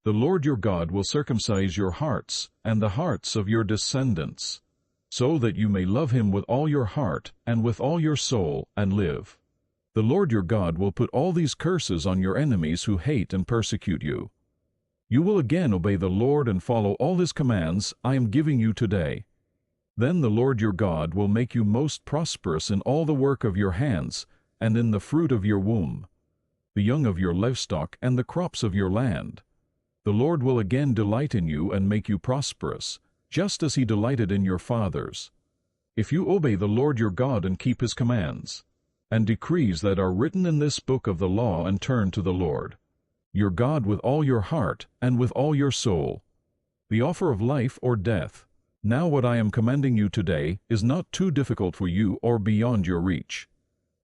The Lord your God will circumcise your hearts and the hearts of your descendants, so that you may love him with all your heart and with all your soul and live. The Lord your God will put all these curses on your enemies who hate and persecute you. You will again obey the Lord and follow all His commands I am giving you today. Then the Lord your God will make you most prosperous in all the work of your hands and in the fruit of your womb, the young of your livestock and the crops of your land. The Lord will again delight in you and make you prosperous, just as He delighted in your fathers, if you obey the Lord your God and keep His commands and decrees that are written in this book of the law and turn to the Lord your God with all your heart and with all your soul. The offer of life or death. Now what I am commanding you today is not too difficult for you or beyond your reach.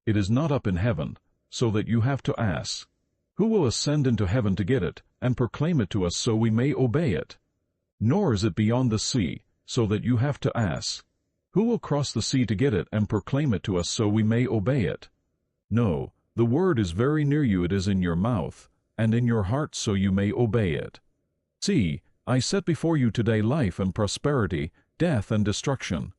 It is not up in heaven, so that you have to ask, who will ascend into heaven to get it and proclaim it to us so we may obey it? Nor is it beyond the sea, so that you have to ask, who will cross the sea to get it and proclaim it to us so we may obey it? No, the word is very near you, it is in your mouth and in your heart so you may obey it. See, I set before you today life and prosperity, death and destruction.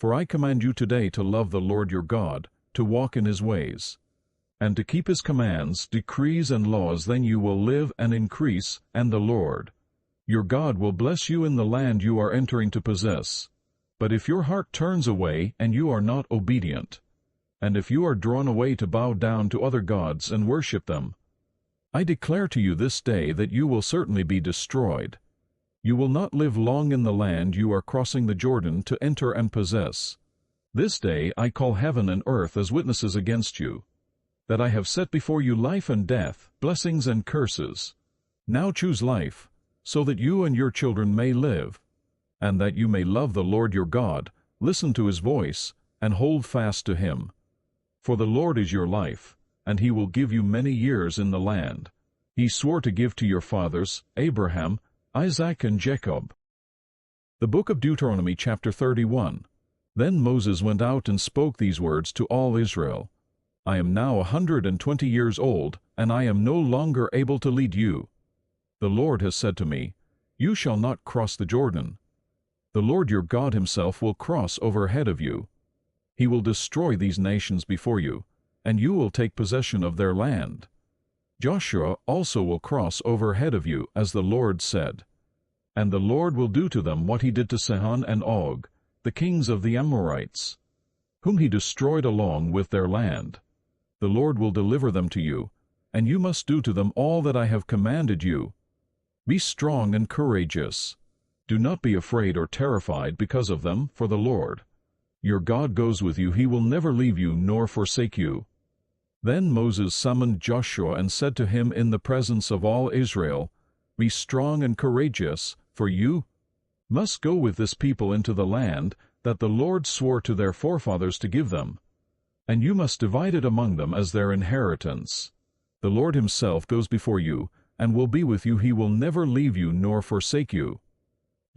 For I command you today to love the Lord your God, to walk in His ways, and to keep His commands, decrees, and laws. Then you will live and increase, and the Lord your God will bless you in the land you are entering to possess. But if your heart turns away and you are not obedient, and if you are drawn away to bow down to other gods and worship them, I declare to you this day that you will certainly be destroyed. You will not live long in the land you are crossing the Jordan to enter and possess. This day I call heaven and earth as witnesses against you, that I have set before you life and death, blessings and curses. Now choose life, so that you and your children may live, and that you may love the Lord your God, listen to His voice, and hold fast to Him. For the Lord is your life, and He will give you many years in the land He swore to give to your fathers, Abraham, Isaac, and Jacob. The book of Deuteronomy chapter 31. Then Moses went out and spoke these words to all Israel. I am now 120 years old, and I am no longer able to lead you. The Lord has said to me, You shall not cross the Jordan. The Lord your God Himself will cross over ahead of you. He will destroy these nations before you, and you will take possession of their land. Joshua also will cross over ahead of you, as the Lord said. And the Lord will do to them what He did to Sihon and Og, the kings of the Amorites, whom He destroyed along with their land. The Lord will deliver them to you, and you must do to them all that I have commanded you. Be strong and courageous. Do not be afraid or terrified because of them, for the Lord your God goes with you. He will never leave you nor forsake you. Then Moses summoned Joshua and said to him in the presence of all Israel, Be strong and courageous, for you must go with this people into the land that the Lord swore to their forefathers to give them, and you must divide it among them as their inheritance. The Lord Himself goes before you, and will be with you. He will never leave you nor forsake you.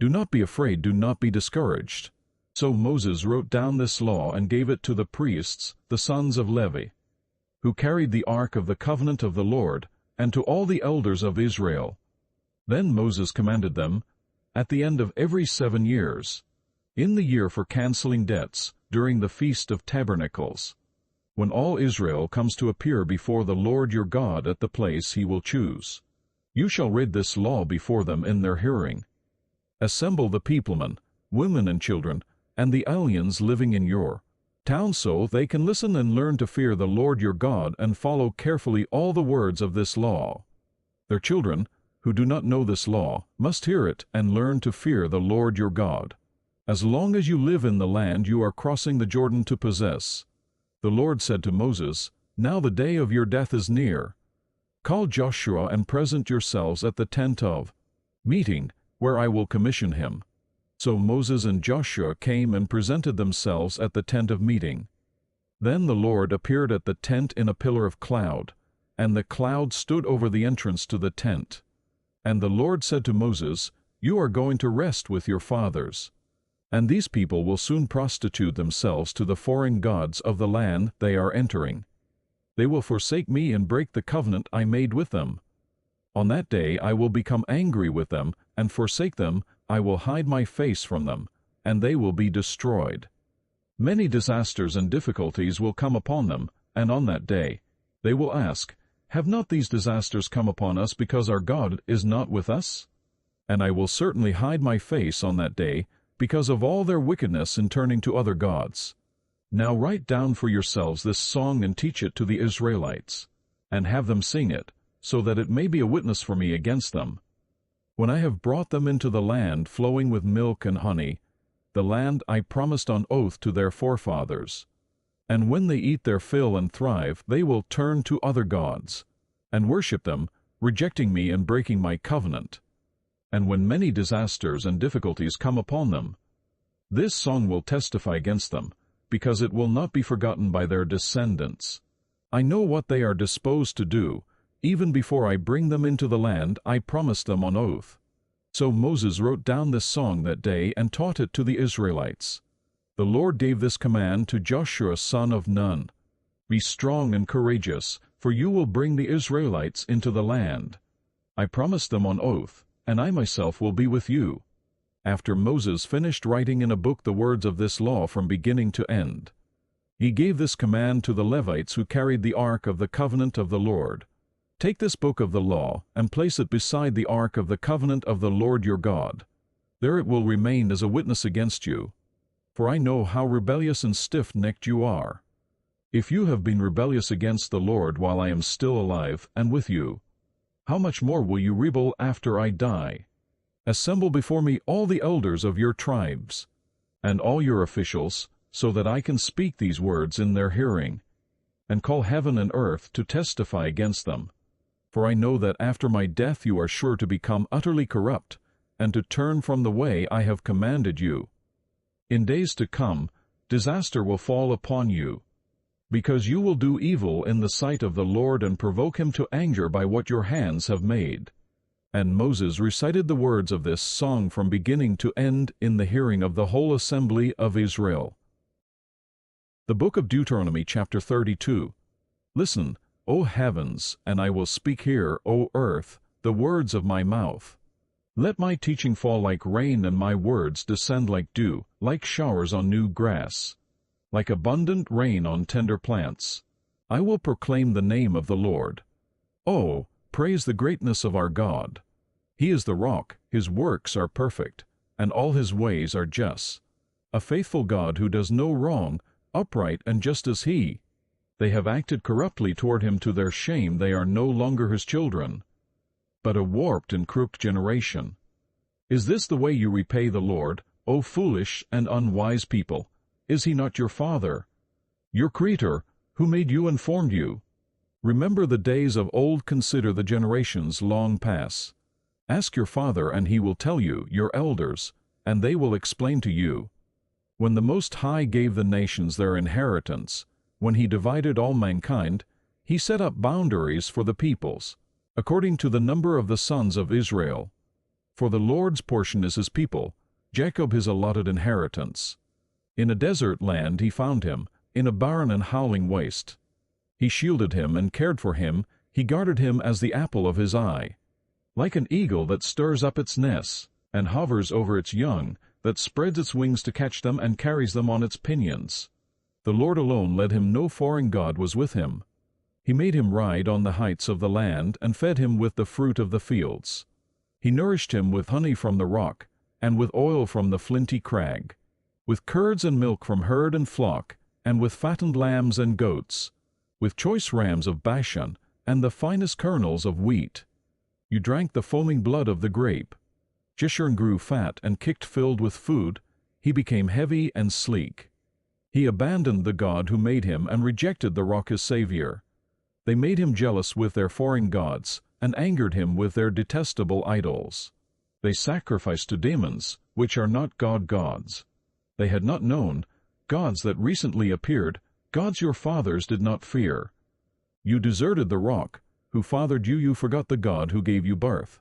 Do not be afraid, do not be discouraged. So Moses wrote down this law and gave it to the priests, the sons of Levi, who carried the ark of the covenant of the Lord, and to all the elders of Israel. Then Moses commanded them, at the end of every 7 years, in the year for canceling debts, during the Feast of Tabernacles, when all Israel comes to appear before the Lord your God at the place He will choose, you shall read this law before them in their hearing. Assemble the peoplemen, women and children, and the aliens living in your town, so they can listen and learn to fear the Lord your God and follow carefully all the words of this law. Their children, who do not know this law, must hear it and learn to fear the Lord your God, as long as you live in the land you are crossing the Jordan to possess. The Lord said to Moses, Now the day of your death is near. Call Joshua and present yourselves at the tent of meeting, where I will commission him. So Moses and Joshua came and presented themselves at the tent of meeting. Then the Lord appeared at the tent in a pillar of cloud, and the cloud stood over the entrance to the tent. And the Lord said to Moses, You are going to rest with your fathers, and these people will soon prostitute themselves to the foreign gods of the land they are entering. They will forsake me and break the covenant I made with them. On that day I will become angry with them and forsake them. I will hide my face from them, and they will be destroyed. Many disasters and difficulties will come upon them, and on that day they will ask, Have not these disasters come upon us because our God is not with us? And I will certainly hide my face on that day because of all their wickedness in turning to other gods. Now write down for yourselves this song and teach it to the Israelites, and have them sing it, so that it may be a witness for me against them. When I have brought them into the land flowing with milk and honey, the land I promised on oath to their forefathers, and when they eat their fill and thrive, they will turn to other gods, and worship them, rejecting me and breaking my covenant. And when many disasters and difficulties come upon them, this song will testify against them, because it will not be forgotten by their descendants. I know what they are disposed to do. Even before I bring them into the land I promised them on oath. So Moses wrote down this song that day and taught it to the Israelites. The Lord gave this command to Joshua son of Nun: Be strong and courageous, for you will bring the Israelites into the land. I promised them on oath, and I myself will be with you. After Moses finished writing in a book the words of this law from beginning to end, he gave this command to the Levites who carried the ark of the covenant of the Lord: Take this book of the law and place it beside the ark of the covenant of the Lord your God. There it will remain as a witness against you. For I know how rebellious and stiff-necked you are. If you have been rebellious against the Lord while I am still alive and with you, how much more will you rebel after I die? Assemble before me all the elders of your tribes, and all your officials, so that I can speak these words in their hearing, and call heaven and earth to testify against them. For I know that after my death you are sure to become utterly corrupt, and to turn from the way I have commanded you. In days to come, disaster will fall upon you, because you will do evil in the sight of the Lord and provoke him to anger by what your hands have made. And Moses recited the words of this song from beginning to end in the hearing of the whole assembly of Israel. The book of Deuteronomy, chapter 32. Listen, O heavens, and I will speak here, O earth, the words of my mouth. Let my teaching fall like rain and my words descend like dew, like showers on new grass, like abundant rain on tender plants. I will proclaim the name of the Lord. Oh, praise the greatness of our God. He is the rock, his works are perfect, and all his ways are just. A faithful God who does no wrong, upright and just as he. They have acted corruptly toward him. To their shame they are no longer his children, but a warped and crooked generation. Is this the way you repay the Lord, O foolish and unwise people? Is he not your Father, your Creator, who made you and formed you? Remember the days of old, consider the generations long past. Ask your father, and he will tell you, your elders, and they will explain to you. When the Most High gave the nations their inheritance, when he divided all mankind, he set up boundaries for the peoples, according to the number of the sons of Israel. For the Lord's portion is his people, Jacob his allotted inheritance. In a desert land he found him, in a barren and howling waste. He shielded him and cared for him, he guarded him as the apple of his eye. Like an eagle that stirs up its nest, and hovers over its young, that spreads its wings to catch them and carries them on its pinions. The Lord alone led him, no foreign god was with him. He made him ride on the heights of the land, and fed him with the fruit of the fields. He nourished him with honey from the rock, and with oil from the flinty crag, with curds and milk from herd and flock, and with fattened lambs and goats, with choice rams of Bashan, and the finest kernels of wheat. You drank the foaming blood of the grape. Jeshurun grew fat and kicked, filled with food. He became heavy and sleek. He abandoned the God who made him and rejected the rock his Savior. They made him jealous with their foreign gods and angered him with their detestable idols. They sacrificed to demons, which are not gods. They had not known, gods that recently appeared, gods your fathers did not fear. You deserted the rock, who fathered you. You forgot the God who gave you birth.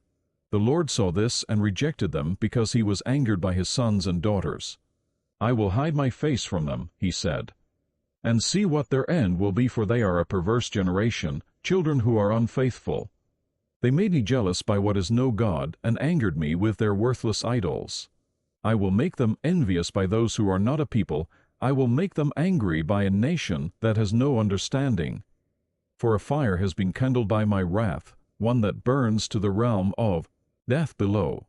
The Lord saw this and rejected them, because he was angered by his sons and daughters. I will hide my face from them, he said, and see what their end will be, for they are a perverse generation, children who are unfaithful. They made me jealous by what is no God, and angered me with their worthless idols. I will make them envious by those who are not a people. I will make them angry by a nation that has no understanding. For a fire has been kindled by my wrath, one that burns to the realm of death below.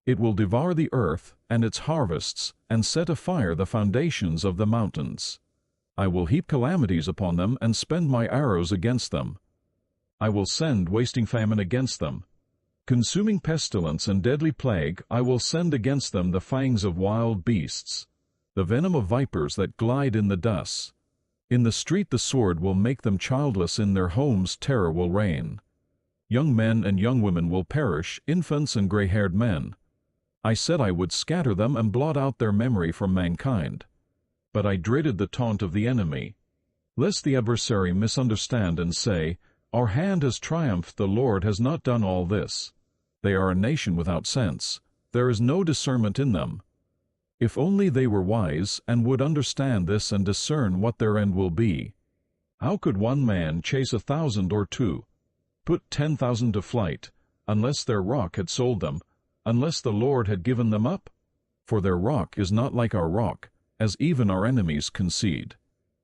It will devour the earth and its harvests, and set afire the foundations of the mountains. I will heap calamities upon them and spend my arrows against them. I will send wasting famine against them. Consuming pestilence and deadly plague I will send against them, the fangs of wild beasts, the venom of vipers that glide in the dust. In the street the sword will make them childless, in their homes terror will reign. Young men and young women will perish, infants and gray-haired men. I said I would scatter them and blot out their memory from mankind. But I dreaded the taunt of the enemy, lest the adversary misunderstand and say, "Our hand has triumphed, the Lord has not done all this." They are a nation without sense. There is no discernment in them. If only they were wise and would understand this and discern what their end will be. How could one man chase 1,000 or two, put 10,000 to flight, unless their rock had sold them, unless the Lord had given them up? For their rock is not like our rock, as even our enemies concede.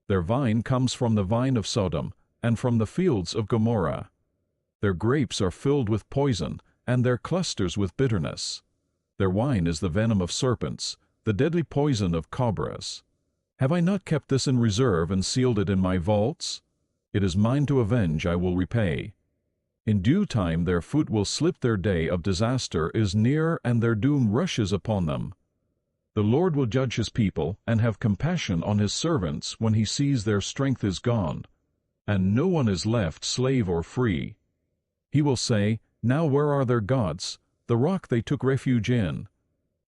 Their vine comes from the vine of Sodom, and from the fields of Gomorrah. Their grapes are filled with poison, and their clusters with bitterness. Their wine is the venom of serpents, the deadly poison of cobras. Have I not kept this in reserve and sealed it in my vaults? It is mine to avenge, I will repay. In due time their foot will slip, their day of disaster is near, and their doom rushes upon them. The Lord will judge his people, and have compassion on his servants when he sees their strength is gone, and no one is left slave or free. He will say, "Now where are their gods, the rock they took refuge in,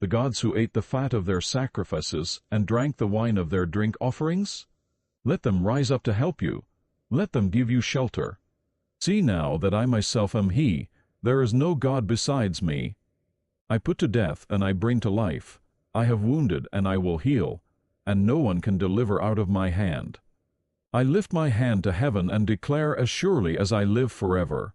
the gods who ate the fat of their sacrifices and drank the wine of their drink offerings? Let them rise up to help you. Let them give you shelter. See now that I myself am he, there is no God besides me. I put to death and I bring to life. I have wounded and I will heal, and no one can deliver out of my hand. I lift my hand to heaven and declare, as surely as I live forever.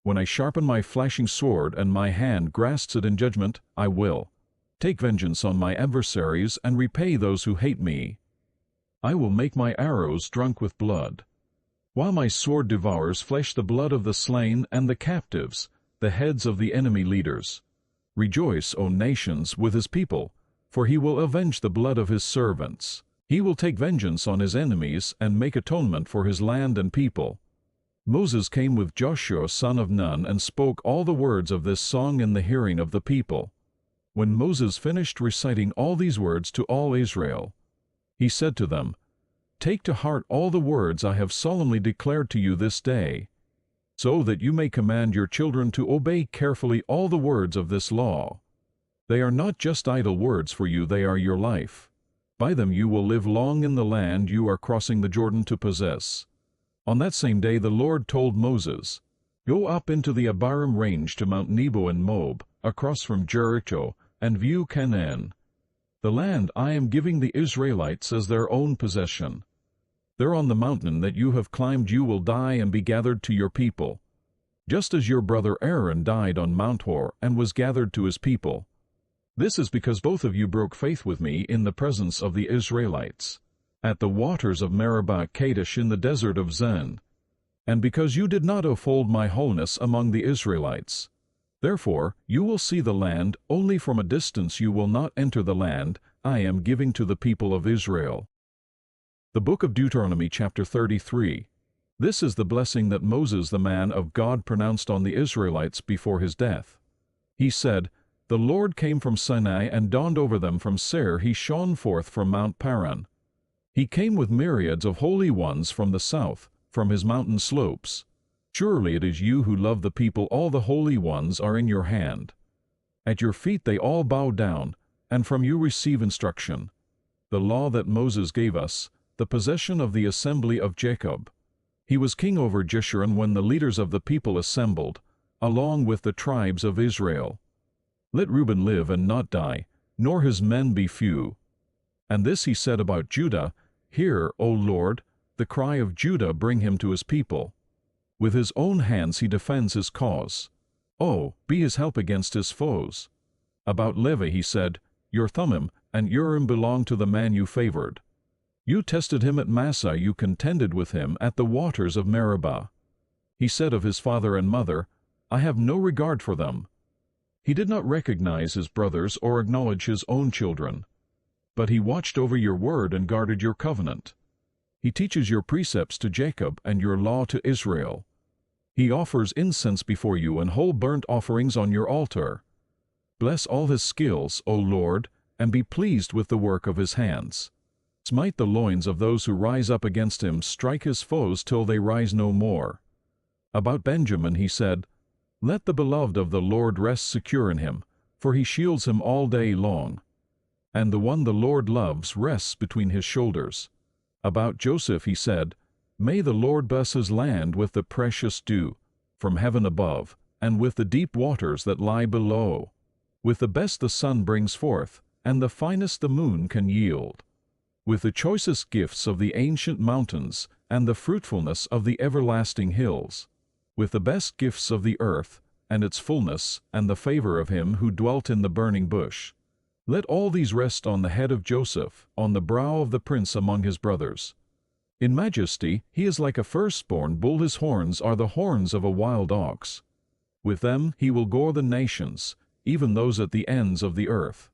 When I sharpen my flashing sword and my hand grasps it in judgment, I will take vengeance on my adversaries and repay those who hate me. I will make my arrows drunk with blood. While my sword devours flesh, the blood of the slain and the captives, the heads of the enemy leaders. Rejoice, O nations, with his people, for he will avenge the blood of his servants. He will take vengeance on his enemies and make atonement for his land and people. Moses came with Joshua son of Nun and spoke all the words of this song in the hearing of the people. When Moses finished reciting all these words to all Israel, he said to them, "Take to heart all the words I have solemnly declared to you this day, so that you may command your children to obey carefully all the words of this law. They are not just idle words for you, they are your life. By them you will live long in the land you are crossing the Jordan to possess." On that same day the Lord told Moses, "Go up into the Abarim range to Mount Nebo and Moab, across from Jericho, and view Canaan, the land I am giving the Israelites as their own possession. There on the mountain that you have climbed you will die and be gathered to your people, just as your brother Aaron died on Mount Hor and was gathered to his people. This is because both of you broke faith with me in the presence of the Israelites, at the waters of Meribah Kadesh in the desert of Zin, and because you did not uphold my holiness among the Israelites. Therefore you will see the land only from a distance, you will not enter the land I am giving to the people of Israel." The book of Deuteronomy chapter 33. This is the blessing that Moses the man of God pronounced on the Israelites before his death. He said, "The Lord came from Sinai and dawned over them from Seir, he shone forth from Mount Paran. He came with myriads of holy ones from the south, from his mountain slopes. Surely it is you who love the people, all the holy ones are in your hand. At your feet they all bow down, and from you receive instruction. The law that Moses gave us, the possession of the assembly of Jacob. He was king over Jeshurun when the leaders of the people assembled, along with the tribes of Israel. Let Reuben live and not die, nor his men be few." And this he said about Judah, "Hear, O Lord, the cry of Judah, bring him to his people. With his own hands he defends his cause. Oh, be his help against his foes." About Levi he said, "Your Thummim and Urim belong to the man you favored." You tested him at Massah, you contended with him at the waters of Meribah. He said of his father and mother, I have no regard for them. He did not recognize his brothers or acknowledge his own children. But he watched over your word and guarded your covenant. He teaches your precepts to Jacob and your law to Israel. He offers incense before you and whole burnt offerings on your altar. Bless all his skills, O Lord, and be pleased with the work of his hands. Smite the loins of those who rise up against him, strike his foes till they rise no more. About Benjamin he said, Let the beloved of the Lord rest secure in him, for he shields him all day long. And the one the Lord loves rests between his shoulders. About Joseph he said, May the Lord bless his land with the precious dew from heaven above, and with the deep waters that lie below. With the best the sun brings forth, and the finest the moon can yield. With the choicest gifts of the ancient mountains, and the fruitfulness of the everlasting hills. With the best gifts of the earth, and its fullness, and the favor of him who dwelt in the burning bush. Let all these rest on the head of Joseph, on the brow of the prince among his brothers. In majesty he is like a firstborn bull, his horns are the horns of a wild ox. With them he will gore the nations, even those at the ends of the earth.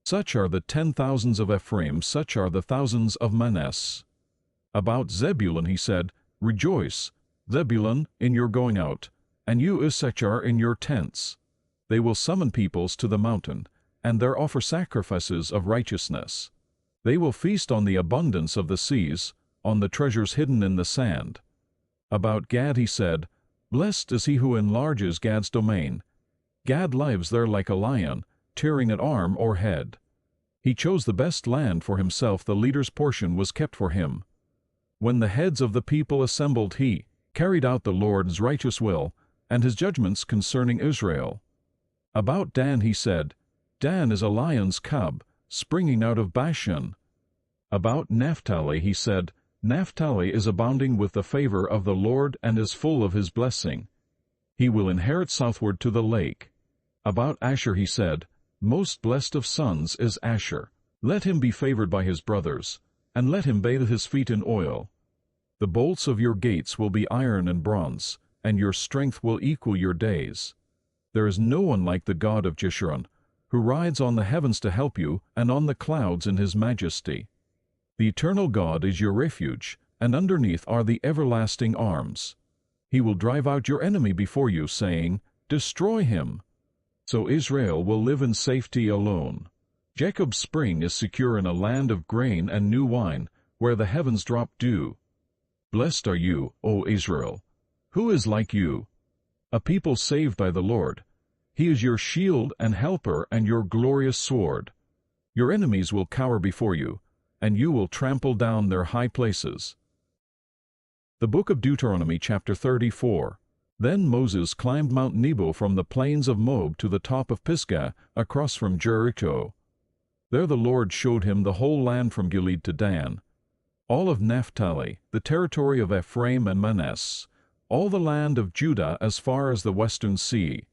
Such are the 10,000s of Ephraim, such are the thousands of Manasseh. About Zebulun he said, Rejoice, Zebulun, in your going out, and you, Issachar, in your tents. They will summon peoples to the mountain, and there offer sacrifices of righteousness. They will feast on the abundance of the seas, on the treasures hidden in the sand. About Gad he said, Blessed is he who enlarges Gad's domain. Gad lives there like a lion, tearing at arm or head. He chose the best land for himself, the leader's portion was kept for him. When the heads of the people assembled, he carried out the Lord's righteous will, and his judgments concerning Israel. About Dan he said, Dan is a lion's cub, springing out of Bashan. About Naphtali he said, Naphtali is abounding with the favor of the Lord and is full of his blessing. He will inherit southward to the lake. About Asher he said, Most blessed of sons is Asher. Let him be favored by his brothers, and let him bathe his feet in oil. The bolts of your gates will be iron and bronze, and your strength will equal your days. There is no one like the God of Jeshurun, who rides on the heavens to help you, and on the clouds in his majesty. The eternal God is your refuge, and underneath are the everlasting arms. He will drive out your enemy before you, saying, Destroy him. So Israel will live in safety alone. Jacob's spring is secure in a land of grain and new wine, where the heavens drop dew. Blessed are you, O Israel. Who is like you? A people saved by the Lord. He is your shield and helper and your glorious sword. Your enemies will cower before you, and you will trample down their high places. The Book of Deuteronomy, chapter 34. Then Moses climbed Mount Nebo from the plains of Moab to the top of Pisgah, across from Jericho. There the Lord showed him the whole land from Gilead to Dan, all of Naphtali, the territory of Ephraim and Manasseh, all the land of Judah as far as the western sea,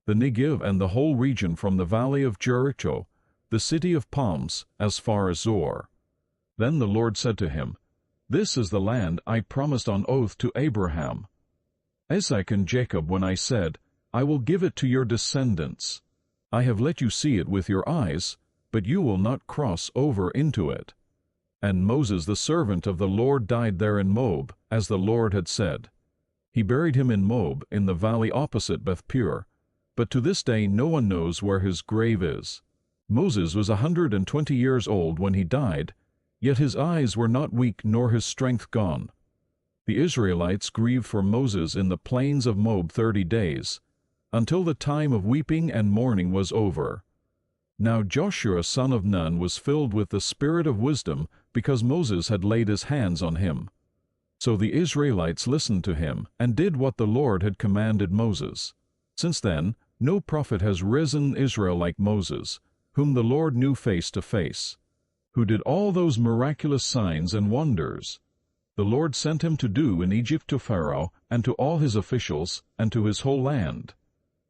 the Negev and the whole region from the valley of Jericho, the city of palms, as far as Zor. Then the Lord said to him, This is the land I promised on oath to Abraham, Isaac and Jacob, when I said, I will give it to your descendants. I have let you see it with your eyes, but you will not cross over into it. And Moses the servant of the Lord died there in Moab, as the Lord had said. He buried him in Moab, in the valley opposite Beth-peor, but to this day no one knows where his grave is. Moses was 120 years old when he died, yet his eyes were not weak nor his strength gone. The Israelites grieved for Moses in the plains of Moab 30 days, until the time of weeping and mourning was over. Now Joshua son of Nun was filled with the spirit of wisdom, because Moses had laid his hands on him. So the Israelites listened to him, and did what the Lord had commanded Moses. Since then, no prophet has risen in Israel like Moses, whom the Lord knew face to face, who did all those miraculous signs and wonders the Lord sent him to do in Egypt to Pharaoh and to all his officials and to his whole land.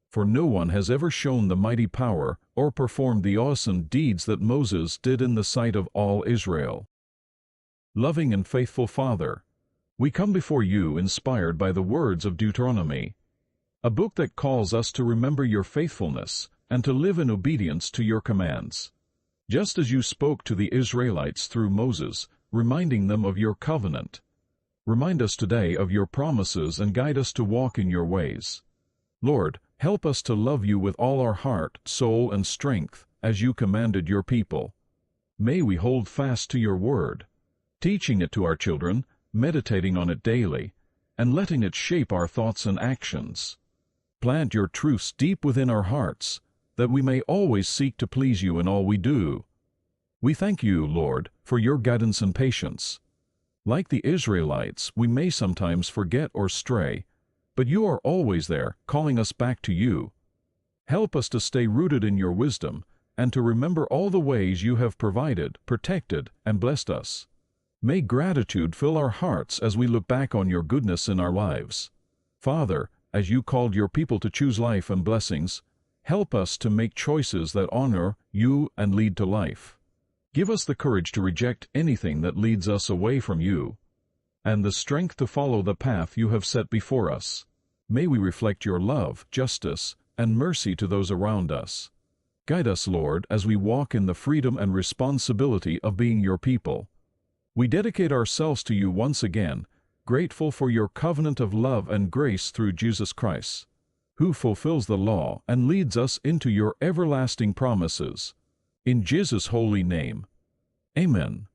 For no one has ever shown the mighty power or performed the awesome deeds that Moses did in the sight of all Israel. Loving and faithful Father, we come before you inspired by the words of Deuteronomy, a book that calls us to remember your faithfulness and to live in obedience to your commands. Just as you spoke to the Israelites through Moses, reminding them of your covenant, remind us today of your promises and guide us to walk in your ways. Lord, help us to love you with all our heart, soul, and strength, as you commanded your people. May we hold fast to your word, teaching it to our children, meditating on it daily, and letting it shape our thoughts and actions. Plant your truths deep within our hearts, that we may always seek to please you in all we do. We thank you, Lord, for your guidance and patience. Like the Israelites, we may sometimes forget or stray, but you are always there, calling us back to you. Help us to stay rooted in your wisdom, and to remember all the ways you have provided, protected, and blessed us. May gratitude fill our hearts as we look back on your goodness in our lives. Father, as you called your people to choose life and blessings, help us to make choices that honor you and lead to life. Give us the courage to reject anything that leads us away from you, and the strength to follow the path you have set before us. May we reflect your love, justice, and mercy to those around us. Guide us, Lord, as we walk in the freedom and responsibility of being your people. We dedicate ourselves to you once again, grateful for your covenant of love and grace through Jesus Christ, who fulfills the law and leads us into your everlasting promises. In Jesus' holy name, amen.